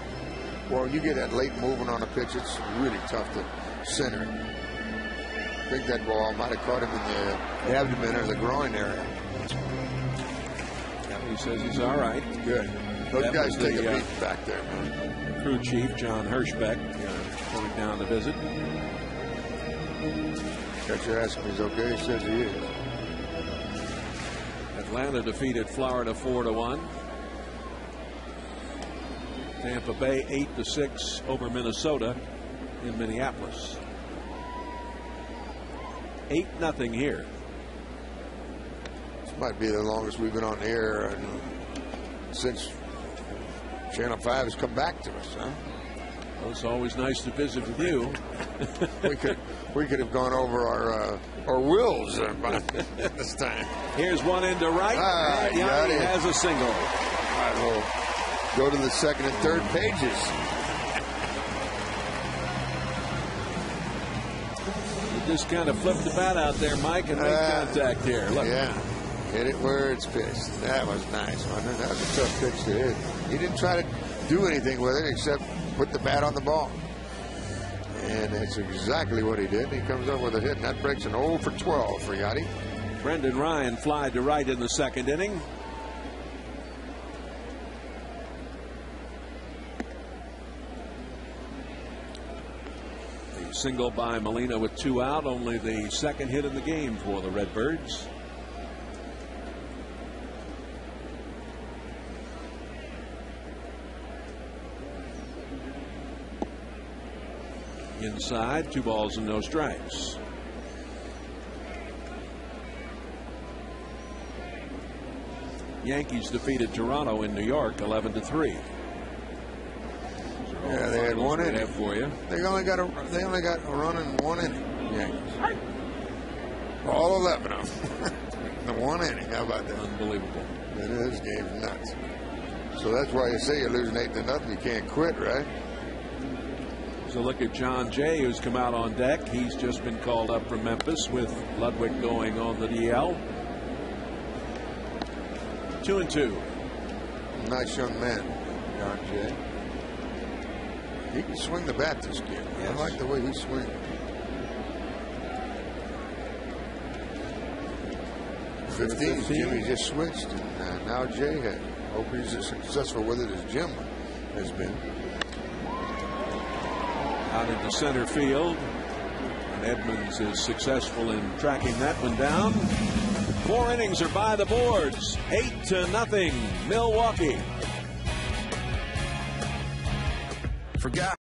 [SPEAKER 7] Well, you get that late movement on a pitch, it's really tough to center. I think that ball might have caught him in the abdomen or the groin area.
[SPEAKER 4] He says he's all right.
[SPEAKER 7] Good. Those
[SPEAKER 4] That
[SPEAKER 7] guys
[SPEAKER 4] was
[SPEAKER 7] take
[SPEAKER 4] the,
[SPEAKER 7] a beat back there, man.
[SPEAKER 4] Crew chief John Hirschbeck coming down to visit.
[SPEAKER 7] Catcher asked him if he's okay. He says he is.
[SPEAKER 4] Atlanta defeated Florida 4-1. Tampa Bay 8-6 over Minnesota in Minneapolis. 8-0 here.
[SPEAKER 7] This might be the longest we've been on the air since Channel 5 has come back to us, huh?
[SPEAKER 4] Well, it's always nice to visit with you.
[SPEAKER 7] we could have gone over our wills by this time.
[SPEAKER 4] Here's one into right. And Yanni has a single.
[SPEAKER 7] I will go to the second and third pages.
[SPEAKER 4] You just kind of flipped the bat out there, Mike, and made contact here. Look.
[SPEAKER 7] Yeah. Hit it where it's pitched. That was nice, wasn't it? That was a tough pitch to hit. He didn't try to do anything with it except put the bat on the ball. And that's exactly what he did. He comes up with a hit, and that breaks an 0 for 12 for Yachty.
[SPEAKER 4] Brendan Ryan flied to right in the second inning. A single by Molina with 2 out, only the second hit in the game for the Redbirds. Inside, 2 balls and no strikes. Yankees defeated Toronto in New York 11-3.
[SPEAKER 7] Yeah, they had one inning
[SPEAKER 4] for you.
[SPEAKER 7] They only got a run in 1 inning. Yankees. All 11 of them. The 1 inning. How about that?
[SPEAKER 4] Unbelievable.
[SPEAKER 7] This game's nuts. So that's why you say you're losing 8-0. You can't quit, right?
[SPEAKER 4] So look at John Jay, who's come out on deck. He's just been called up from Memphis with Ludwig going on the DL. 2-2.
[SPEAKER 7] Nice young man, John Jay. He can swing the bat, this kid. Yes. I like the way he swings. 15, Jimmy just switched, and now Jay had. Hope he's as successful with it as Jim has been.
[SPEAKER 4] Out into center field. And Edmonds is successful in tracking that one down. 4 innings are by the boards. 8-0 Milwaukee.
[SPEAKER 3] Forgot.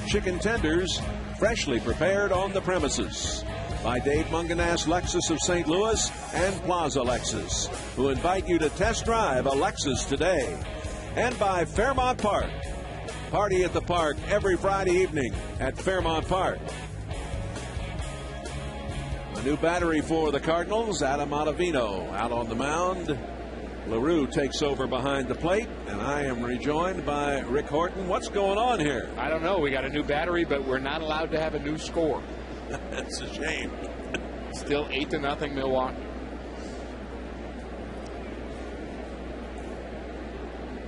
[SPEAKER 4] chicken tenders, freshly prepared on the premises. By Dave Munganast Lexus of St. Louis and Plaza Lexus, who invite you to test drive a Lexus today. And by Fairmont Park. Party at the park every Friday evening at Fairmont Park. A new battery for the Cardinals. Adam Ottavino out on the mound. LaRue takes over behind the plate, and I am rejoined by Rick Horton. What's going on here?
[SPEAKER 2] I don't know. We got a new battery, but we're not allowed to have a new score.
[SPEAKER 4] That's a shame.
[SPEAKER 2] Still 8-0 Milwaukee.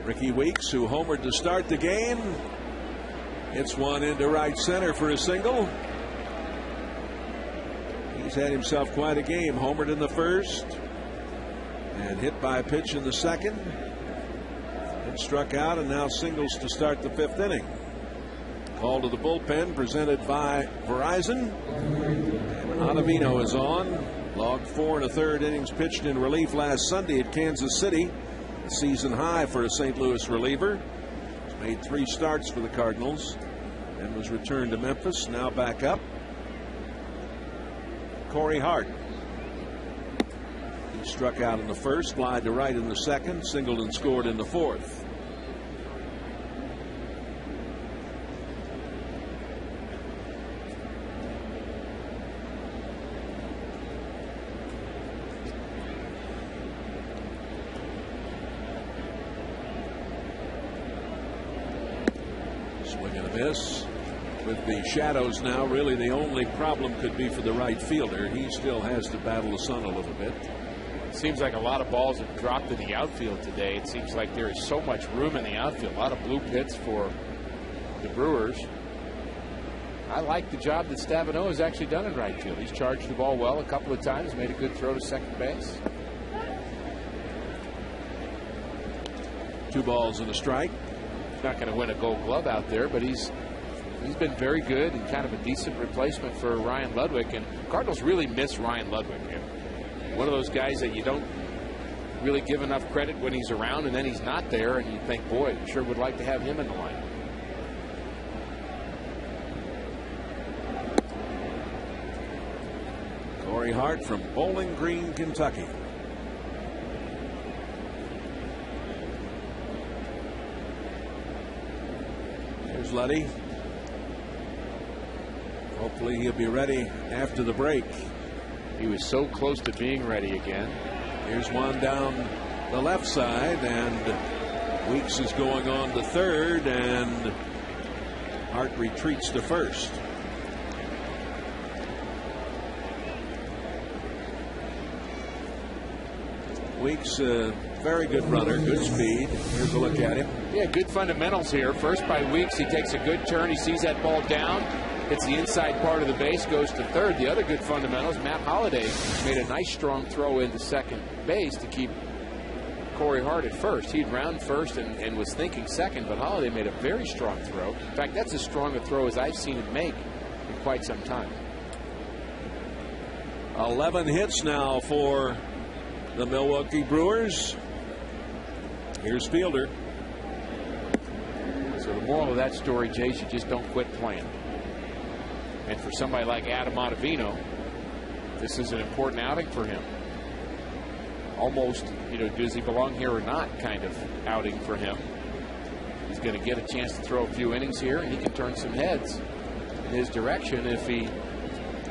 [SPEAKER 4] Ricky Weeks, who homered to start the game, hits one into right center for a single. He's had himself quite a game. Homered in the first and hit by a pitch in the second, and struck out, and now singles to start the 5th inning. Call to the bullpen presented by Verizon. And Ottavino is on. Logged 4 1/3 innings pitched in relief last Sunday at Kansas City. A season high for a St. Louis reliever. He's made 3 starts for the Cardinals and was returned to Memphis. Now back up. Corey Hart. He struck out in the first, fly to right in the second, singled and scored in the 4th. Swing and a miss. With the shadows now, really the only problem could be for the right fielder. He still has to battle the sun a little bit.
[SPEAKER 2] It seems like a lot of balls have dropped in the outfield today. It seems like there is so much room in the outfield. A lot of blue pits for the Brewers. I like the job that Stabenow has actually done in right field. He's charged the ball well a couple of times, made a good throw to second base.
[SPEAKER 4] 2 balls and a strike.
[SPEAKER 2] He's not going to win a Gold Glove out there, but he's been very good and kind of a decent replacement for Ryan Ludwig. And Cardinals really miss Ryan Ludwig. One of those guys that you don't really give enough credit when he's around, and then he's not there, and you think, boy, sure would like to have him in the lineup.
[SPEAKER 4] Corey Hart from Bowling Green, Kentucky. Here's Luddy. Hopefully he'll be ready after the break.
[SPEAKER 2] He was so close to being ready again.
[SPEAKER 4] Here's one down the left side, and Weeks is going on to third, and Hart retreats to first. Weeks, very good runner, good speed. Here's a look at him.
[SPEAKER 2] Yeah, good fundamentals here. First by Weeks, he takes a good turn. He sees that ball down. Hits the inside part of the base, goes to third. The other good fundamentals, Matt Holliday made a nice strong throw into second base to keep Corey Hart at first. He'd round first and was thinking second, but Holliday made a very strong throw. In fact, that's as strong a throw as I've seen him make in quite some time.
[SPEAKER 4] 11 hits now for the Milwaukee Brewers. Here's Fielder.
[SPEAKER 2] So the moral of that story, Jace, you just don't quit playing. And for somebody like Adam Ottavino, this is an important outing for him. Almost, does he belong here or not kind of outing for him. He's going to get a chance to throw a few innings here, and he can turn some heads in his direction if he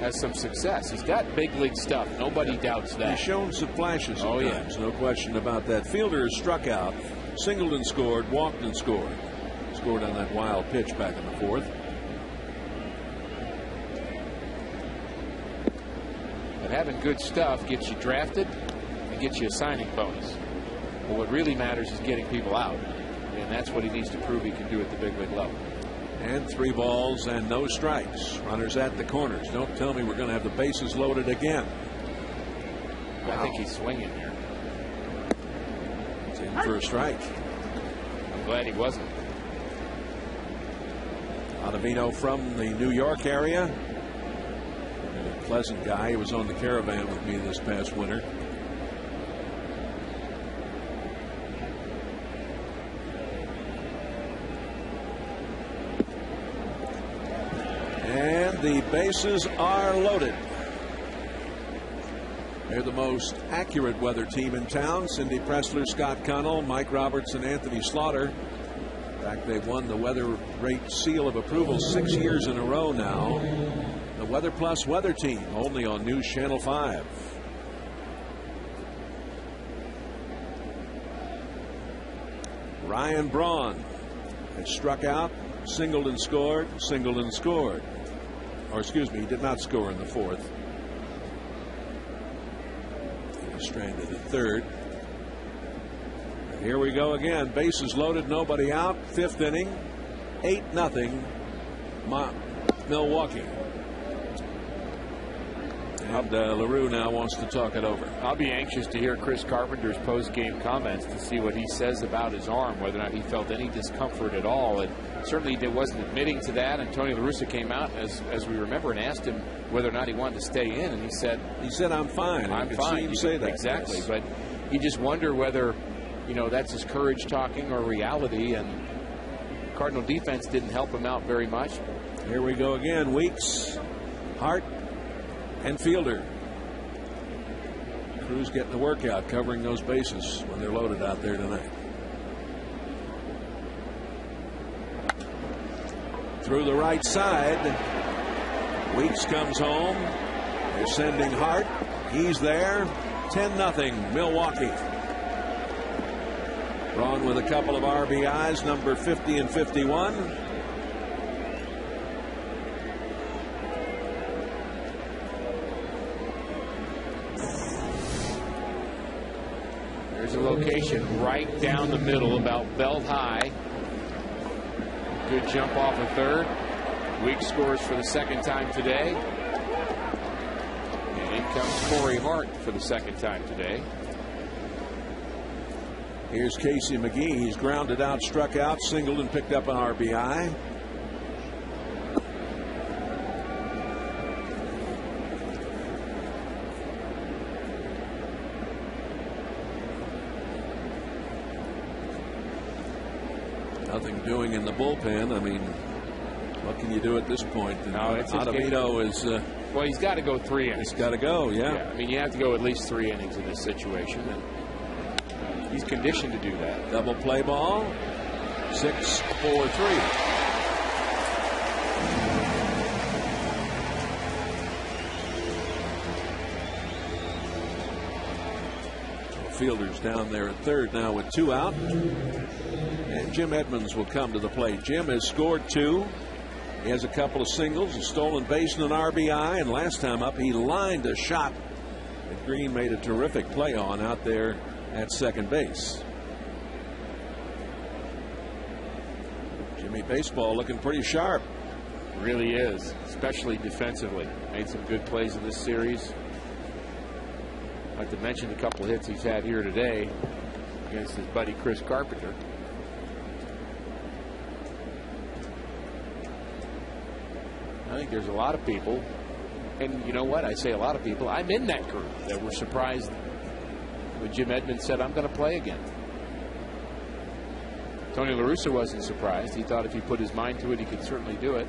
[SPEAKER 2] has some success. He's got big league stuff. Nobody doubts that.
[SPEAKER 4] He's shown some flashes.
[SPEAKER 2] Oh, yeah.
[SPEAKER 4] No question about that. Fielder has struck out, singled and scored, walked and scored. Scored on that wild pitch back in the 4th.
[SPEAKER 2] But having good stuff gets you drafted and gets you a signing bonus. But what really matters is getting people out. And that's what he needs to prove he can do at the big league level.
[SPEAKER 4] And 3 balls and no strikes. Runners at the corners. Don't tell me we're going to have the bases loaded again.
[SPEAKER 2] Wow. I think he's swinging here.
[SPEAKER 4] It's in for a strike.
[SPEAKER 2] I'm glad he wasn't.
[SPEAKER 4] Ottavino from the New York area. And a pleasant guy. He was on the Caravan with me this past winter. the bases are loaded. They're the most accurate weather team in town. Cindy Pressler, Scott Connell, Mike Roberts, and Anthony Slaughter. In fact, they've won the Weather Rate Seal of Approval 6 years in a row now. The Weather Plus Weather Team, only on News Channel 5. Ryan Braun has struck out, singled and scored, singled and scored. Or excuse me, he did not score in the fourth. He was stranded at third. And here we go again. Bases loaded, nobody out. Fifth inning, 8-0 Milwaukee. And LaRue now wants to talk it over.
[SPEAKER 2] I'll be anxious to hear Chris Carpenter's post-game comments to see what he says about his arm, whether or not he felt any discomfort at all. And certainly he wasn't admitting to that. And Tony La Russa came out, as we remember, and asked him whether or not he wanted to stay in. And he said,
[SPEAKER 4] I'm fine.
[SPEAKER 2] I'm fine.
[SPEAKER 4] You say that.
[SPEAKER 2] Exactly.
[SPEAKER 4] Yes.
[SPEAKER 2] But you just wonder whether, that's his courage talking or reality. And Cardinal defense didn't help him out very much.
[SPEAKER 4] Here we go again. Weeks, Hart, and Fielder. Cruz getting the workout covering those bases when they're loaded out there tonight. Through the right side. Weeks comes home. They're sending Hart. He's there. 10-0 Milwaukee. Braun with a couple of RBIs, number 50 and 51.
[SPEAKER 2] There's a location right down the middle, about belt high. Good jump off of third. Weeks scores for the second time today. And in comes Corey Hart for the second time today.
[SPEAKER 4] Here's Casey McGee. He's grounded out, struck out, singled, and picked up an RBI. Nothing doing in the bullpen. I mean, what can you do at this point? Ottavino is.
[SPEAKER 2] Well, he's got to go 3 innings.
[SPEAKER 4] He's got to go, yeah.
[SPEAKER 2] I mean, you have to go at least 3 innings in this situation. And he's conditioned to do that.
[SPEAKER 4] Double play ball. 6-4-3. Fielder's down there at third now with 2 out. And Jim Edmonds will come to the plate. Jim has scored 2. He has a couple of singles, a stolen base, and an RBI. And last time up, he lined a shot that Green made a terrific play on out there at second base. Jimmy Baseball looking pretty sharp.
[SPEAKER 2] Really is, especially defensively. Made some good plays in this series. Not to mention a couple of hits he's had here today against his buddy Chris Carpenter. I think there's a lot of people, and you know what? I say a lot of people. I'm in that group that were surprised when Jim Edmonds said, I'm going to play again. Tony La Russa wasn't surprised. He thought if he put his mind to it, he could certainly do it.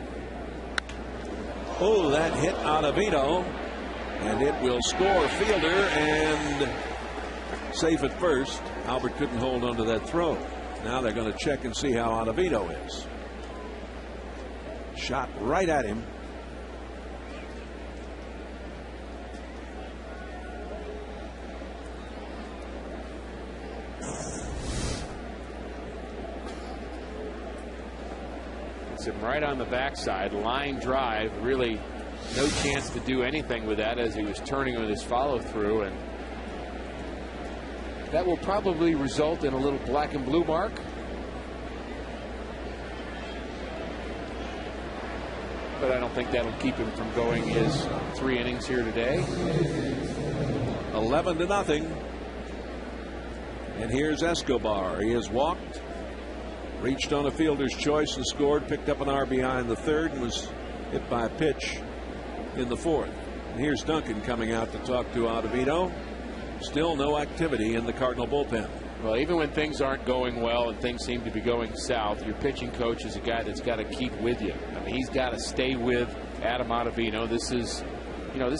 [SPEAKER 4] Oh, that hit Ottavino, and it will score Fielder, and safe at first. Albert couldn't hold on to that throw. Now they're going to check and see how Ottavino is. Shot right at him.
[SPEAKER 2] It's him right on the backside, line drive. Really no chance to do anything with that as he was turning with his follow through, and that will probably result in a little black and blue mark. But I don't think that'll keep him from going his 3 innings here today.
[SPEAKER 4] 11-0. And here's Escobar. He has walked, reached on a fielder's choice and scored, picked up an RBI in the third and was hit by a pitch in the fourth. And here's Duncan coming out to talk to Ottavino. Still no activity in the Cardinal bullpen.
[SPEAKER 2] Well, even when things aren't going well and things seem to be going south, your pitching coach is a guy that's got to keep with you. I mean, he's got to stay with Adam Ottavino. This is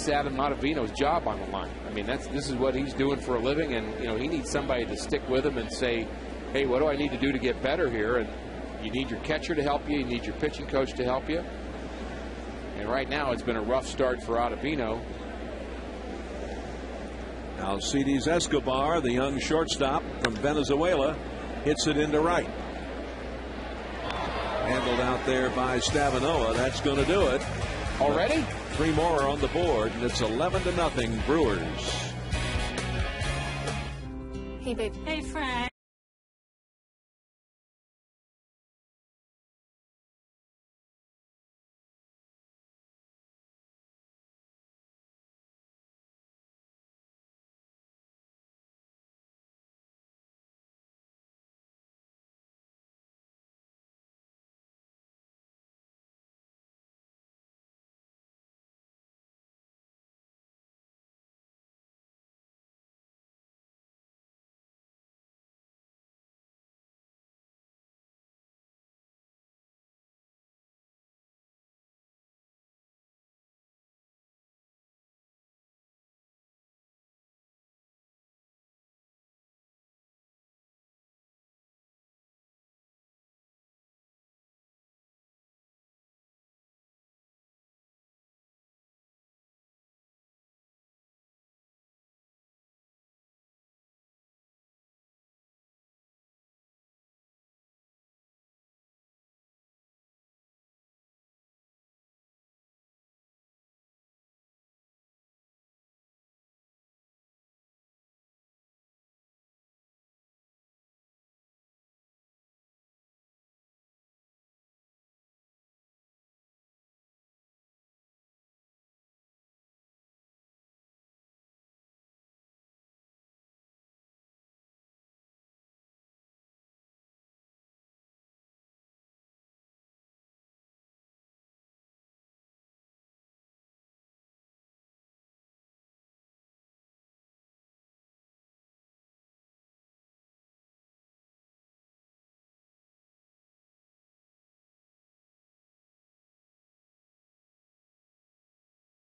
[SPEAKER 2] Adam Ottavino's job on the line. I mean, this is what he's doing for a living, and he needs somebody to stick with him and say, hey, what do I need to do to get better here? And you need your catcher to help you. You need your pitching coach to help you. And right now, it's been a rough start for Ottavino.
[SPEAKER 4] Alcides Escobar, the young shortstop from Venezuela, hits it into right. Handled out there by Stavinoa. That's going to do it.
[SPEAKER 2] Already?
[SPEAKER 4] 3 more on the board, and it's 11-0 Brewers.
[SPEAKER 8] Hey, babe. Hey, Frank.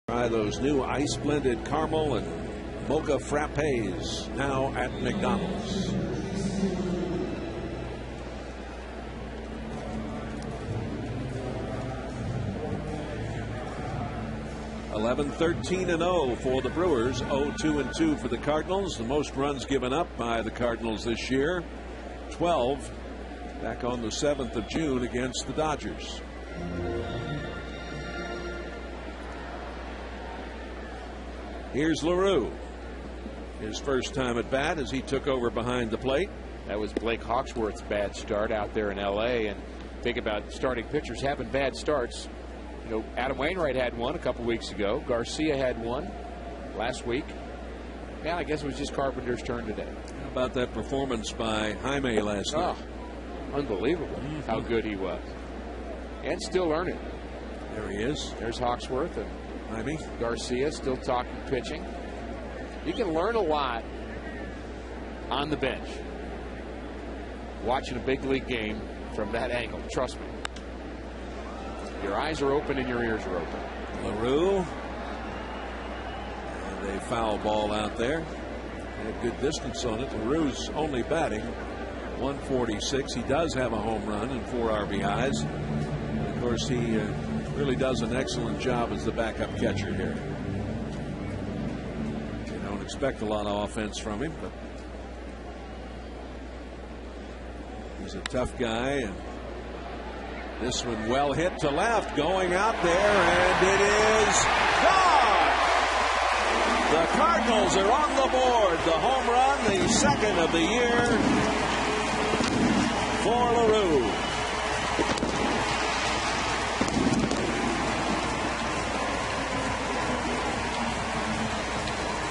[SPEAKER 4] Try those new ice blended caramel and mocha frappes now at McDonald's. (11-13-0) for the Brewers. 0-2-2 for the Cardinals. The most runs given up by the Cardinals this year, 12, back on the 7th of June against the Dodgers. Here's LaRue. His first time at bat as he took over behind the plate.
[SPEAKER 2] That was Blake Hawksworth's bad start out there in L.A. And think about starting pitchers having bad starts. Adam Wainwright had one a couple weeks ago. Garcia had one last week. Yeah, I guess it was just Carpenter's turn today.
[SPEAKER 4] How about that performance by Jaime last night?
[SPEAKER 2] Unbelievable how good he was. And still learning.
[SPEAKER 4] There he is.
[SPEAKER 2] There's Hawksworth and
[SPEAKER 4] Jaime.
[SPEAKER 2] Garcia still talking pitching. You can learn a lot on the bench watching a big league game from that angle. Trust me. Your eyes are open and your ears are open.
[SPEAKER 4] LaRue. And a foul ball out there. Had good distance on it. LaRue's only batting 146. He does have a home run and 4 RBIs. And of course, he really does an excellent job as the backup catcher here. You don't expect a lot of offense from him, but he's a tough guy. And this one well hit to left, going out there, and it is gone. The Cardinals are on the board. The home run, the second of the year for LaRue.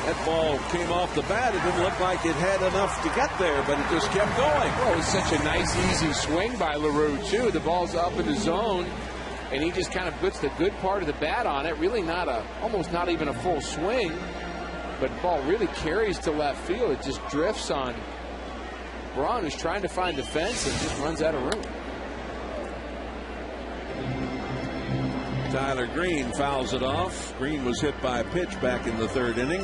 [SPEAKER 4] That ball came off the bat. It didn't look like it had enough to get there, but it just kept going.
[SPEAKER 2] Well, it was such a nice, easy swing by LaRue, too. The ball's up in the zone, and he just kind of puts the good part of the bat on it. Really almost not even a full swing, but the ball really carries to left field. It just drifts on Braun, who's trying to find the fence and just runs out of room.
[SPEAKER 4] Tyler Green fouls it off. Green was hit by a pitch back in the 3rd inning.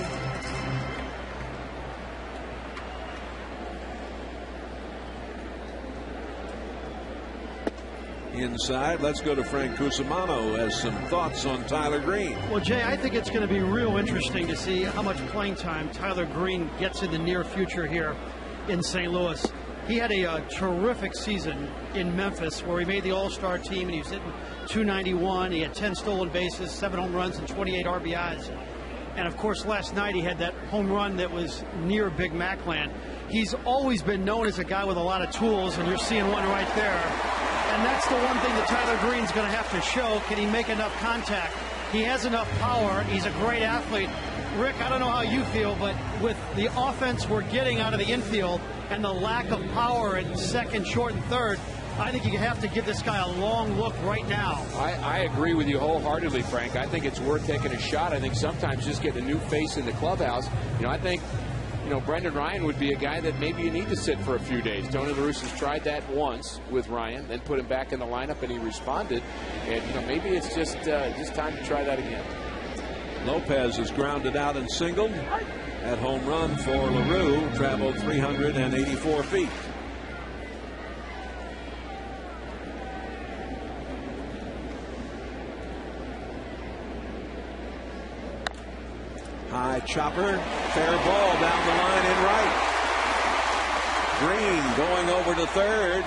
[SPEAKER 4] Inside, let's go to Frank Cusimano, who has some thoughts on Tyler Green.
[SPEAKER 5] Well, Jay, I think it's going to be real interesting to see how much playing time Tyler Green gets in the near future here in St. Louis. He had a terrific season in Memphis where he made the All-Star team and he was hitting .291. He had 10 stolen bases, 7 home runs, and 28 RBIs. And, of course, last night he had that home run that was near Big Mac land. He's always been known as a guy with a lot of tools, and you're seeing one right there. And that's the one thing that Tyler Green's going to have to show. Can he make enough contact? He has enough power. He's a great athlete. Rick, I don't know how you feel, but with the offense we're getting out of the infield and the lack of power at second, short, and third, I think you have to give this guy a long look right now.
[SPEAKER 2] I agree with you wholeheartedly, Frank. I think it's worth taking a shot. I think sometimes just getting a new face in the clubhouse. I think Brendan Ryan would be a guy that maybe you need to sit for a few days. Tony La Russa's tried that once with Ryan, then put him back in the lineup, and he responded. And maybe it's just time to try that again.
[SPEAKER 4] Lopez is grounded out and singled. That home run for LaRue traveled 384 feet. High chopper, fair ball down the line in right. Green going over to third.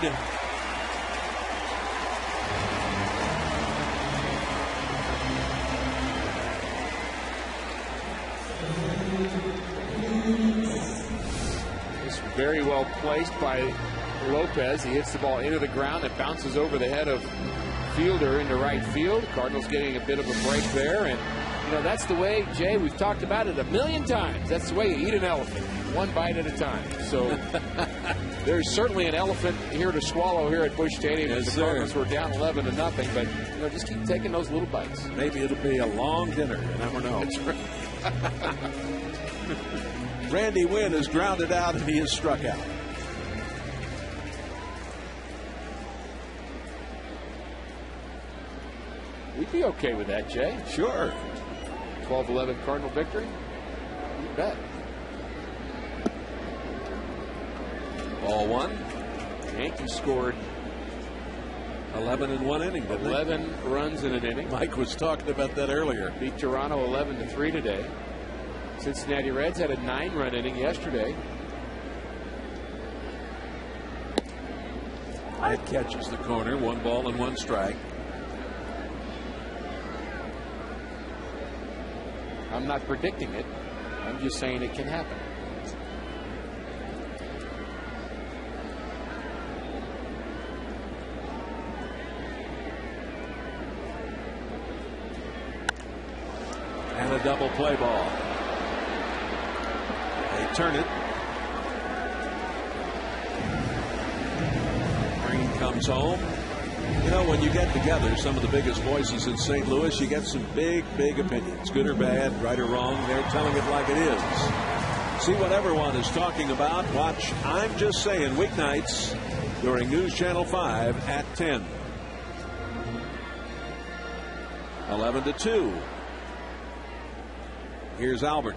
[SPEAKER 2] It's very well placed by Lopez. He hits the ball into the ground. It bounces over the head of fielder into right field. Cardinals getting a bit of a break there, and that's the way, Jay, we've talked about it a million times. That's the way you eat an elephant, one bite at a time. So there's certainly an elephant here to swallow here at Busch Stadium.
[SPEAKER 4] Yes,
[SPEAKER 2] the Cardinals were down 11-0, but just keep taking those little bites.
[SPEAKER 4] Maybe it'll be a long dinner. You never know.
[SPEAKER 2] That's right.
[SPEAKER 4] Randy Wynn is grounded out and he is struck out.
[SPEAKER 2] We'd be okay with that, Jay.
[SPEAKER 4] Sure.
[SPEAKER 2] 12-11 Cardinal victory? You bet.
[SPEAKER 4] Ball one.
[SPEAKER 2] Yankees scored
[SPEAKER 4] 11 in one inning.
[SPEAKER 2] 11 runs in an inning.
[SPEAKER 4] Mike was talking about that earlier.
[SPEAKER 2] Beat Toronto 11-3 today. Cincinnati Reds had a 9-run inning yesterday.
[SPEAKER 4] That catches the corner. 1 ball and 1 strike.
[SPEAKER 2] I'm not predicting it. I'm just saying it can happen.
[SPEAKER 4] And a double play ball. They turn it. Green comes home. When you get together some of the biggest voices in St. Louis, you get some big opinions, good or bad, right or wrong. They're telling it like it is. See what everyone is talking about. Watch I'm Just Saying weeknights during News Channel 5 at 10. 11-2. Here's Albert.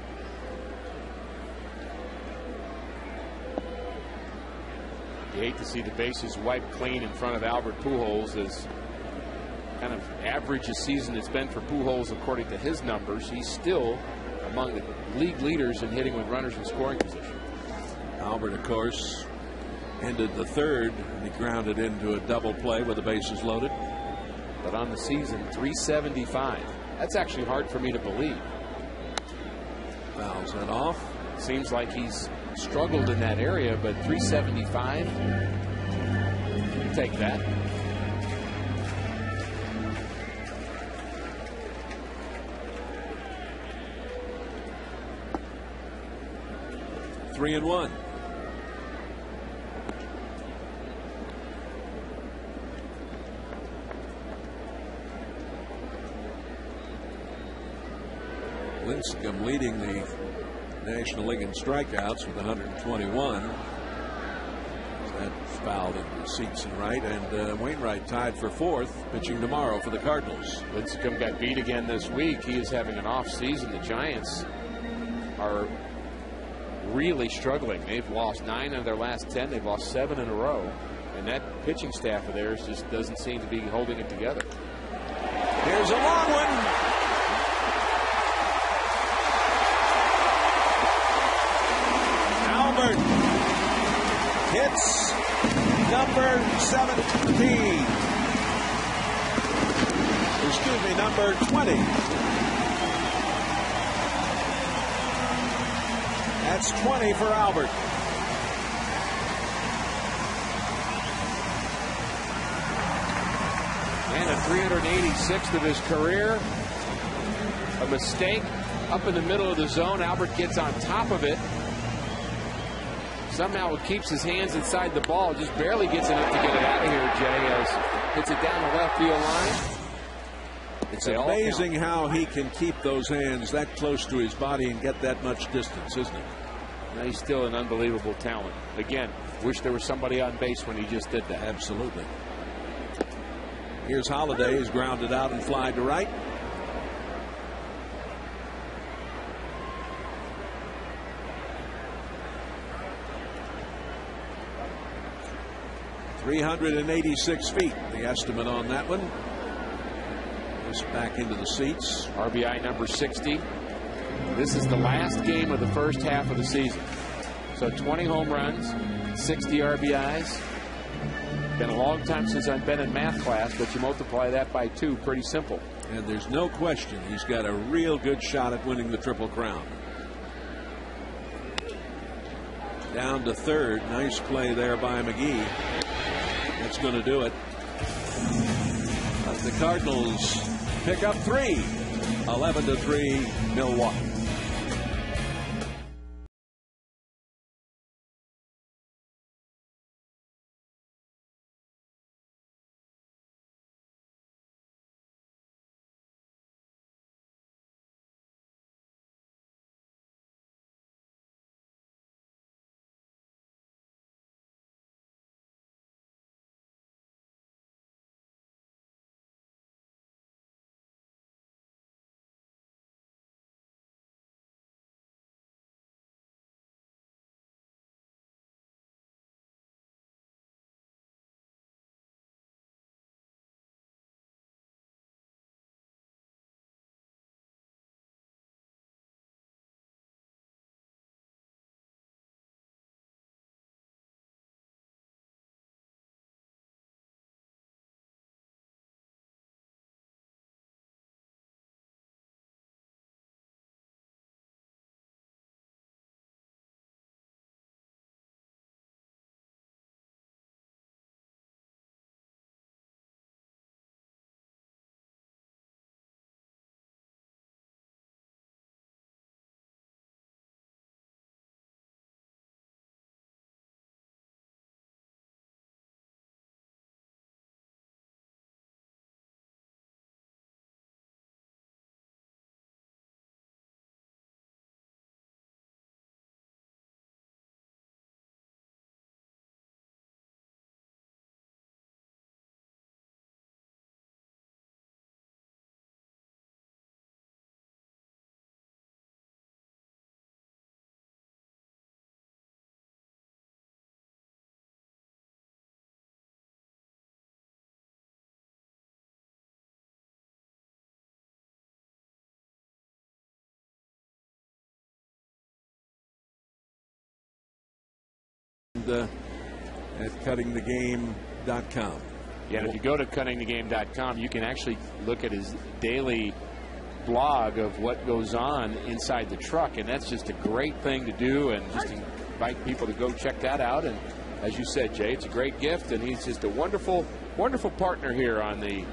[SPEAKER 2] You hate to see the bases wiped clean in front of Albert Pujols, as kind of average a season it's been for Pujols according to his numbers. He's still among the league leaders in hitting with runners in scoring position.
[SPEAKER 4] Albert, of course, ended the third and he grounded into a double play with the bases loaded.
[SPEAKER 2] But on the season, 375. That's actually hard for me to believe.
[SPEAKER 4] Fouls that off.
[SPEAKER 2] Seems like he's struggled in that area, but 375, you take that.
[SPEAKER 4] Three and one. Lincecum leading the National League in strikeouts with 121. That fouled into the seats and right, and Wainwright tied for 4th, pitching tomorrow for the Cardinals.
[SPEAKER 2] Lincecum got beat again this week. He is having an off season. The Giants are really struggling. They've lost 9 of their last 10. They've lost 7 in a row. And that pitching staff of theirs just doesn't seem to be holding it together.
[SPEAKER 4] Here's a long one. Albert hits number 17. Excuse me, number 20. That's 20 for Albert.
[SPEAKER 2] And a 386th of his career. A mistake up in the middle of the zone. Albert gets on top of it. Somehow it keeps his hands inside the ball. Just barely gets enough to get it out of here, Jay, as hits it down the left field line.
[SPEAKER 4] It's amazing how he can keep those hands that close to his body and get that much distance, isn't it?
[SPEAKER 2] Now, he's still an unbelievable talent. Again, wish there was somebody on base when he just did that.
[SPEAKER 4] Absolutely. Here's Holiday, who's grounded out and fly to right. .386 feet, the estimate on that one. Just back into the seats.
[SPEAKER 2] RBI number 60. This is the last game of the first half of the season. So 20 home runs, 60 RBIs. Been a long time since I've been in math class, but you multiply that by 2, pretty simple.
[SPEAKER 4] And there's no question he's got a real good shot at winning the Triple Crown. Down to third. Nice play there by McGee. That's going to do it. The Cardinals pick up 3. 11-3 Milwaukee. At cuttingthegame.com.
[SPEAKER 2] Yeah, and if you go to cuttingthegame.com, you can actually look at his daily blog of what goes on inside the truck, and that's just a great thing to do, and just invite people to go check that out. And as you said, Jay, it's a great gift, and he's just a wonderful, wonderful partner here on the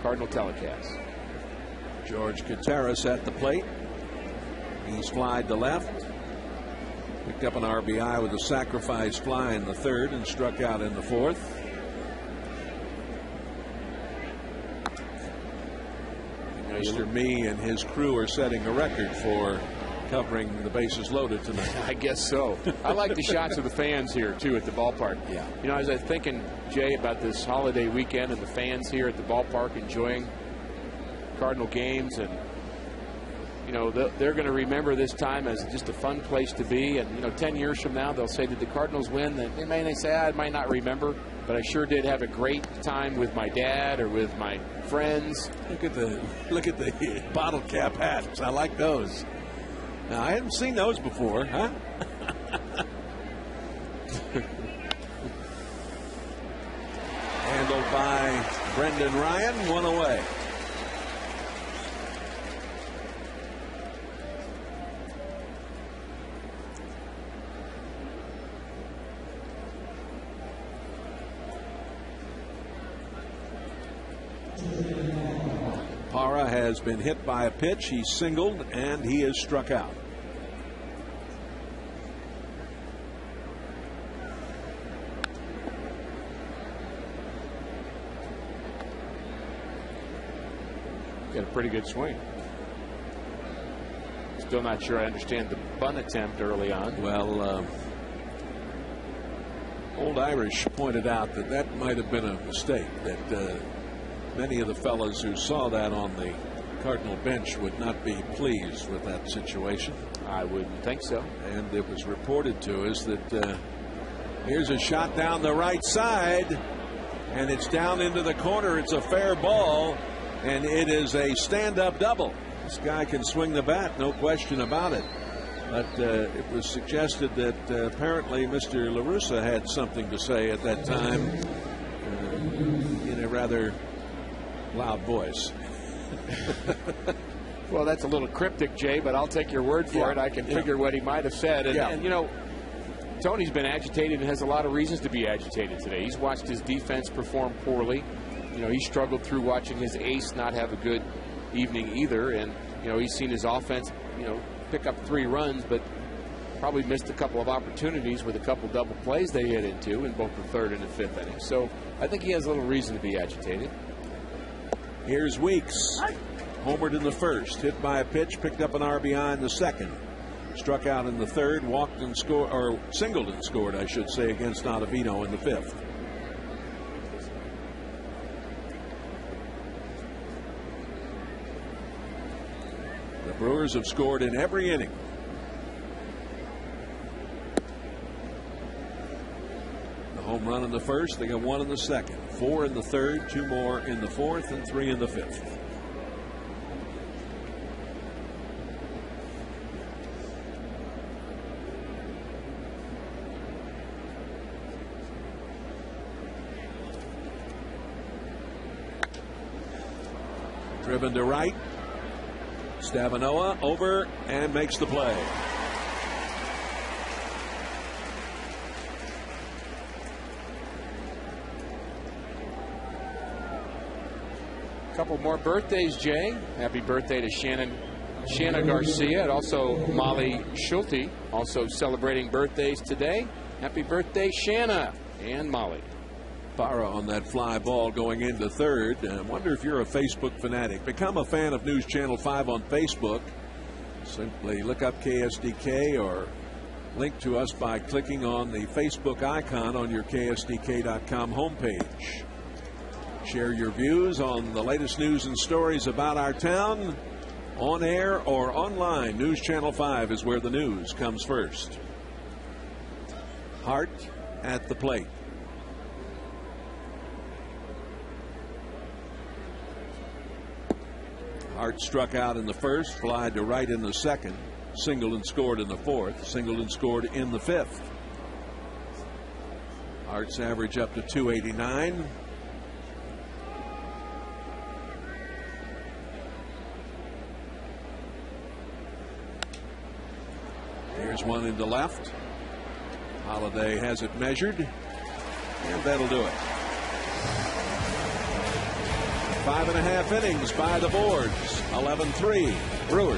[SPEAKER 2] Cardinal telecast.
[SPEAKER 4] George Contreras at the plate. He's flied to left. Picked up an RBI with a sacrifice fly in the third and struck out in the fourth. Mr. Me and his crew are setting a record for covering the bases loaded tonight.
[SPEAKER 2] I guess so. I like the shots of the fans here, too, at the ballpark.
[SPEAKER 4] Yeah.
[SPEAKER 2] You know, as I was thinking, Jay, about this holiday weekend and the fans here at the ballpark enjoying Cardinal games, and, you know, they're going to remember this time as just a fun place to be. And, you know, 10 years from now, they'll say, did the Cardinals win? They may say, I might not remember, but I sure did have a great time with my dad or with my friends.
[SPEAKER 4] Look at the bottle cap hats. I like those. Now, I hadn't seen those before, huh? Handled by Brendan Ryan, one away. Parra has been hit by a pitch. He's singled and he is struck out.
[SPEAKER 2] Got a pretty good swing. Still not sure I understand the bunt attempt early on.
[SPEAKER 4] Well, Old Irish pointed out that might have been a mistake, that many of the fellas who saw that on the Cardinal bench would not be pleased with that situation.
[SPEAKER 2] I wouldn't think so.
[SPEAKER 4] And it was reported to us that here's a shot down the right side, and it's down into the corner. It's a fair ball, and it is a stand-up double. This guy can swing the bat, no question about it. But it was suggested that apparently Mr. LaRussa had something to say at that time in a rather loud voice.
[SPEAKER 2] Well, that's a little cryptic, Jay, but I'll take your word for it. I can figure what he might have said. And, you know, Tony's been agitated and has a lot of reasons to be agitated today. He's watched his defense perform poorly. You know, he struggled through watching his ace not have a good evening either. And, you know, he's seen his offense, you know, pick up 3 runs, but probably missed a couple of opportunities with a couple double plays they hit into in both the 3rd and the 5th innings. So I think he has a little reason to be agitated.
[SPEAKER 4] Here's Weeks. Homered in the 1st, hit by a pitch, picked up an RBI in the 2nd. Struck out in the 3rd, walked and scored, or singled and scored, I should say, against Ottavino in the 5th. The Brewers have scored in every inning. The home run in the 1st, they got 1 in the 2nd, 4 in the 3rd, 2 more in the 4th, and 3 in the 5th. Driven to right. Stavanoa over and makes the play.
[SPEAKER 2] A couple more birthdays, Jay. Happy birthday to Shanna Garcia and also Molly Schulte, also celebrating birthdays today. Happy birthday, Shanna and Molly.
[SPEAKER 4] Parra on that fly ball going into 3rd. I wonder if you're a Facebook fanatic. Become a fan of News Channel 5 on Facebook. Simply look up KSDK or link to us by clicking on the Facebook icon on your KSDK.com homepage. Share your views on the latest news and stories about our town on air or online. News Channel 5 is where the news comes first. Hart at the plate. Hart struck out in the 1st, flied to right in the 2nd, singled and scored in the 4th, singled and scored in the 5th. Hart's average up to 289. Here's one into left. Holiday has it measured, and that'll do it. 5.5 innings by the boards. 11-3 Brewers.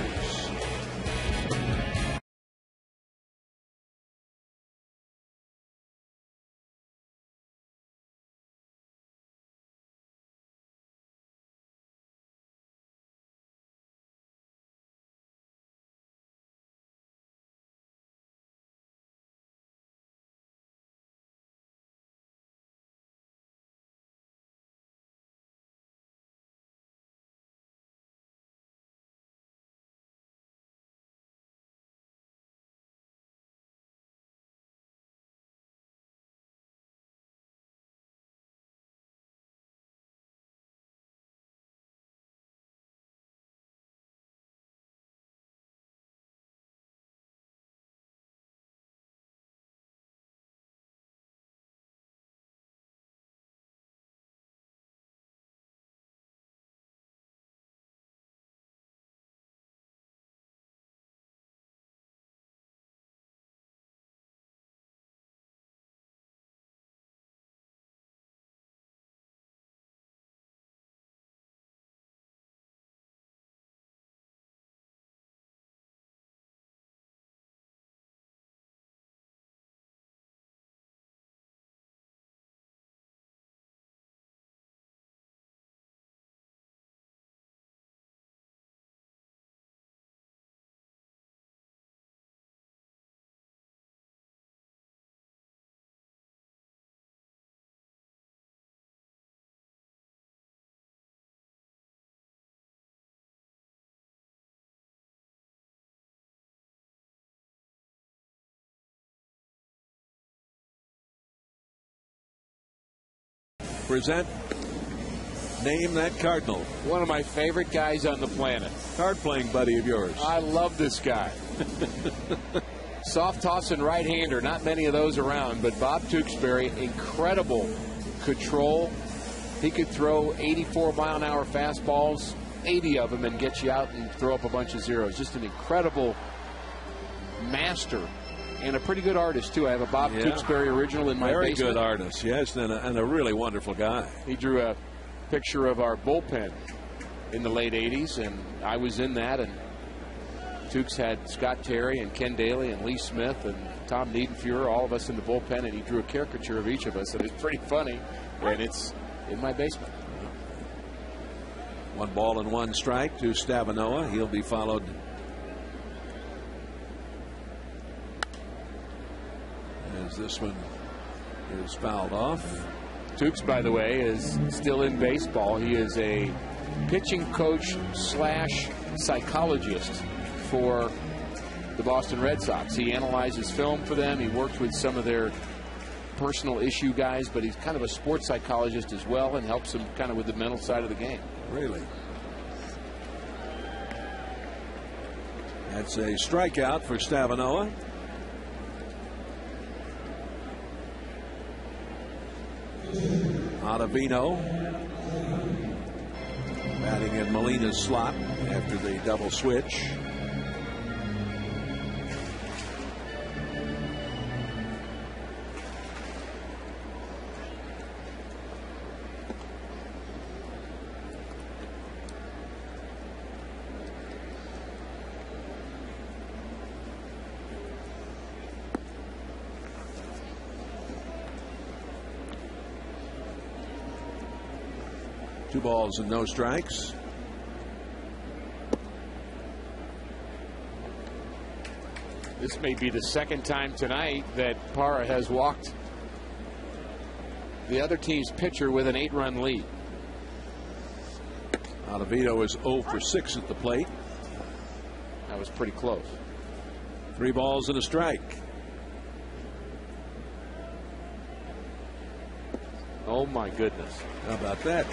[SPEAKER 4] present Name That Cardinal.
[SPEAKER 2] One of my favorite guys on the planet.
[SPEAKER 4] Card-playing buddy of yours.
[SPEAKER 2] I love this guy. Soft tossing right-hander. Not many of those around, but Bob Tewksbury, incredible control. He could throw 84-mile-an-hour fastballs, 80 of them, and get you out and throw up a bunch of zeros. Just an incredible master and a pretty good artist, too. I have a Bob Tewksbury original in my basement.
[SPEAKER 4] Very good artist, yes, and a really wonderful guy.
[SPEAKER 2] He drew a picture of our bullpen in the late 80s, and I was in that, and Tukes had Scott Terry and Ken Daly and Lee Smith and Tom Niedenfuhrer, all of us in the bullpen, and he drew a caricature of each of us, and it's pretty funny, and it's in my basement.
[SPEAKER 4] 1 strike to Stavinoa. He'll be followed as this one is fouled off.
[SPEAKER 2] Tukes, by the way, is still in baseball. He is a pitching coach / psychologist for the Boston Red Sox. He analyzes film for them. He works with some of their personal issue guys, but he's kind of a sports psychologist as well and helps them kind of with the mental side of the game.
[SPEAKER 4] Really? That's a strikeout for Stavinoa. Ottavino batting in Molina's slot after the double switch. Two balls and no strikes.
[SPEAKER 2] This may be the second time tonight that Parra has walked the other team's pitcher with an 8-run lead.
[SPEAKER 4] Ottavino is 0 for 6 at the plate.
[SPEAKER 2] That was pretty close.
[SPEAKER 4] 3 balls and a strike.
[SPEAKER 2] Oh my goodness.
[SPEAKER 4] How about that?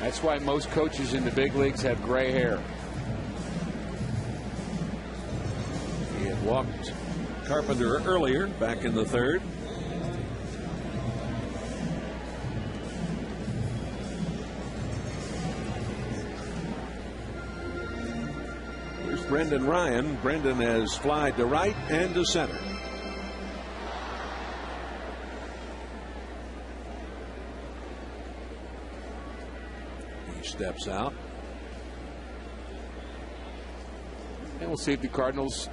[SPEAKER 2] That's why most coaches in the big leagues have gray hair.
[SPEAKER 4] He had walked Carpenter earlier, back in the third. Here's Brendan Ryan. Brendan has flied to right and to center. Steps out.
[SPEAKER 2] And we'll see if the Cardinals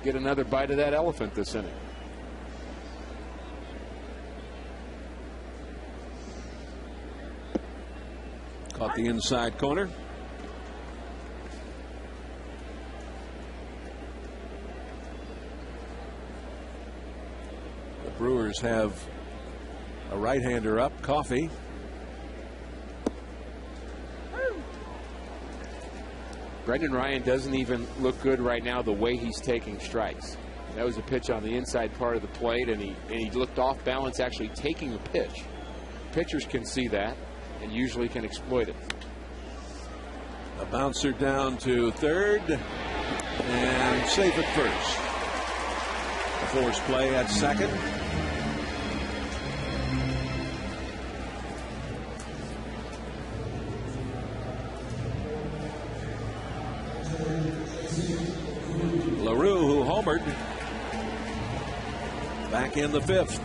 [SPEAKER 2] get another bite of that elephant this inning.
[SPEAKER 4] Caught the inside corner. The Brewers have a right-hander up, Coffey.
[SPEAKER 2] Brendan Ryan doesn't even look good right now the way he's taking strikes. That was a pitch on the inside part of the plate, and he looked off balance actually taking a pitch. Pitchers can see that and usually can exploit it.
[SPEAKER 4] A bouncer down to third and safe at first. A forced play at second. LaRue, who homered, back in the 5th.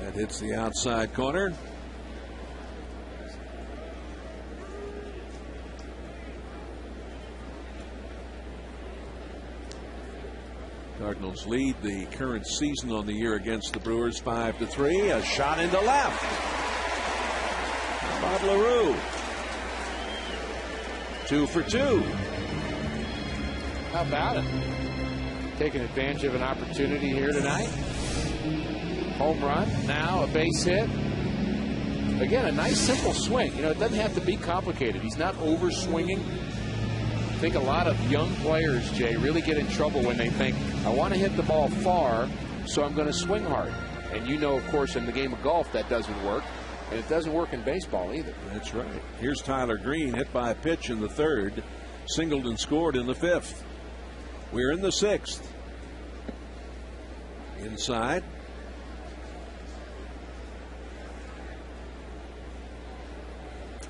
[SPEAKER 4] That hits the outside corner. Cardinals lead the current season on the year against the Brewers 5-3. A shot into left. Bob LaRue. 2 for 2.
[SPEAKER 2] How about it? Taking advantage of an opportunity here tonight. Home run, now a base hit. Again, a nice simple swing. You know, it doesn't have to be complicated. He's not over swinging. I think a lot of young players, Jay, really get in trouble when they think, I want to hit the ball far, so I'm going to swing hard. And you know, of course, in the game of golf, that doesn't work. And it doesn't work in baseball either.
[SPEAKER 4] That's right. Here's Tyler Green, hit by a pitch in the third, singled and scored in the fifth. We're in the sixth. Inside.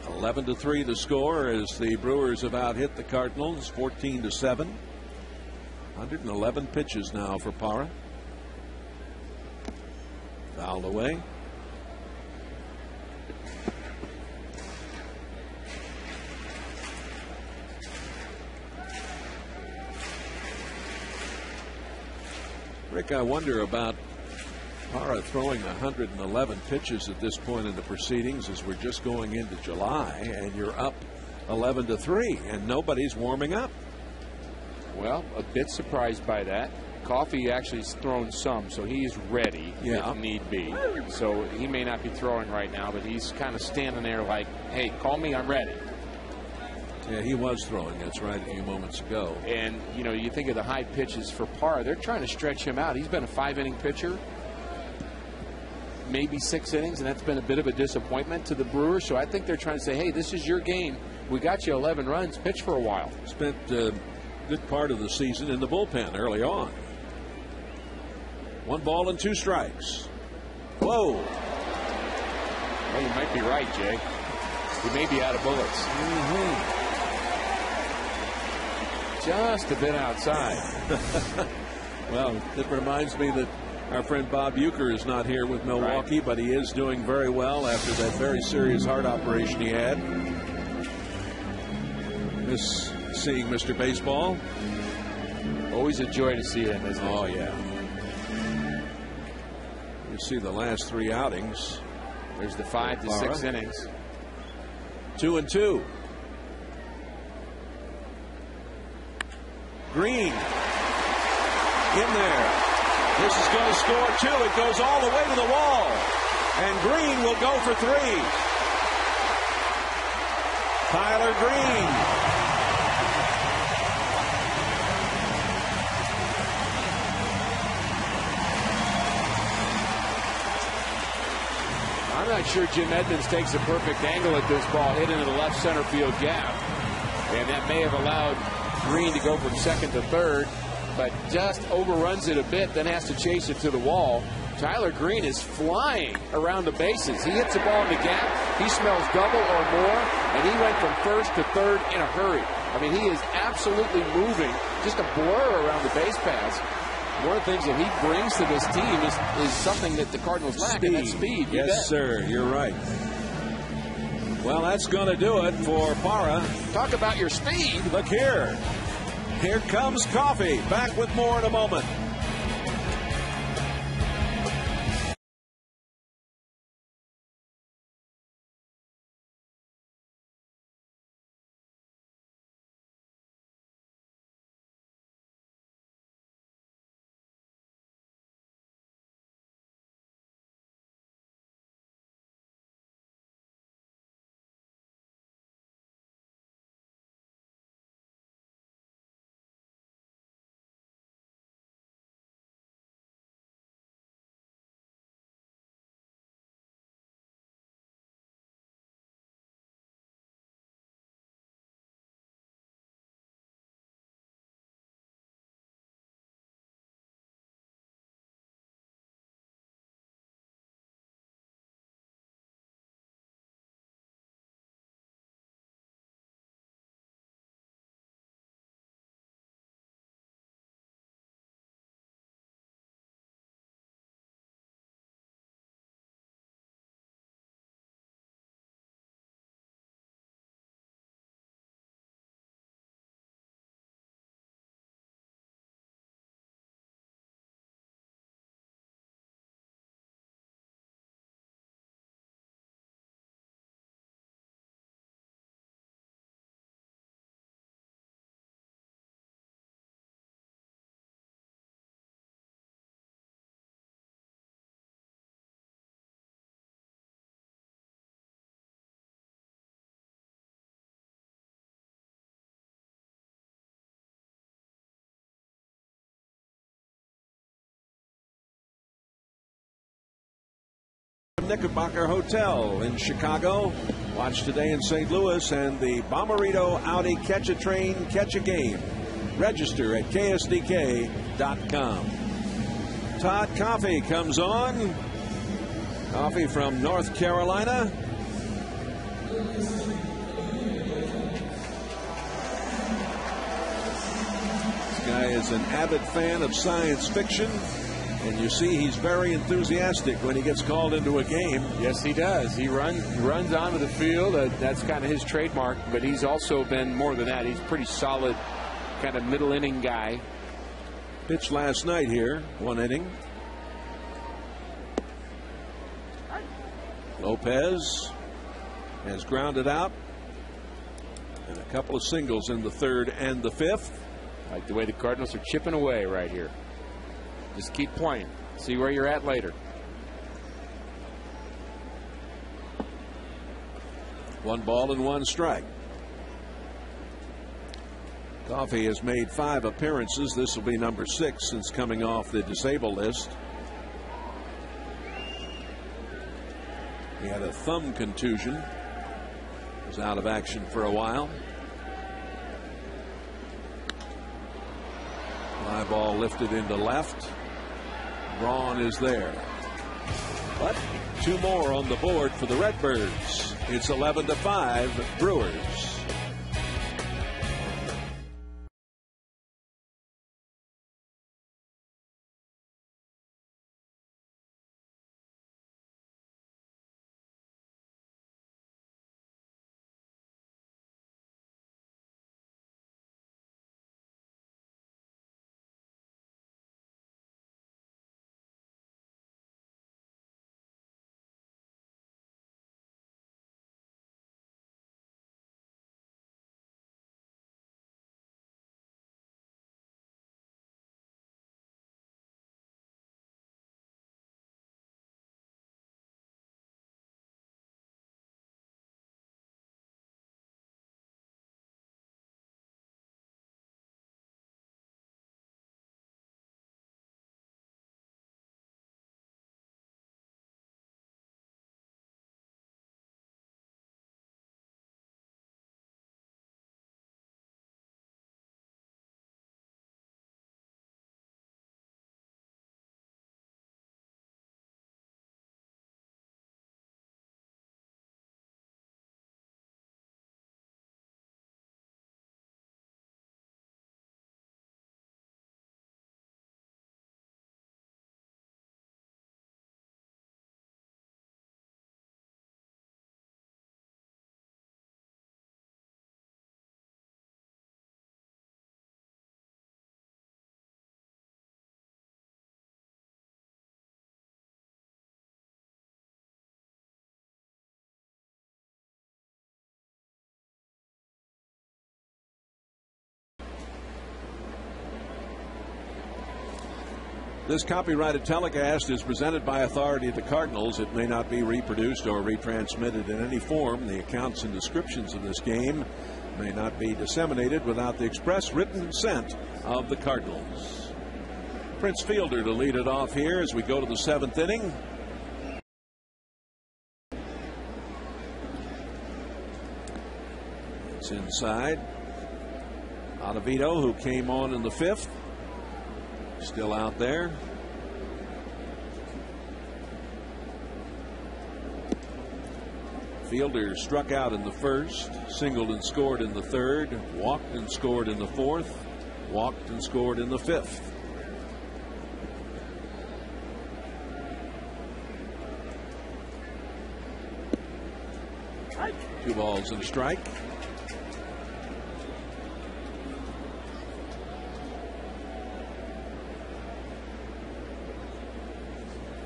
[SPEAKER 4] (11-3) the score as the Brewers have out-hit the Cardinals 14-7. 111 pitches now for Parra. Fouled away. Rick, I wonder about Parra throwing 111 pitches at this point in the proceedings as we're just going into July and you're up 11-3 and nobody's warming up.
[SPEAKER 2] Well, a bit surprised by that. Coffee actually has thrown some, so he's ready if need be. So he may not be throwing right now, but he's kind of standing there like, hey, call me, I'm ready.
[SPEAKER 4] Yeah, he was throwing. That's right, a few moments ago.
[SPEAKER 2] And, you know, you think of the high pitches for Parra. They're trying to stretch him out. He's been a 5-inning pitcher, maybe 6 innings, and that's been a bit of a disappointment to the Brewers. So I think they're trying to say, hey, this is your game. We got you 11 runs. Pitch for a while.
[SPEAKER 4] Spent a good part of the season in the bullpen early on. 1 ball and 2 strikes. Whoa.
[SPEAKER 2] Well, you might be right, Jay. He may be out of bullets. Just a bit outside.
[SPEAKER 4] Well, it reminds me that our friend Bob Uecker is not here with Milwaukee, but he is doing very well after that very serious heart operation he had. Miss seeing Mr. Baseball.
[SPEAKER 2] Always a joy to see him, isn't it?
[SPEAKER 4] Oh, yeah. You see the last 3 outings.
[SPEAKER 2] There's the 5 to 6 innings.
[SPEAKER 4] 2-2. Green in there. This is going to score 2. It goes all the way to the wall. And Green will go for 3. Tyler Green.
[SPEAKER 2] I'm not sure Jim Edmonds takes a perfect angle at this ball hit into the left center field gap. And that may have allowed Green to go from second to third, but just overruns it a bit, then has to chase it to the wall. Tyler Green is flying around the bases. He hits the ball in the gap. He smells double or more, and he went from first to third in a hurry. I mean, he is absolutely moving, just a blur around the base paths. One of the things that he brings to this team is something that the Cardinals lack, and that's speed.
[SPEAKER 4] Yes, sir. You're right. Well, that's going to do it for Parra.
[SPEAKER 2] Talk about your speed.
[SPEAKER 4] Look here. Here comes Coffee. Back with more in a moment. Knickerbocker Hotel in Chicago. Watch today in St. Louis and the Bommarito Audi Catch a Train, Catch a Game. Register at ksdk.com. Todd Coffey comes on. Coffey from North Carolina. This guy is an avid fan of science fiction. And you see he's very enthusiastic when he gets called into a game.
[SPEAKER 2] Yes, he does. He runs onto the field. That's kind of his trademark. But he's also been more than that. He's a pretty solid kind of middle inning guy.
[SPEAKER 4] Pitched last night here, 1 inning. Lopez has grounded out. And a couple of singles in the 3rd and the 5th.
[SPEAKER 2] Like the way the Cardinals are chipping away right here. Just keep playing. See where you're at later.
[SPEAKER 4] 1 ball and 1 strike. Coffey has made 5 appearances. This will be number 6 since coming off the disabled list. He had a thumb contusion. Was out of action for a while. Fly ball lifted into left. Braun is there. But 2 more on the board for the Redbirds. It's 11-5 Brewers. This copyrighted telecast is presented by authority of the Cardinals. It may not be reproduced or retransmitted in any form. The accounts and descriptions of this game may not be disseminated without the express written consent of the Cardinals. Prince Fielder to lead it off here as we go to the 7th inning. It's inside. Ottavino, who came on in the 5th. Still out there. Fielder struck out in the 1st, singled and scored in the 3rd, walked and scored in the 4th, walked and scored in the 5th. Two balls and a strike.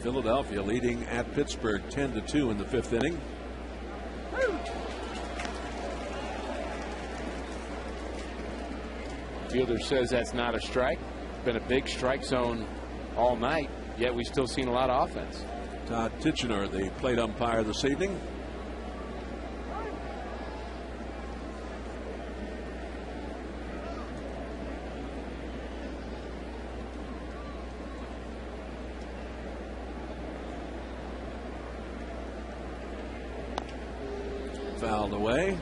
[SPEAKER 4] Philadelphia leading at Pittsburgh 10-2 in the 5th inning.
[SPEAKER 2] Fielder says that's not a strike. Been a big strike zone all night, yet we've still seen a lot of offense.
[SPEAKER 4] Todd Tichenor, the plate umpire this evening. Fouled away.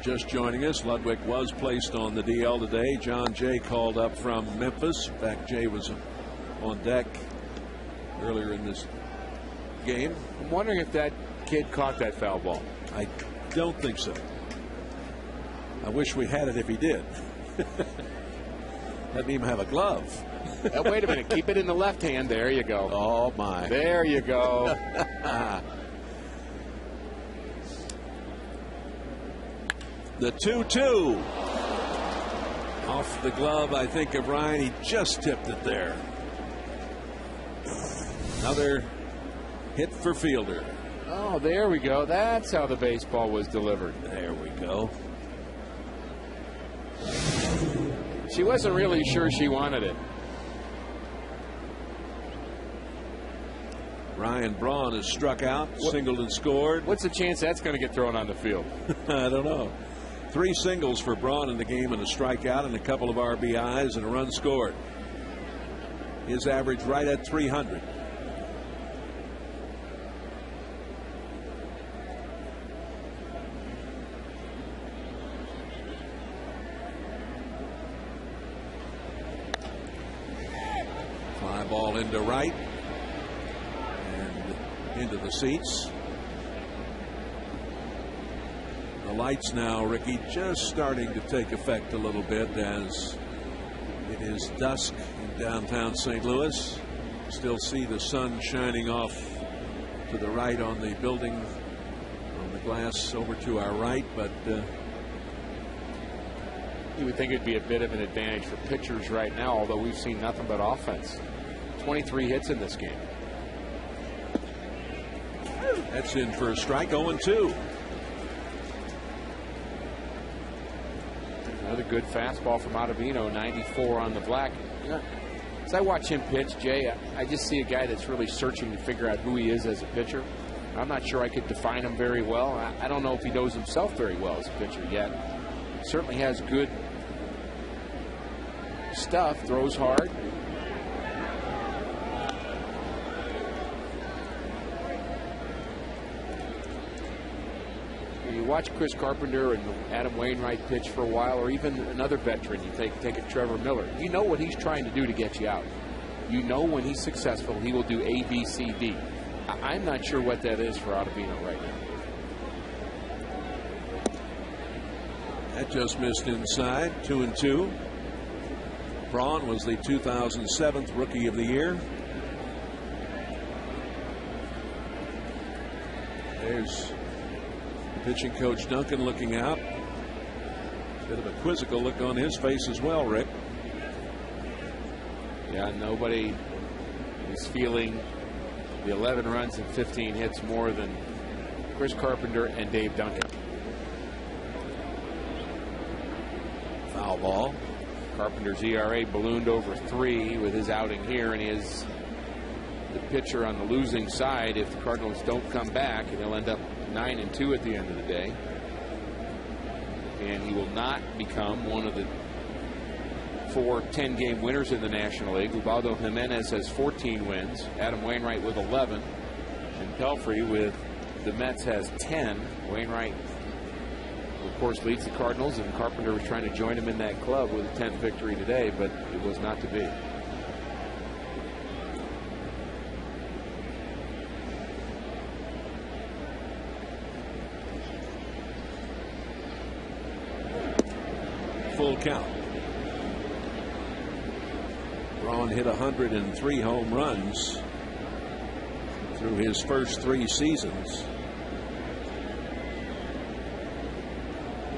[SPEAKER 4] Just joining us, Ludwig was placed on the DL today. John Jay called up from Memphis. In fact, Jay was on deck earlier in this game.
[SPEAKER 2] I'm wondering if that kid caught that foul ball.
[SPEAKER 4] I don't think so. I wish we had it if he did. Let me even have a glove.
[SPEAKER 2] Wait a minute. Keep it in the left hand. There you go.
[SPEAKER 4] Oh, my.
[SPEAKER 2] There you go.
[SPEAKER 4] The 2-2 off the glove, I think, of Ryan. He just tipped it there. Another hit for Fielder.
[SPEAKER 2] Oh, there we go. That's how the baseball was delivered.
[SPEAKER 4] There we go.
[SPEAKER 2] She wasn't really sure she wanted it.
[SPEAKER 4] Ryan Braun has struck out, singled and scored.
[SPEAKER 2] What's the chance that's going to get thrown on the field?
[SPEAKER 4] I don't know. 3 singles for Braun in the game and a strikeout and a couple of RBIs and a run scored. His average right at 300. Fly ball into right and into the seats. The lights now, Ricky, just starting to take effect a little bit as it is dusk in downtown St. Louis. Still see the sun shining off to the right on the building, on the glass over to our right, but
[SPEAKER 2] you would think it'd be a bit of an advantage for pitchers right now, although we've seen nothing but offense. 23 hits in this game.
[SPEAKER 4] That's in for a strike. 0-2.
[SPEAKER 2] Another good fastball from Ottavino, 94 on the black. As I watch him pitch, Jay, I just see a guy that's really searching to figure out who he is as a pitcher. I'm not sure I could define him very well. I don't know if he knows himself very well as a pitcher yet. Certainly has good stuff, throws hard. You watch Chris Carpenter and Adam Wainwright pitch for a while, or even another veteran. You take a Trevor Miller. You know what he's trying to do to get you out. You know when he's successful, he will do A, B, C, D. I'm not sure what that is for Ottavino right now.
[SPEAKER 4] That just missed inside. 2-2. Braun was the 2007 Rookie of the Year. There's pitching coach Duncan looking out. Bit of a quizzical look on his face as well, Rick.
[SPEAKER 2] Yeah, nobody is feeling the 11 runs and 15 hits more than Chris Carpenter and Dave Duncan.
[SPEAKER 4] Foul ball.
[SPEAKER 2] Carpenter's ERA ballooned over 3 with his outing here, and he is the pitcher on the losing side if the Cardinals don't come back, and he'll end up 9-2 at the end of the day. And he will not become one of the 4 10-game winners in the National League. Ubaldo Jimenez has 14 wins, Adam Wainwright with 11, and Pelfrey with the Mets has 10. Wainwright, of course, leads the Cardinals, and Carpenter was trying to join him in that club with a 10th victory today, but it was not to be.
[SPEAKER 4] Full count. Braun hit 103 home runs through his first 3 seasons.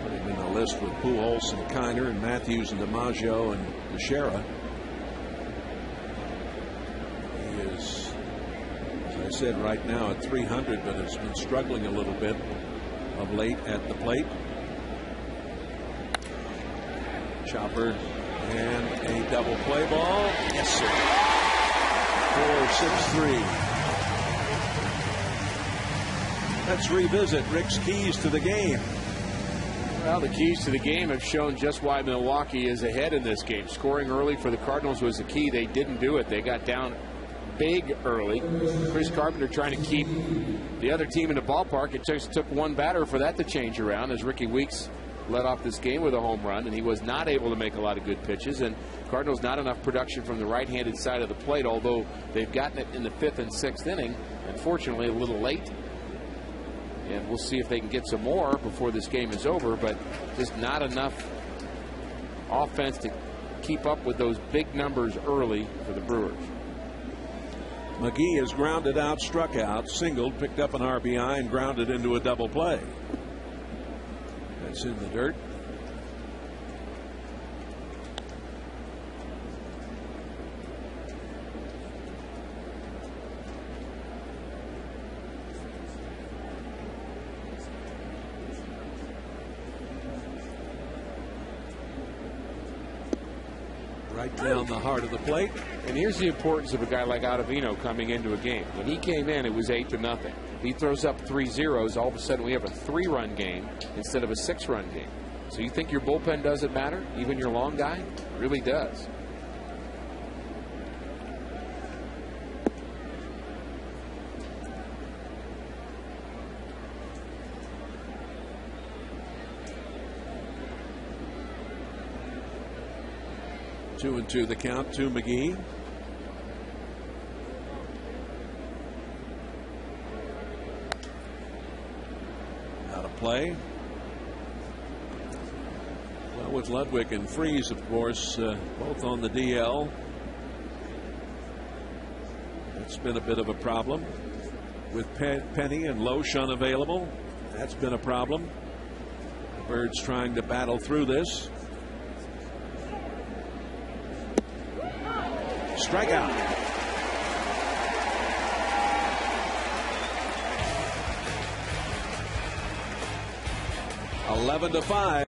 [SPEAKER 4] Put him in a list with Pujols and Kiner and Matthews and DiMaggio and Teixeira. He is, as I said, right now at 300, but has been struggling a little bit of late at the plate. Chopper and a double play ball. Yes, sir. 4-6-3. Let's revisit Rick's keys to the game.
[SPEAKER 2] Well, the keys to the game have shown just why Milwaukee is ahead in this game. Scoring early for the Cardinals was the key. They didn't do it. They got down big early. Chris Carpenter trying to keep the other team in the ballpark. It just took one batter for that to change around, as Ricky Weeks led off this game with a home run, and he was not able to make a lot of good pitches. And Cardinals not enough production from the right-handed side of the plate, although they've gotten it in the 5th and 6th inning. Unfortunately, a little late. And we'll see if they can get some more before this game is over, but just not enough offense to keep up with those big numbers early for the Brewers.
[SPEAKER 4] McGee is grounded out, struck out, singled, picked up an RBI, and grounded into a double play. That's in the dirt. Right down the heart of the plate.
[SPEAKER 2] And here's the importance of a guy like Ottavino coming into a game. When he came in, it was 8-0. He throws up 3 zeros. All of a sudden, we have a 3-run game instead of a 6-run game. So you think your bullpen doesn't matter, even your long guy? It really does.
[SPEAKER 4] Two and two the count to McGee. Out of play. Well, with Ludwig and Freese, of course, both on the DL. It's been a bit of a problem. With Penny and Loesch unavailable, that's been a problem. The Birds trying to battle through this. Strikeout. Eleven to 5.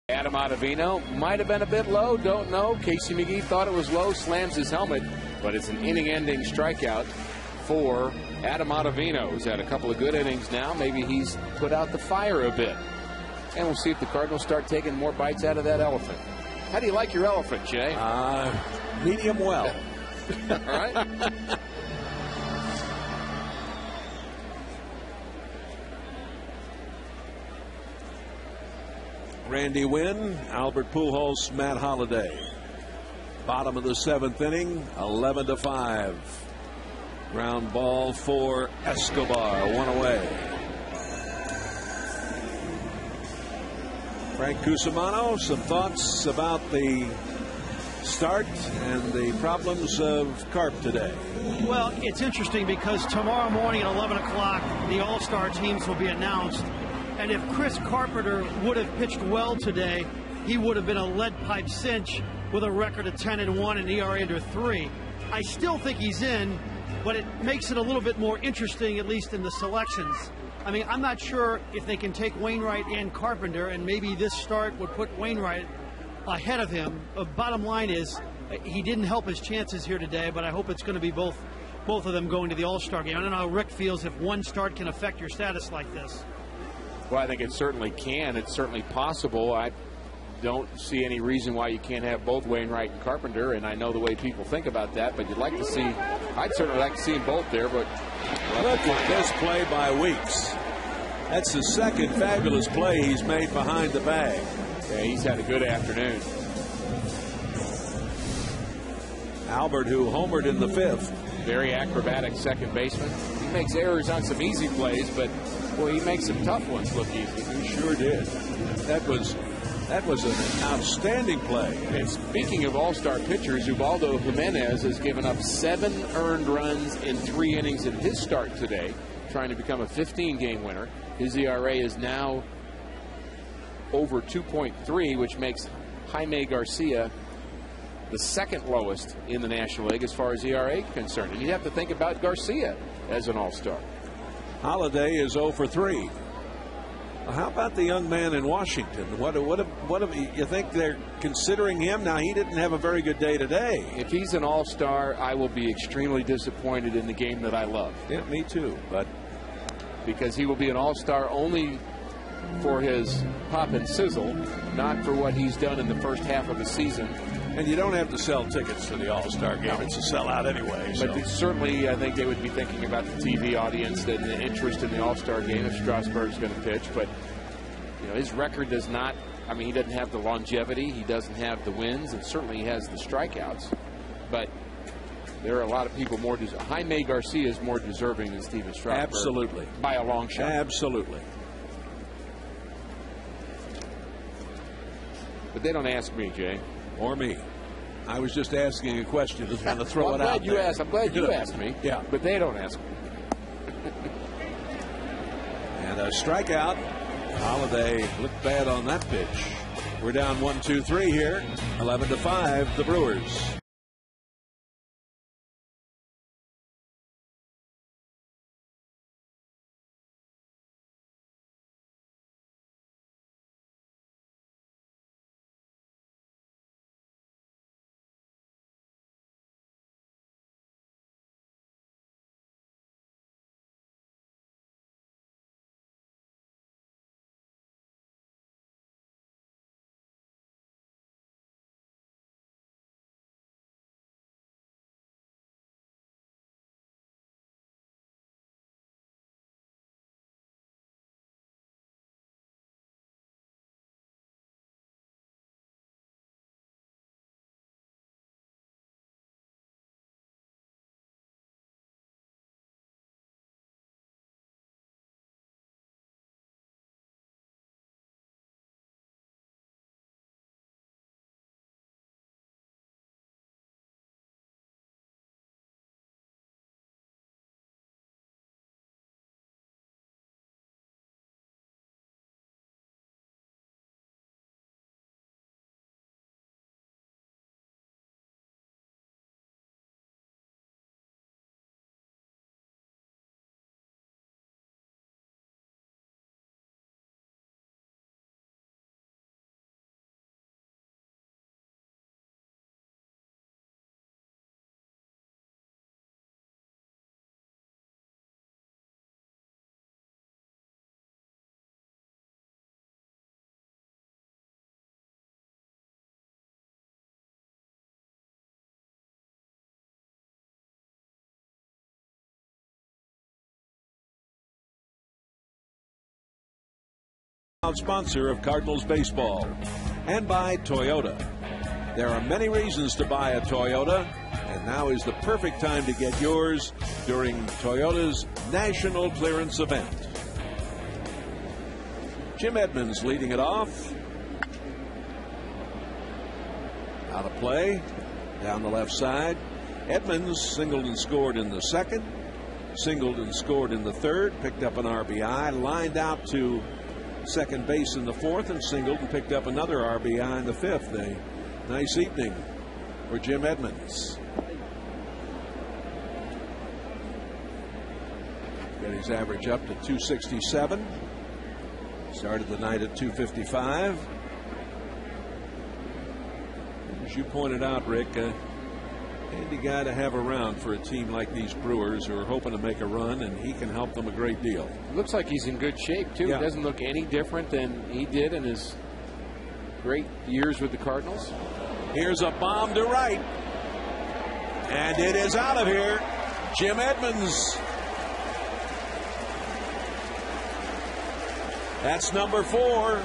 [SPEAKER 2] Adam Ottavino might have been a bit low, don't know. Casey McGee thought it was low, slams his helmet, but it's an inning-ending strikeout for Adam Ottavino, who's had a couple of good innings now. Maybe he's put out the fire a bit. And we'll see if the Cardinals start taking more bites out of that elephant. How do you like your elephant, Jay?
[SPEAKER 4] Medium well.
[SPEAKER 2] All right.
[SPEAKER 4] Randy Wynn, Albert Pujols, Matt Holliday. Bottom of the 7th inning, 11-5. Ground ball for Escobar, one away. Frank Cusimano, some thoughts about the start and the problems of Carp today.
[SPEAKER 5] Well, it's interesting because tomorrow morning at 11 o'clock, the All-Star teams will be announced. And if Chris Carpenter would have pitched well today, he would have been a lead pipe cinch with a record of 10-1 and ERA under 3. I still think he's in, but it makes it a little bit more interesting, at least in the selections. I mean, I'm not sure if they can take Wainwright and Carpenter, and maybe this start would put Wainwright ahead of him. Bottom line is, he didn't help his chances here today, but I hope it's going to be both of them going to the All-Star game. I don't know how Rick feels if one start can affect your status like this.
[SPEAKER 2] Well, I think it certainly can. It's certainly possible. I don't see any reason why you can't have both Wainwright and Carpenter, and I know the way people think about that, but you'd like to see, I'd certainly like to see them both there, but
[SPEAKER 4] look at this play by Weeks. That's the second fabulous play he's made behind the bag.
[SPEAKER 2] Yeah, he's had a good afternoon.
[SPEAKER 4] Albert, who homered in the 5th.
[SPEAKER 2] Very acrobatic second baseman. He makes errors on some easy plays, but boy, he makes some tough ones look easy.
[SPEAKER 4] He sure did. That was an outstanding play.
[SPEAKER 2] And speaking of all-star pitchers, Ubaldo Jimenez has given up 7 earned runs in 3 innings in his start today, trying to become a 15-game winner. His ERA is now over 2.3, which makes Jaime Garcia the second lowest in the National League as far as ERA concerned. And you have to think about Garcia as an all-star.
[SPEAKER 4] Holliday is 0 for 3. How about the young man in Washington? What you think they're considering him? Now, he didn't have a very good day today.
[SPEAKER 2] If he's an all-star, I will be extremely disappointed in the game that I love.
[SPEAKER 4] Yeah, me too. But
[SPEAKER 2] because he will be an all-star only for his pop and sizzle, not for what he's done in the first half of the season.
[SPEAKER 4] And you don't have to sell tickets to the All-Star game. It's a sellout anyway. So.
[SPEAKER 2] But certainly, I think they would be thinking about the TV audience and the interest in the All-Star game if Strasburg's going to pitch. But you know, his record does not. I mean, he doesn't have the longevity. He doesn't have the wins, and certainly he has the strikeouts. But there are a lot of people more. Jaime Garcia is more deserving than Steven Strasburg.
[SPEAKER 4] Absolutely,
[SPEAKER 2] by a long shot.
[SPEAKER 4] Absolutely.
[SPEAKER 2] But they don't ask me, Jay.
[SPEAKER 4] Or me. I was just asking a question. Just want to throw it out there.
[SPEAKER 2] I'm glad you asked me.
[SPEAKER 4] Yeah.
[SPEAKER 2] But they don't ask me.
[SPEAKER 4] And a strikeout. Holliday looked bad on that pitch. We're down 1-2-3 here. 11-5, the Brewers. Sponsor of Cardinals baseball. And by Toyota. There are many reasons to buy a Toyota, and now is the perfect time to get yours during Toyota's National Clearance Event. Jim Edmonds leading it off. Out of play, down the left side. Edmonds singled and scored in the second, singled and scored in the third, picked up an RBI, lined out to second base in the fourth, and singled and picked up another RBI in the fifth. A nice evening for Jim Edmonds. Got his average up to 267. Started the night at 255. As you pointed out, Rick, handy guy to have around for a team like these Brewers who are hoping to make a run, and he can help them a great deal.
[SPEAKER 2] Looks like he's in good shape, too.
[SPEAKER 4] Yeah.
[SPEAKER 2] He doesn't look any different than he did in his great years with the Cardinals.
[SPEAKER 4] Here's a bomb to right. And it is out of here. Jim Edmonds. That's number 4.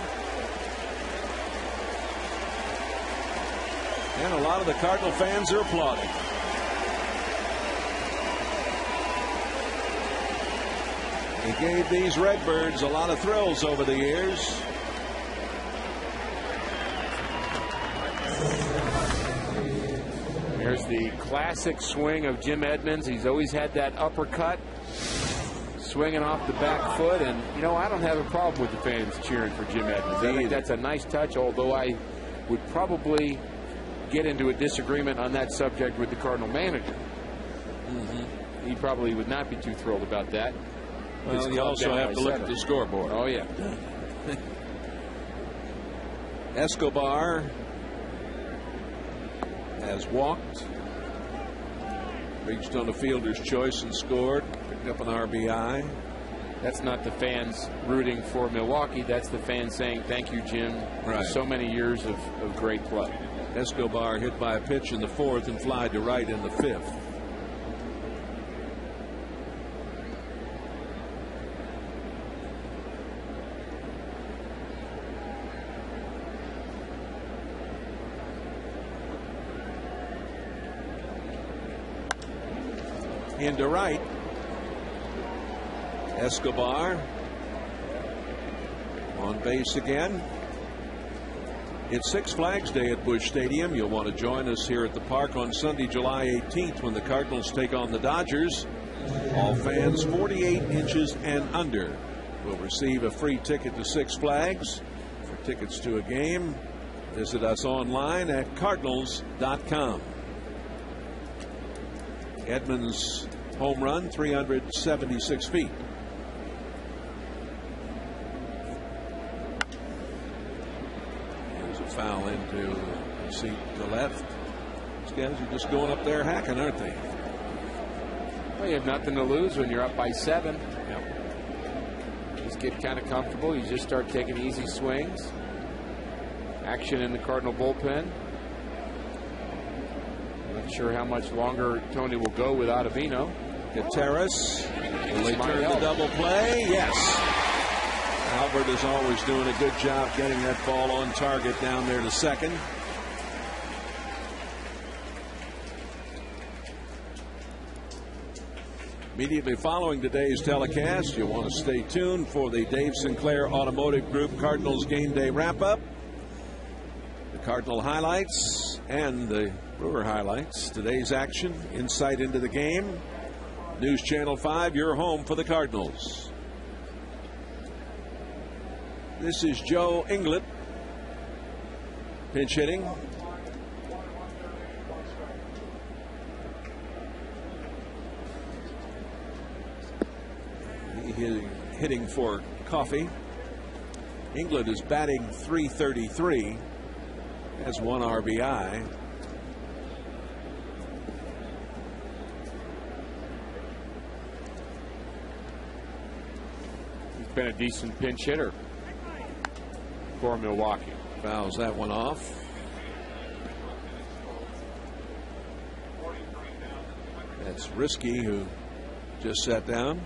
[SPEAKER 4] And a lot of the Cardinal fans are applauding. He gave these Redbirds a lot of thrills over the years.
[SPEAKER 2] There's the classic swing of Jim Edmonds. He's always had that uppercut, swinging off the back foot. And, you know, I don't have a problem with the fans cheering for Jim Edmonds. I think that's a nice touch, although I would probably get into a disagreement on that subject with the Cardinal manager. He probably would not be too thrilled about that.
[SPEAKER 4] Well, you also have to look at the scoreboard.
[SPEAKER 2] Oh, yeah.
[SPEAKER 4] Escobar has walked, reached on the fielder's choice and scored, picked up an RBI.
[SPEAKER 2] That's not the fans rooting for Milwaukee. That's the fans saying, thank you, Jim, for so many years of great play.
[SPEAKER 4] Escobar hit by a pitch in the fourth and flied to right in the fifth. Into right. Escobar on base again. It's Six Flags Day at Busch Stadium. You'll want to join us here at the park on Sunday, July 18th, when the Cardinals take on the Dodgers. All fans 48 inches and under will receive a free ticket to Six Flags. For tickets to a game, visit us online at cardinals.com. Edmonds' home run, 376 feet. Foul into the seat to the left. These guys are just going up there hacking, aren't they?
[SPEAKER 2] Well, you have nothing to lose when you're up by 7. Just get kind of comfortable. You just start taking easy swings. Action in the Cardinal bullpen. Not sure how much longer Tony will go with Ottavino.
[SPEAKER 4] Gutierrez. Will they turn the double play? Yes. Albert is always doing a good job getting that ball on target down there to second. Immediately following today's telecast, you'll want to stay tuned for the Dave Sinclair Automotive Group Cardinals Game Day Wrap-Up, the Cardinal highlights, and the Brewer highlights. Today's action, insight into the game. News Channel 5, your home for the Cardinals. This is Joe Inglet pinch hitting. Hitting for coffee. Inglet is batting .333, has 1 RBI.
[SPEAKER 2] He's been a decent pinch hitter for Milwaukee.
[SPEAKER 4] Fouls that one off. That's Risky, who just sat down.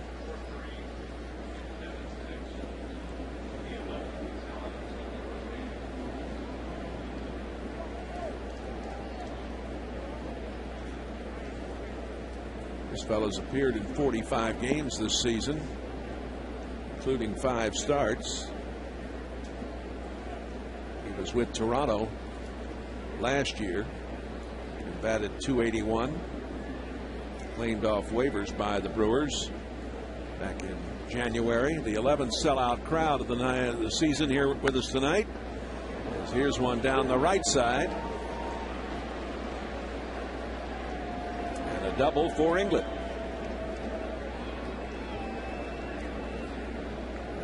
[SPEAKER 4] This fella's appeared in 45 games this season, including 5 starts. He was with Toronto last year and batted .281. Claimed off waivers by the Brewers back in January. The 11th sellout crowd of the season here with us tonight. As here's one down the right side. And a double for England.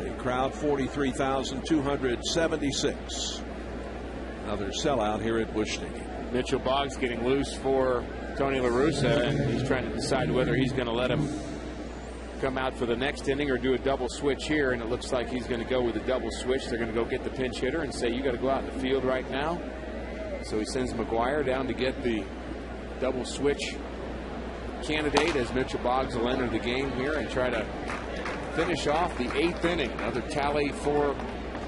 [SPEAKER 4] The crowd 43,276. Another sellout here at Busch Stadium.
[SPEAKER 2] Mitchell Boggs getting loose for Tony La Russa, and he's trying to decide whether he's going to let him come out for the next inning or do a double switch here, and it looks like he's going to go with a double switch. They're going to go get the pinch hitter and say, you got to go out in the field right now. So he sends McGuire down to get the double switch candidate, as Mitchell Boggs will enter the game here and try to finish off the 8th inning. Another tally for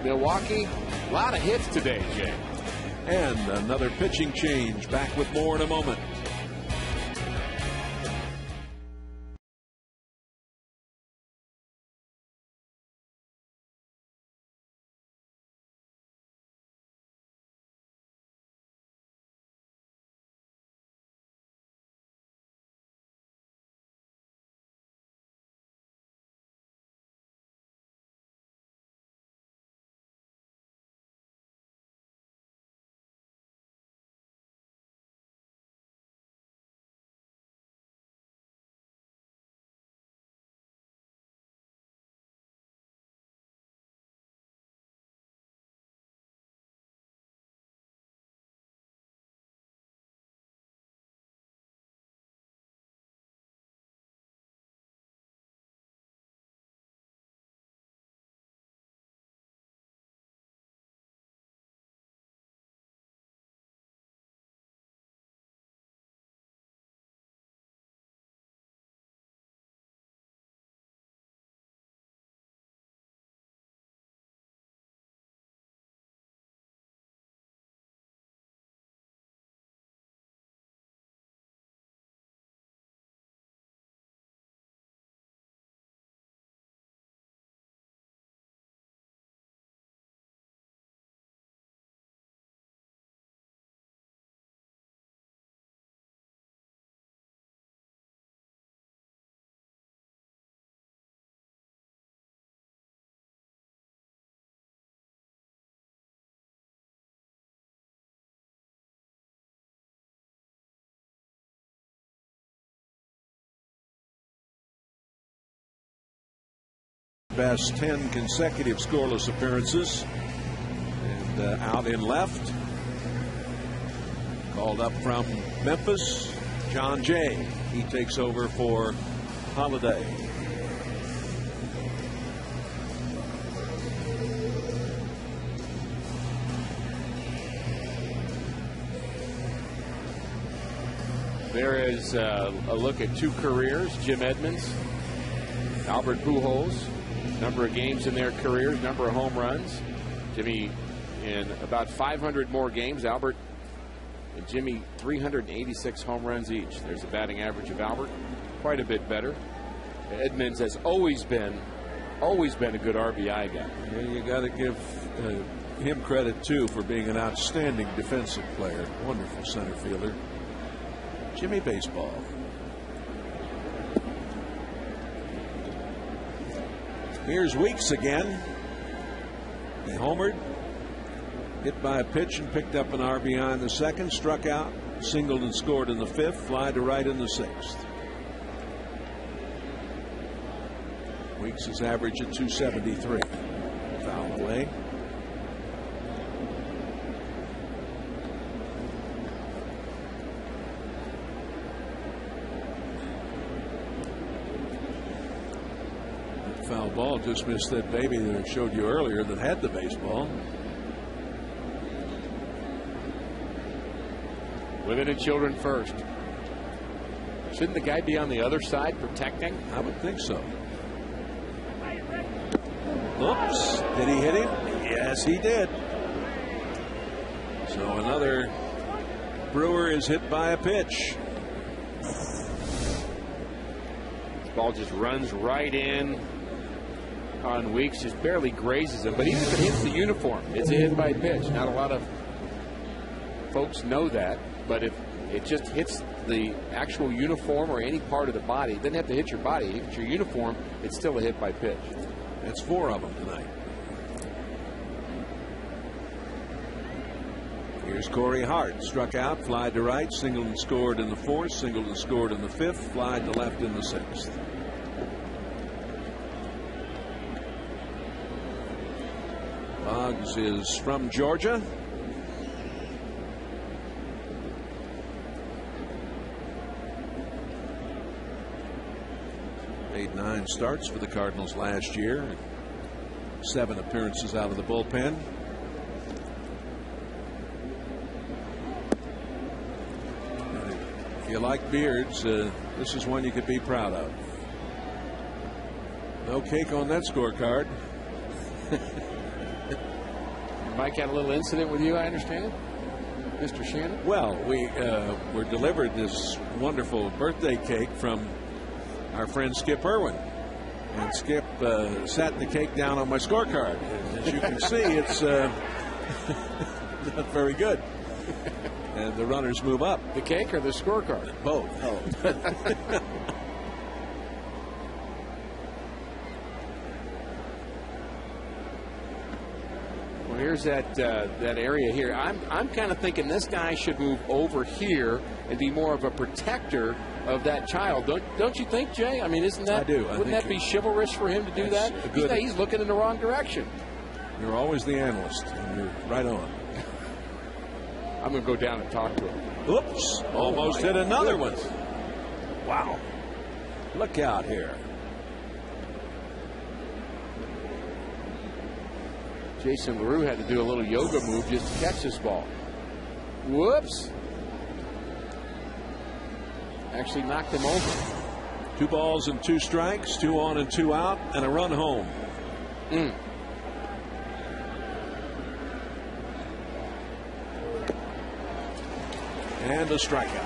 [SPEAKER 2] Milwaukee. A lot of hits today, Jay.
[SPEAKER 4] And another pitching change. Back with more in a moment. Best 10 consecutive scoreless appearances. And out in left, called up from Memphis, John Jay. He takes over for Holiday.
[SPEAKER 2] There is a look at 2 careers. Jim Edmonds, Albert Pujols. Number of games in their careers, number of home runs. Jimmy in about 500 more games. Albert and Jimmy 386 home runs each. There's a batting average of Albert, quite a bit better. Edmonds has always been a good RBI guy.
[SPEAKER 4] Yeah, you got to give him credit too for being an outstanding defensive player. Wonderful center fielder. Jimmy Baseball. Here's Weeks again. He homered, hit by a pitch and picked up an RBI in the 2nd, struck out, singled and scored in the 5th, fly to right in the 6th. Weeks is average at .273. Foul play. Foul ball just missed that baby that I showed you earlier that had the baseball.
[SPEAKER 2] Women and children first. Shouldn't the guy be on the other side protecting?
[SPEAKER 4] I would think so. Oops. Did he hit him? Yes, he did. So another Brewer is hit by a pitch.
[SPEAKER 2] Ball just runs right in on Weeks, just barely grazes him. But even if it hits the uniform, it's a hit by pitch. Not a lot of folks know that, but if it just hits the actual uniform or any part of the body, it doesn't have to hit your body. If it's your uniform, it's still a hit by pitch.
[SPEAKER 4] That's 4 of them tonight. Here's Corey Hart, struck out, fly to right, singled and scored in the 4th, singled and scored in the 5th, fly to left in the 6th. Boggs is from Georgia. Made 9 starts for the Cardinals last year. 7 appearances out of the bullpen. If you like beards, this is one you could be proud of. No cake on that scorecard.
[SPEAKER 2] Mike had a little incident with you, I understand, Mr. Shannon?
[SPEAKER 4] Well, we were delivered this wonderful birthday cake from our friend Skip Irwin. And Skip sat the cake down on my scorecard. As you can see, it's not very good. And the runners move up.
[SPEAKER 2] The cake or the scorecard?
[SPEAKER 4] Both.
[SPEAKER 2] Oh. Well, here's that area here. I'm kind of thinking this guy should move over here and be more of a protector of that child. Don't you think, Jay? I mean, isn't that?
[SPEAKER 4] I do.
[SPEAKER 2] Wouldn't that be chivalrous for him to do that? He's looking in the wrong direction.
[SPEAKER 4] You're always the analyst, and you're right on.
[SPEAKER 2] I'm going to go down and talk to him.
[SPEAKER 4] Oops. Almost hit another one. Wow. Look out here.
[SPEAKER 2] Jason LaRue had to do a little yoga move just to catch this ball. Whoops. Actually knocked him over.
[SPEAKER 4] 2 balls and 2 strikes, 2 on and 2 out, and a run home. And a strikeout.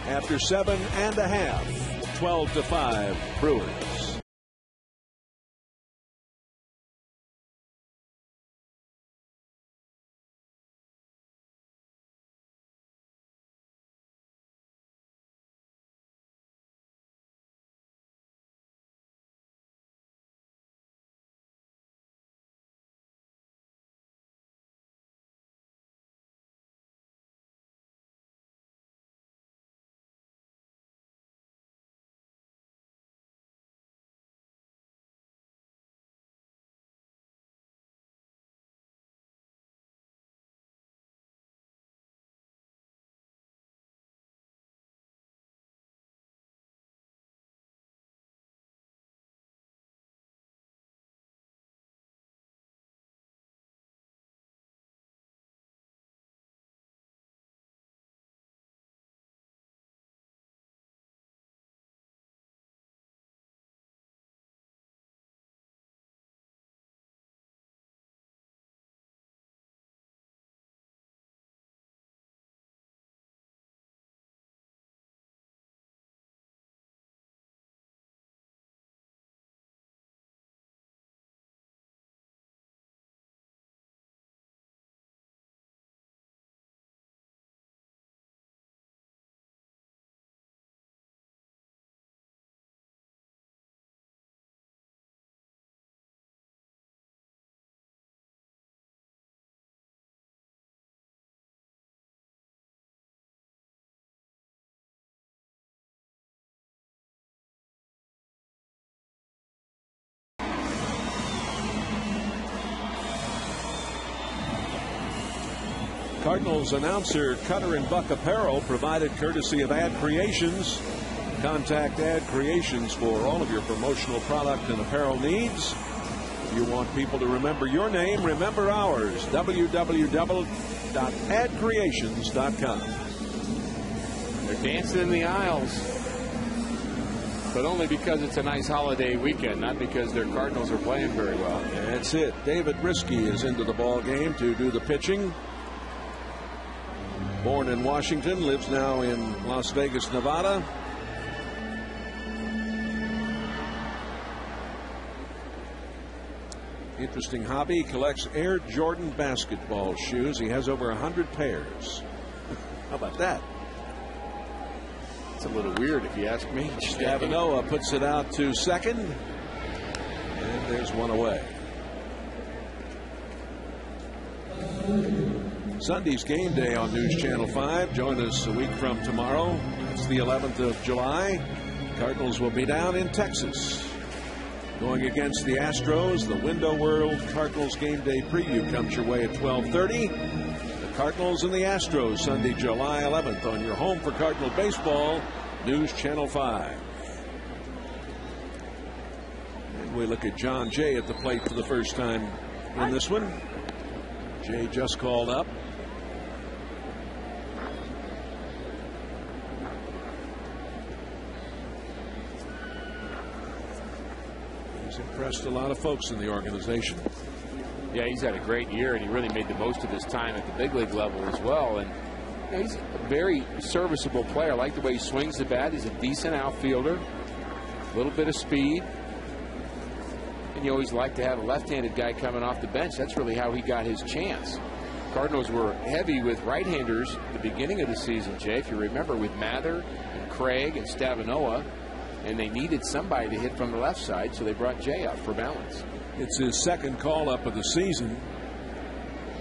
[SPEAKER 4] After 7.5, 12-5 Brewers. Cardinals announcer Cutter and Buck apparel provided courtesy of Ad Creations. Contact Ad Creations for all of your promotional product and apparel needs. If you want people to remember your name, remember ours. www.adcreations.com.
[SPEAKER 2] They're dancing in the aisles, but only because it's a nice holiday weekend, not because their Cardinals are playing very well.
[SPEAKER 4] That's it. David Risky is into the ball game to do the pitching. Born in Washington, lives now in Las Vegas, Nevada. Interesting hobby. He collects Air Jordan basketball shoes. He has over 100 pairs. How about that?
[SPEAKER 2] It's a little weird if you ask me.
[SPEAKER 4] Stavanoa puts it out to second. And there's one away. Sunday's game day on News Channel 5. Join us a week from tomorrow. It's the 11th of July. Cardinals will be down in Texas, going against the Astros. The Window World Cardinals game day preview comes your way at 12:30. The Cardinals and the Astros, Sunday, July 11th, on your home for Cardinal baseball, News Channel 5. And we look at John Jay at the plate for the first time in this one. Jay just called up. Impressed a lot of folks in the organization.
[SPEAKER 2] Yeah, he's had a great year, and he really made the most of his time at the big league level as well. And you know, he's a very serviceable player. I like the way he swings the bat. He's a decent outfielder, a little bit of speed. And you always like to have a left-handed guy coming off the bench. That's really how he got his chance. Cardinals were heavy with right-handers at the beginning of the season, Jay, if you remember, with Mather and Craig and Stavanoa. And they needed somebody to hit from the left side, so they brought Jay up for balance.
[SPEAKER 4] It's his second call-up of the season.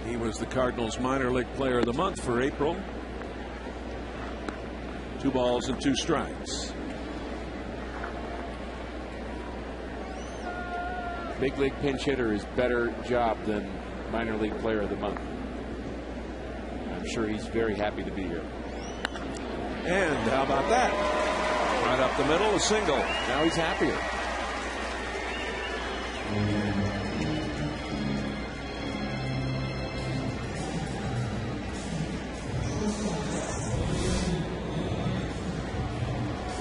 [SPEAKER 4] He was the Cardinals minor league player of the month for April. 2 balls and 2 strikes.
[SPEAKER 2] Big league pinch hitter is better job than minor league player of the month. I'm sure he's very happy to be here.
[SPEAKER 4] And how about that? Right up the middle, a single.
[SPEAKER 2] Now he's happier.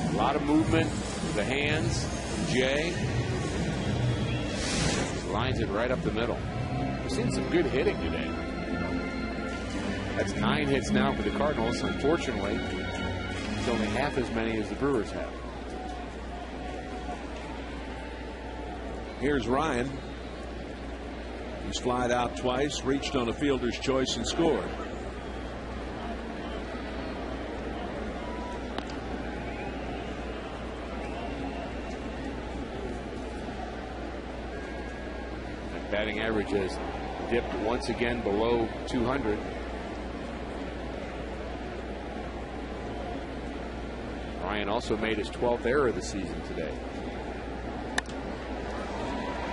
[SPEAKER 2] A lot of movement, the hands, Jay. Lines it right up the middle. We've seen some good hitting today. That's 9 hits now for the Cardinals. Unfortunately, it's only half as many as the Brewers have.
[SPEAKER 4] Here's Ryan. He's flied out twice, reached on a fielder's choice, and scored.
[SPEAKER 2] That batting average has dipped once again below 200. Ryan also made his 12th error of the season today.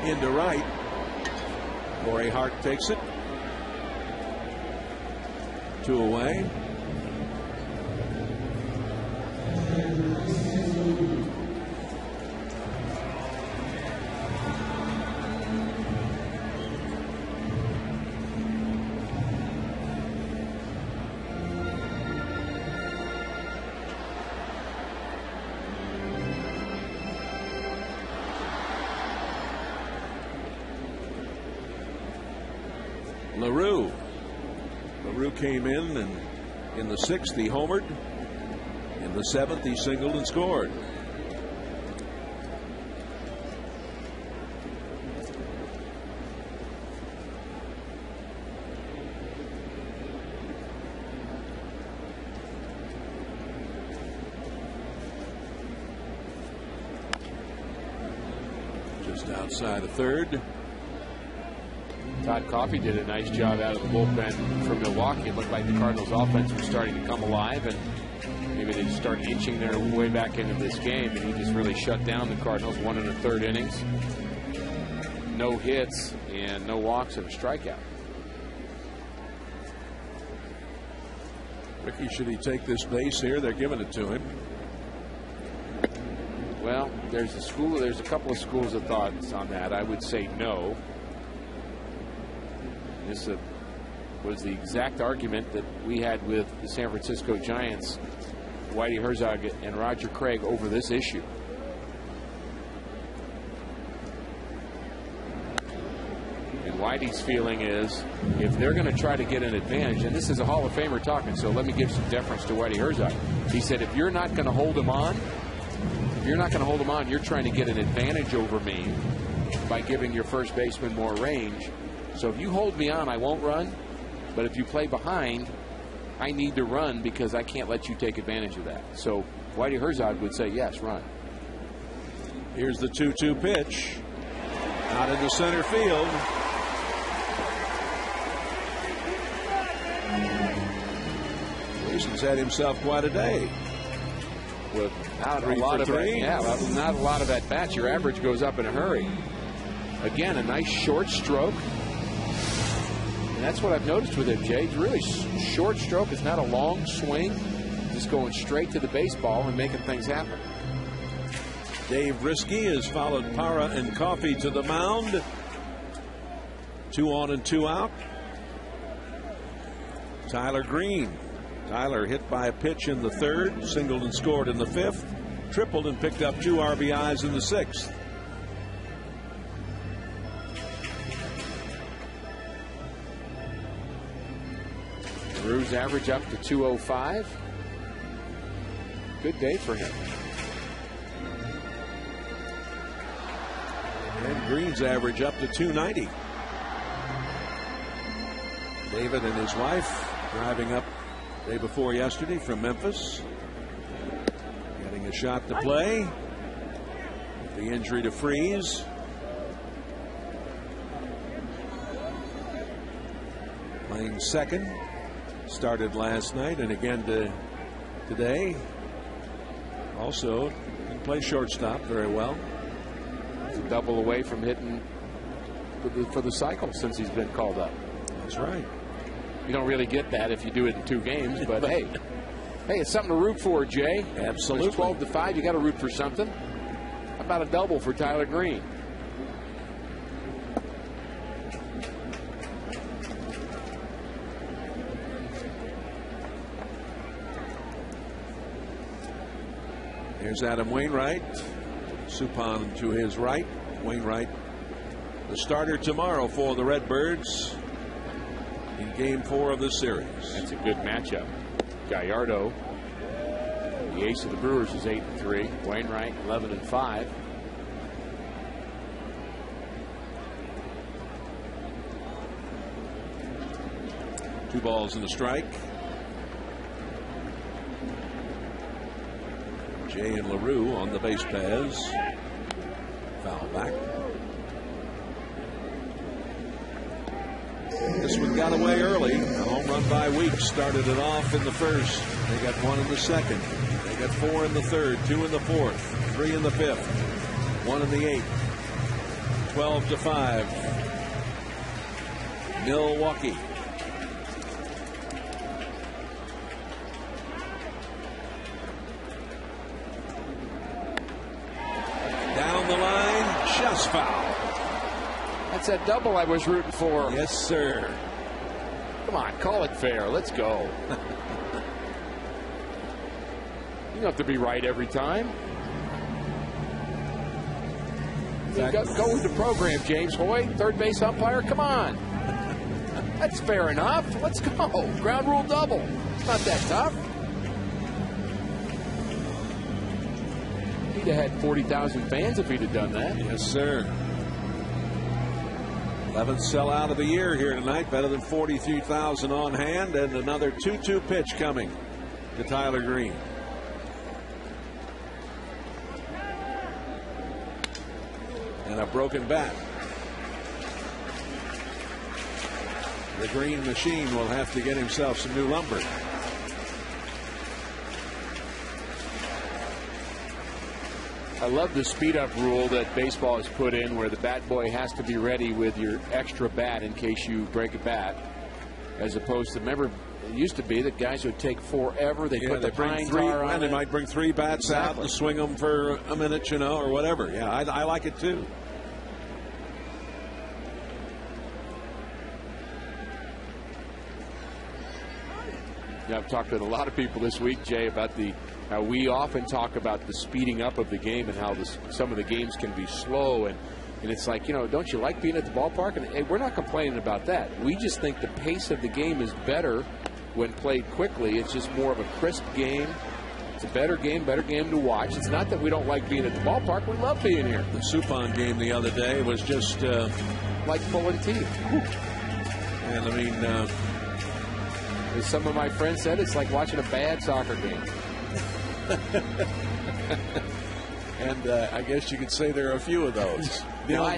[SPEAKER 4] Into right. Corey Hart takes it. 2 away. LaRue came in, and in the 6th he homered. In the 7th he singled and scored. Just outside of third.
[SPEAKER 2] Todd Coffey did a nice job out of the bullpen for Milwaukee. It looked like the Cardinals offense was starting to come alive, and maybe they'd start inching their way back into this game, and he just really shut down the Cardinals. 1 1/3 innings. No hits and no walks and a strikeout.
[SPEAKER 4] Ricky, should he take this base here? They're giving it to him.
[SPEAKER 2] Well, there's a couple of schools of thoughts on that. I would say no. This was the exact argument that we had with the San Francisco Giants, Whitey Herzog and Roger Craig, over this issue. And Whitey's feeling is if they're going to try to get an advantage, and this is a Hall of Famer talking, so let me give some deference to Whitey Herzog. He said, if you're not going to hold him on, you're trying to get an advantage over me by giving your first baseman more range. So if you hold me on, I won't run. But if you play behind, I need to run because I can't let you take advantage of that. So Whitey Herzog would say, yes, run.
[SPEAKER 4] Here's the 2-2 pitch. Out into center field. Jason's had himself quite a day.
[SPEAKER 2] Without a lot of not a lot of at bats, your average goes up in a hurry. Again, a nice short stroke. And that's what I've noticed with him, Jay. It's really short stroke. It's not a long swing. Just going straight to the baseball and making things happen.
[SPEAKER 4] Dave Risky has followed Para and Coffey to the mound. 2 on and 2 out. Tyler Green. Tyler hit by a pitch in the 3rd, singled and scored in the 5th, tripled and picked up 2 RBIs in the 6th.
[SPEAKER 2] Drew's average up to 205. Good day for him.
[SPEAKER 4] And Green's average up to 290. David and his wife driving up day before yesterday from Memphis. Getting a shot to play. The injury to Freeze. Playing second. Started last night and again today. Also can play shortstop very well.
[SPEAKER 2] He's a double away from hitting for the cycle since he's been called up.
[SPEAKER 4] That's right.
[SPEAKER 2] You don't really get that if you do it in 2 games, but hey, it's something to root for, Jay.
[SPEAKER 4] Absolutely.
[SPEAKER 2] It's 12-5. You got to root for something. How about a double for Tyler Green?
[SPEAKER 4] Here's Adam Wainwright. Suppan to his right. Wainwright, the starter tomorrow for the Redbirds in Game 4 of this series.
[SPEAKER 2] That's a good matchup. Gallardo, the ace of the Brewers, is 8-3. Wainwright, 11-5.
[SPEAKER 4] Two balls and a strike. Jay and LaRue on the base paths. Foul back. This one got away early. A home run by Weeks started it off in the 1st. They got 1 in the 2nd. They got 4 in the 3rd, 2 in the 4th, 3 in the 5th, 1 in the 8th. 12-5. Milwaukee. Down the line, just foul.
[SPEAKER 2] That's that double I was rooting for.
[SPEAKER 4] Yes, sir.
[SPEAKER 2] Come on, call it fair. Let's go. You don't have to be right every time. Go with the program, James Hoy. Third base umpire, come on. That's fair enough. Let's go. Ground rule double. It's not that tough. He'd have had 40,000 fans if he'd have done that.
[SPEAKER 4] Yes, sir. 11th sellout of the year here tonight. Better than 43,000 on hand. And another 2-2 pitch coming to Tyler Green. And a broken bat. The Green machine will have to get himself some new lumber.
[SPEAKER 2] I love the speed up rule that baseball has put in where the bat boy has to be ready with your extra bat in case you break a bat, as opposed to, remember, it used to be that guys would take forever. They put the pine tar on
[SPEAKER 4] and they might bring 3 bats out and swing them for a minute, you know, or whatever. Yeah, I like it too.
[SPEAKER 2] Yeah, I've talked to a lot of people this week, Jay, about how we often talk about the speeding up of the game and how some of the games can be slow. And And it's like, don't you like being at the ballpark? And hey, we're not complaining about that. We just think the pace of the game is better when played quickly. It's just more of a crisp game. It's a better game to watch. It's not that we don't like being at the ballpark. We love being here.
[SPEAKER 4] The Suppan game the other day was just
[SPEAKER 2] like pulling teeth.
[SPEAKER 4] And I mean,
[SPEAKER 2] as some of my friends said, it's like watching a bad soccer game.
[SPEAKER 4] And I guess you could say there are a few of those.
[SPEAKER 2] Now I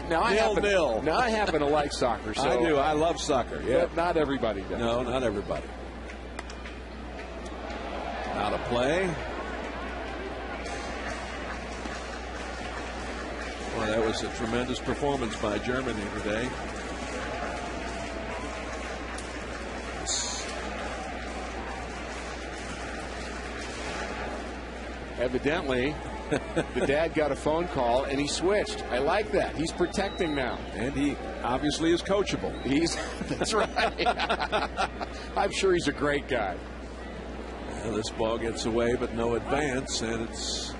[SPEAKER 2] happen to like soccer. So
[SPEAKER 4] I do. I love soccer. Yeah,
[SPEAKER 2] but not everybody does.
[SPEAKER 4] No, not everybody. Now to play. Well, that was a tremendous performance by Germany today.
[SPEAKER 2] Evidently, the dad got a phone call and he switched. I like that. He's protecting now.
[SPEAKER 4] And he obviously is coachable.
[SPEAKER 2] That's right. I'm sure he's a great guy.
[SPEAKER 4] Well, this ball gets away, but no advance, and it's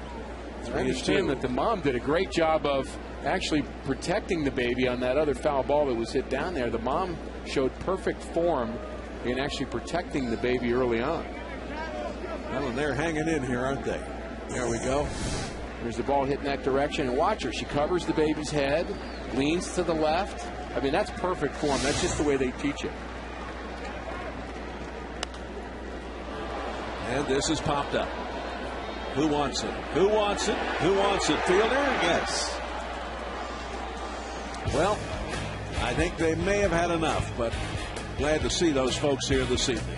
[SPEAKER 4] 3-2.
[SPEAKER 2] I understand that the mom did a great job of actually protecting the baby on that other foul ball that was hit down there. The mom showed perfect form in actually protecting the baby early on.
[SPEAKER 4] Well, and they're hanging in here, aren't they? There we go.
[SPEAKER 2] There's the ball hitting that direction, and watch her. She covers the baby's head, leans to the left. I mean, that's perfect form. That's just the way they teach it.
[SPEAKER 4] And this is popped up. Who wants it? Who wants it? Who wants it? Fielder? Yes. Well, I think they may have had enough, but glad to see those folks here this evening.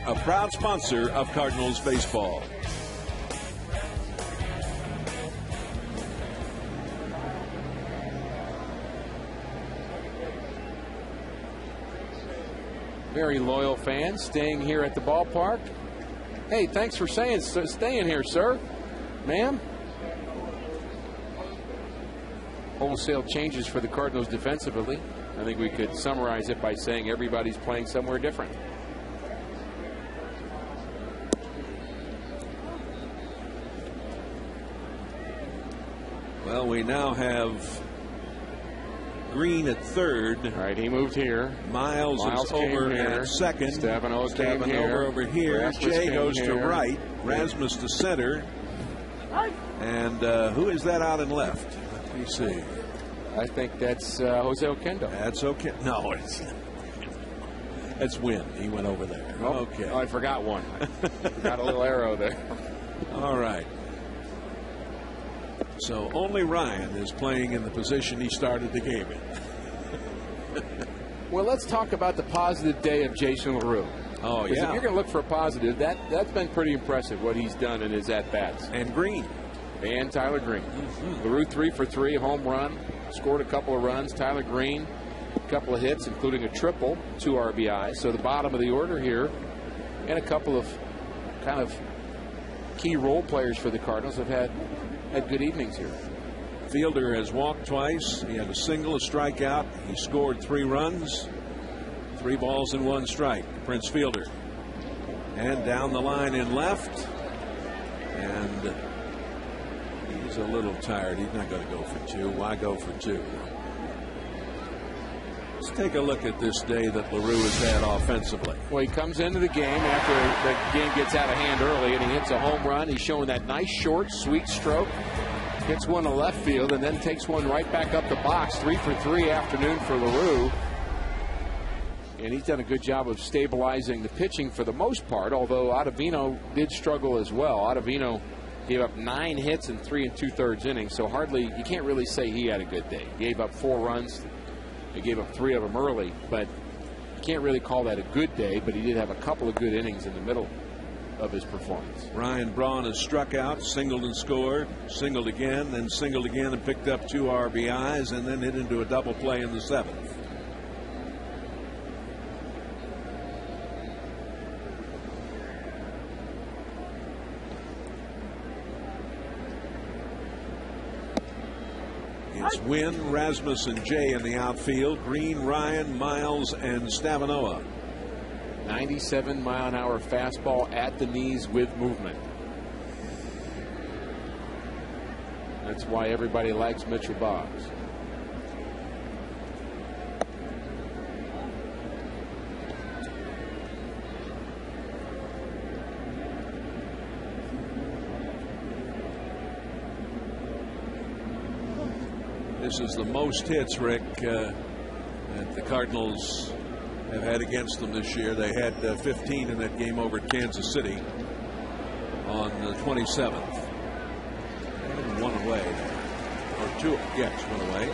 [SPEAKER 4] A proud sponsor of Cardinals baseball.
[SPEAKER 2] Very loyal fans staying here at the ballpark. Hey, thanks for staying here, sir. Ma'am. Wholesale changes for the Cardinals defensively. I think we could summarize it by saying everybody's playing somewhere different.
[SPEAKER 4] Well, we now have Green at third.
[SPEAKER 2] All right, he moved here.
[SPEAKER 4] Miles is over at second.
[SPEAKER 2] Stavano
[SPEAKER 4] over here.
[SPEAKER 2] Rasmus
[SPEAKER 4] Jay goes
[SPEAKER 2] here.
[SPEAKER 4] to right. Rasmus to center. And who is that out and left? Let me see.
[SPEAKER 2] I think that's Jose Oquendo.
[SPEAKER 4] That's okay. No, it's Wynn. He went over there.
[SPEAKER 2] Oh,
[SPEAKER 4] okay.
[SPEAKER 2] Oh, I forgot one. Got a little arrow there.
[SPEAKER 4] All right. So only Ryan is playing in the position he started the game in.
[SPEAKER 2] Well, let's talk about the positive day of Jason LaRue.
[SPEAKER 4] Oh,
[SPEAKER 2] If
[SPEAKER 4] yeah.
[SPEAKER 2] you're going to look for a positive, that's been pretty impressive what he's done in his at-bats.
[SPEAKER 4] And Green.
[SPEAKER 2] And Tyler Green. LaRue 3 for 3, home run, scored a couple of runs. Tyler Green, a couple of hits, including a triple, 2 RBIs. So the bottom of the order here, and a couple of kind of key role players for the Cardinals have had good evenings here.
[SPEAKER 4] Fielder has walked twice. He had a single, a strikeout. He scored 3 runs. 3 balls and 1 strike. Prince Fielder. And down the line in left. And he's a little tired. He's not going to go for 2. Why go for 2? Let's take a look at this day that LaRue has had offensively.
[SPEAKER 2] Well, he comes into the game after the game gets out of hand early, and he hits a home run. He's showing that nice, short, sweet stroke. Hits one to left field and then takes one right back up the box. 3 for 3 afternoon for LaRue. And he's done a good job of stabilizing the pitching for the most part, although Ottavino did struggle as well. Ottavino gave up 9 hits in 3 2/3 innings, so you can't really say he had a good day. He gave up 4 runs. He gave up 3 of them early, but you can't really call that a good day, but he did have a couple of good innings in the middle of his performance.
[SPEAKER 4] Ryan Braun has struck out, singled and scored, singled again, then singled again and picked up 2 RBIs, and then hit into a double play in the 7th. It's Wynn, Rasmussen, Jay in the outfield. Green, Ryan, Miles, and Stavinoa.
[SPEAKER 2] 97-mile-an-hour fastball at the knees with movement. That's why everybody likes Mitchell Boggs.
[SPEAKER 4] This is the most hits, Rick, that the Cardinals have had against them this year. They had 15 in that game over Kansas City on the 27th. And 1 away. Or 2, yes, 1 away.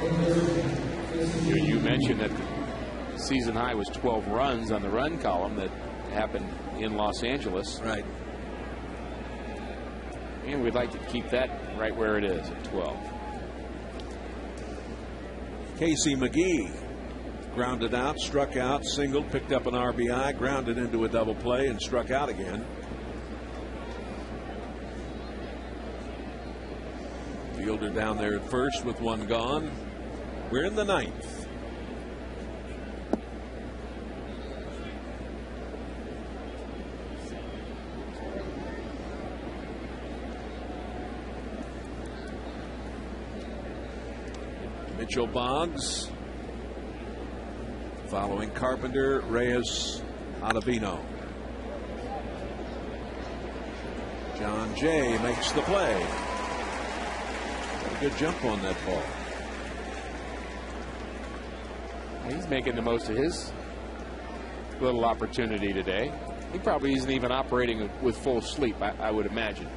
[SPEAKER 2] You mentioned that the season high was 12 runs on the run column that happened in Los Angeles.
[SPEAKER 4] Right.
[SPEAKER 2] And we'd like to keep that right where it is at 12.
[SPEAKER 4] Casey McGee grounded out, struck out, singled, picked up an RBI, grounded into a double play, and struck out again. Fielder down there at first with 1 gone. We're in the 9th. Mitchell Boggs following Carpenter, Reyes, Ottavino. John Jay makes the play. Got a good jump on that ball.
[SPEAKER 2] He's making the most of his little opportunity today. He probably isn't even operating with full sleep, I would imagine.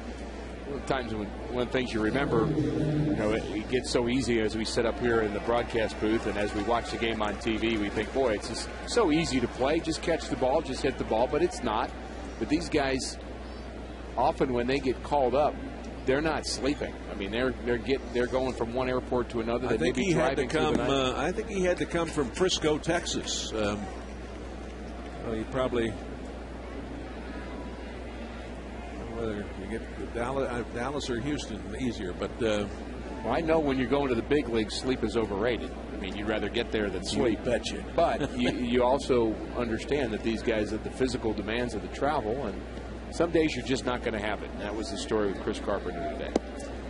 [SPEAKER 2] Times when things you remember, it gets so easy as we sit up here in the broadcast booth and as we watch the game on TV, we think, boy, it's just so easy to play. Just catch the ball, just hit the ball, but it's not. But these guys, often when they get called up, they're not sleeping. I mean, they're going from one airport to another.
[SPEAKER 4] I think he had to come. I think he had to come from Frisco, Texas. He probably. Whether you get Dallas or Houston, easier. But
[SPEAKER 2] well, I know when you're going to the big leagues, sleep is overrated. I mean, you'd rather get there than sleep.
[SPEAKER 4] You betcha.
[SPEAKER 2] But you also understand that these guys have the physical demands of the travel, and some days you're just not going to have it. And that was the story with Chris Carpenter today.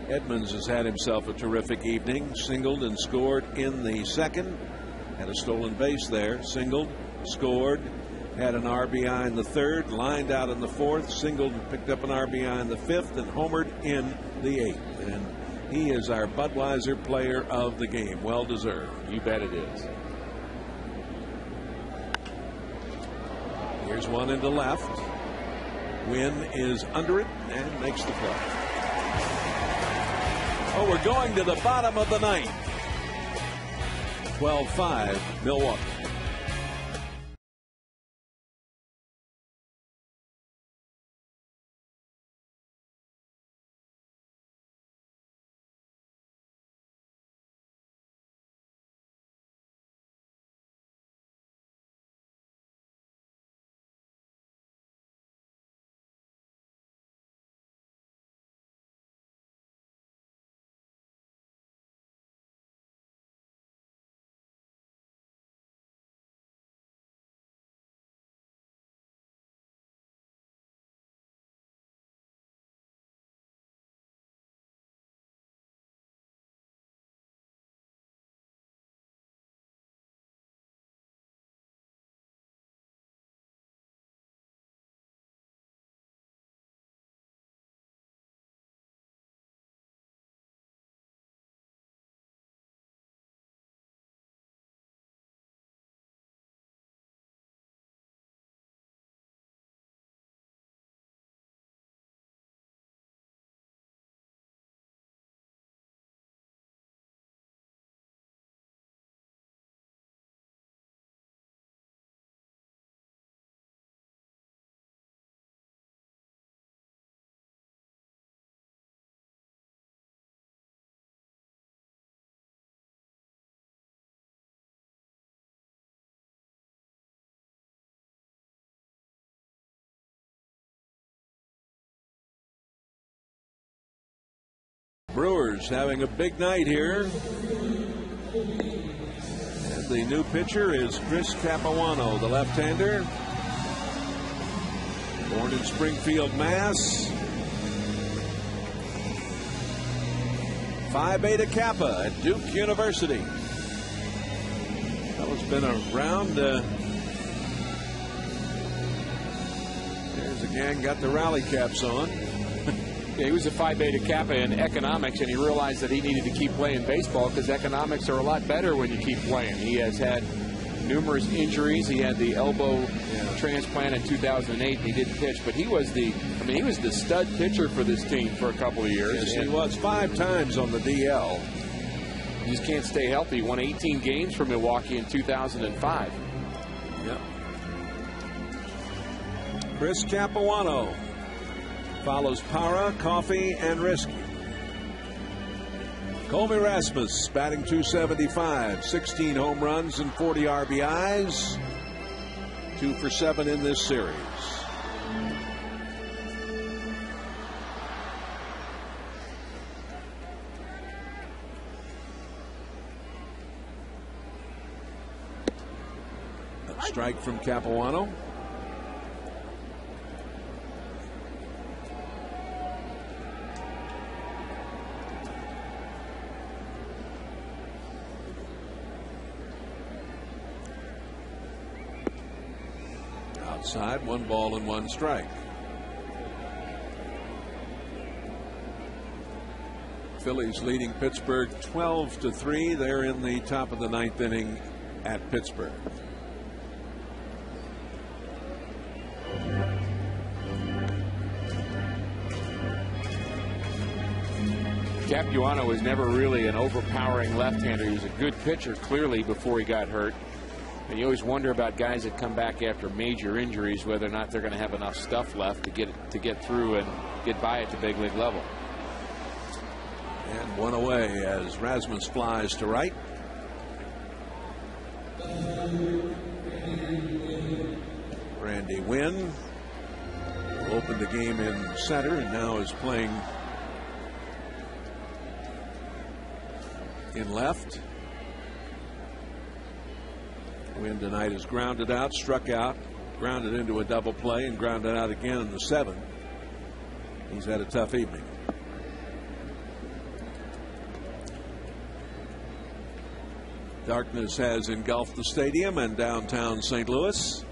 [SPEAKER 4] Edmonds has had himself a terrific evening. Singled and scored in the 2nd. Had a stolen base there. Singled, scored. Had an RBI in the 3rd, lined out in the 4th, singled and picked up an RBI in the 5th, and homered in the 8th. And he is our Budweiser player of the game. Well deserved.
[SPEAKER 2] You bet it is.
[SPEAKER 4] Here's one into left. Wynn is under it and makes the play. Oh, we're going to the bottom of the ninth. 12-5 Milwaukee. Brewers having a big night here. And the new pitcher is Chris Capuano, the left-hander. Born in Springfield, Mass. Phi Beta Kappa at Duke University. Fellow's been around. There's a gang got the rally caps on.
[SPEAKER 2] Yeah, he was a Phi Beta Kappa in economics, and he realized that he needed to keep playing baseball because economics are a lot better when you keep playing. He has had numerous injuries. He had the elbow transplant in 2008. He didn't pitch, but he was the stud pitcher for this team for a couple of years.
[SPEAKER 4] Yes, he was 5 times on the DL.
[SPEAKER 2] He just can't stay healthy. He won 18 games for Milwaukee in 2005.
[SPEAKER 4] Yep. Chris Capuano follows Para, Coffey, and Risky. Colby Rasmus batting .275, 16 home runs and 40 RBIs. 2 for 7 in this series. A strike from Capuano. Outside, 1 ball and 1 strike. Phillies leading Pittsburgh 12-3. They're in the top of the 9th inning at Pittsburgh.
[SPEAKER 2] Capuano was never really an overpowering left-hander. He was a good pitcher, clearly, before he got hurt. And you always wonder about guys that come back after major injuries, whether or not they're going to have enough stuff left to get through and get by at the big league level.
[SPEAKER 4] And 1 away as Rasmus flies to right. Randy Wynn opened the game in center and now is playing in left. Wynn tonight is grounded out, struck out, grounded into a double play, and grounded out again in the 7th. He's had a tough evening. Darkness has engulfed the stadium and downtown St. Louis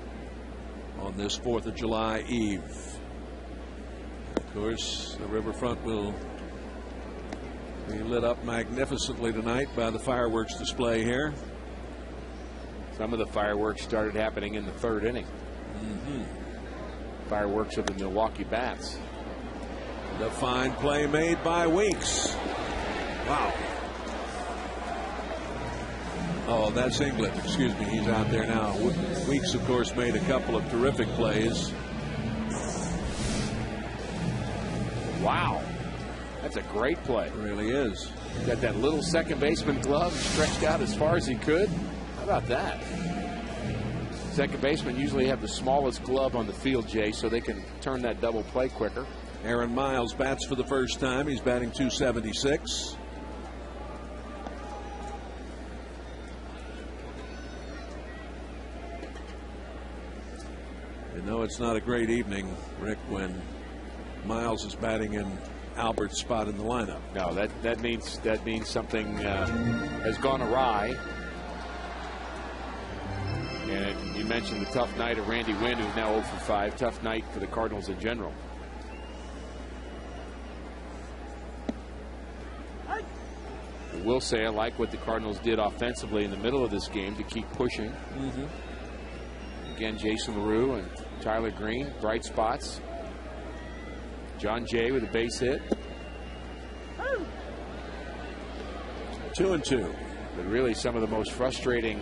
[SPEAKER 4] on this 4th of July eve. Of course, the riverfront will be lit up magnificently tonight by the fireworks display here.
[SPEAKER 2] Some of the fireworks started happening in the 3rd inning. Fireworks of the Milwaukee Bats.
[SPEAKER 4] The fine play made by Weeks. Wow. Oh, that's England. Excuse me. He's out there now. Weeks, of course, made a couple of terrific plays.
[SPEAKER 2] Wow. That's a great play.
[SPEAKER 4] It really is.
[SPEAKER 2] Got that little second baseman glove stretched out as far as he could. How about that? Second basemen usually have the smallest glove on the field, Jay, so they can turn that double play quicker.
[SPEAKER 4] Aaron Miles bats for the first time. He's batting .276. You know it's not a great evening, Rick, when Miles is batting in Albert's spot in the lineup.
[SPEAKER 2] No, that means something has gone awry. And you mentioned the tough night of Randy Wynn, who's now 0 for 5. Tough night for the Cardinals in general. I will say I like what the Cardinals did offensively in the middle of this game to keep pushing. Again, Jason LaRue and Tyler Green, bright spots. John Jay with a base hit.
[SPEAKER 4] 2-2.
[SPEAKER 2] But really, some of the most frustrating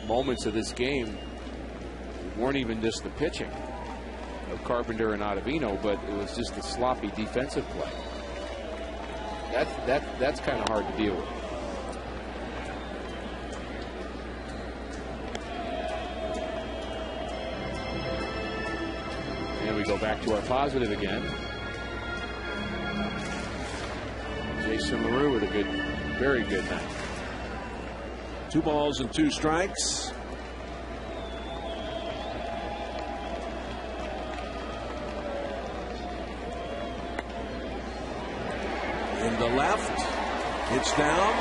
[SPEAKER 2] moments of this game weren't even just the pitching of Carpenter and Ottavino, but it was just the sloppy defensive play. That's kind of hard to deal with. And we go back to our positive again. Jason LaRue with a very good night.
[SPEAKER 4] 2 balls and 2 strikes. In the left. It's down.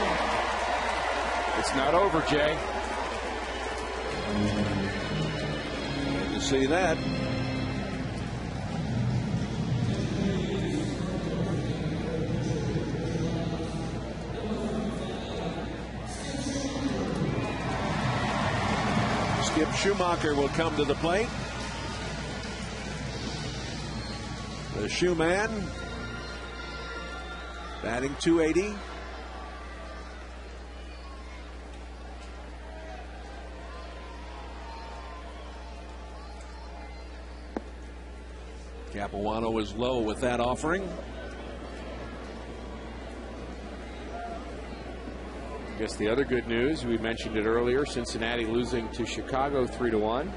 [SPEAKER 2] It's not over, Jay.
[SPEAKER 4] Good to see that. Skip Schumacher will come to the plate. The Shoe Man batting .280. Capuano was low with that offering.
[SPEAKER 2] I guess the other good news, we mentioned it earlier, Cincinnati losing to Chicago 3-1.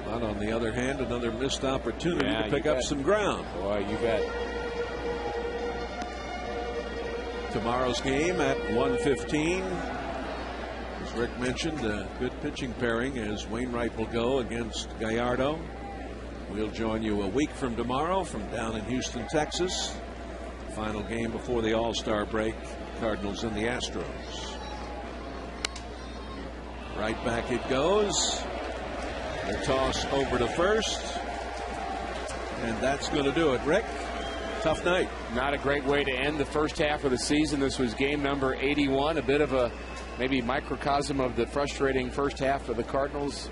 [SPEAKER 4] But on the other hand, another missed opportunity to pick up some ground.
[SPEAKER 2] Boy, you bet.
[SPEAKER 4] Tomorrow's game at 1:15. As Rick mentioned, a good pitching pairing as Wainwright will go against Gallardo. We'll join you a week from tomorrow from down in Houston, Texas. Final game before the All-Star break. Cardinals and the Astros. Right back it goes. The toss over to first. And that's going to do it. Rick, tough night.
[SPEAKER 2] Not a great way to end the first half of the season. This was game number 81. A bit of a maybe microcosm of the frustrating first half of the Cardinals.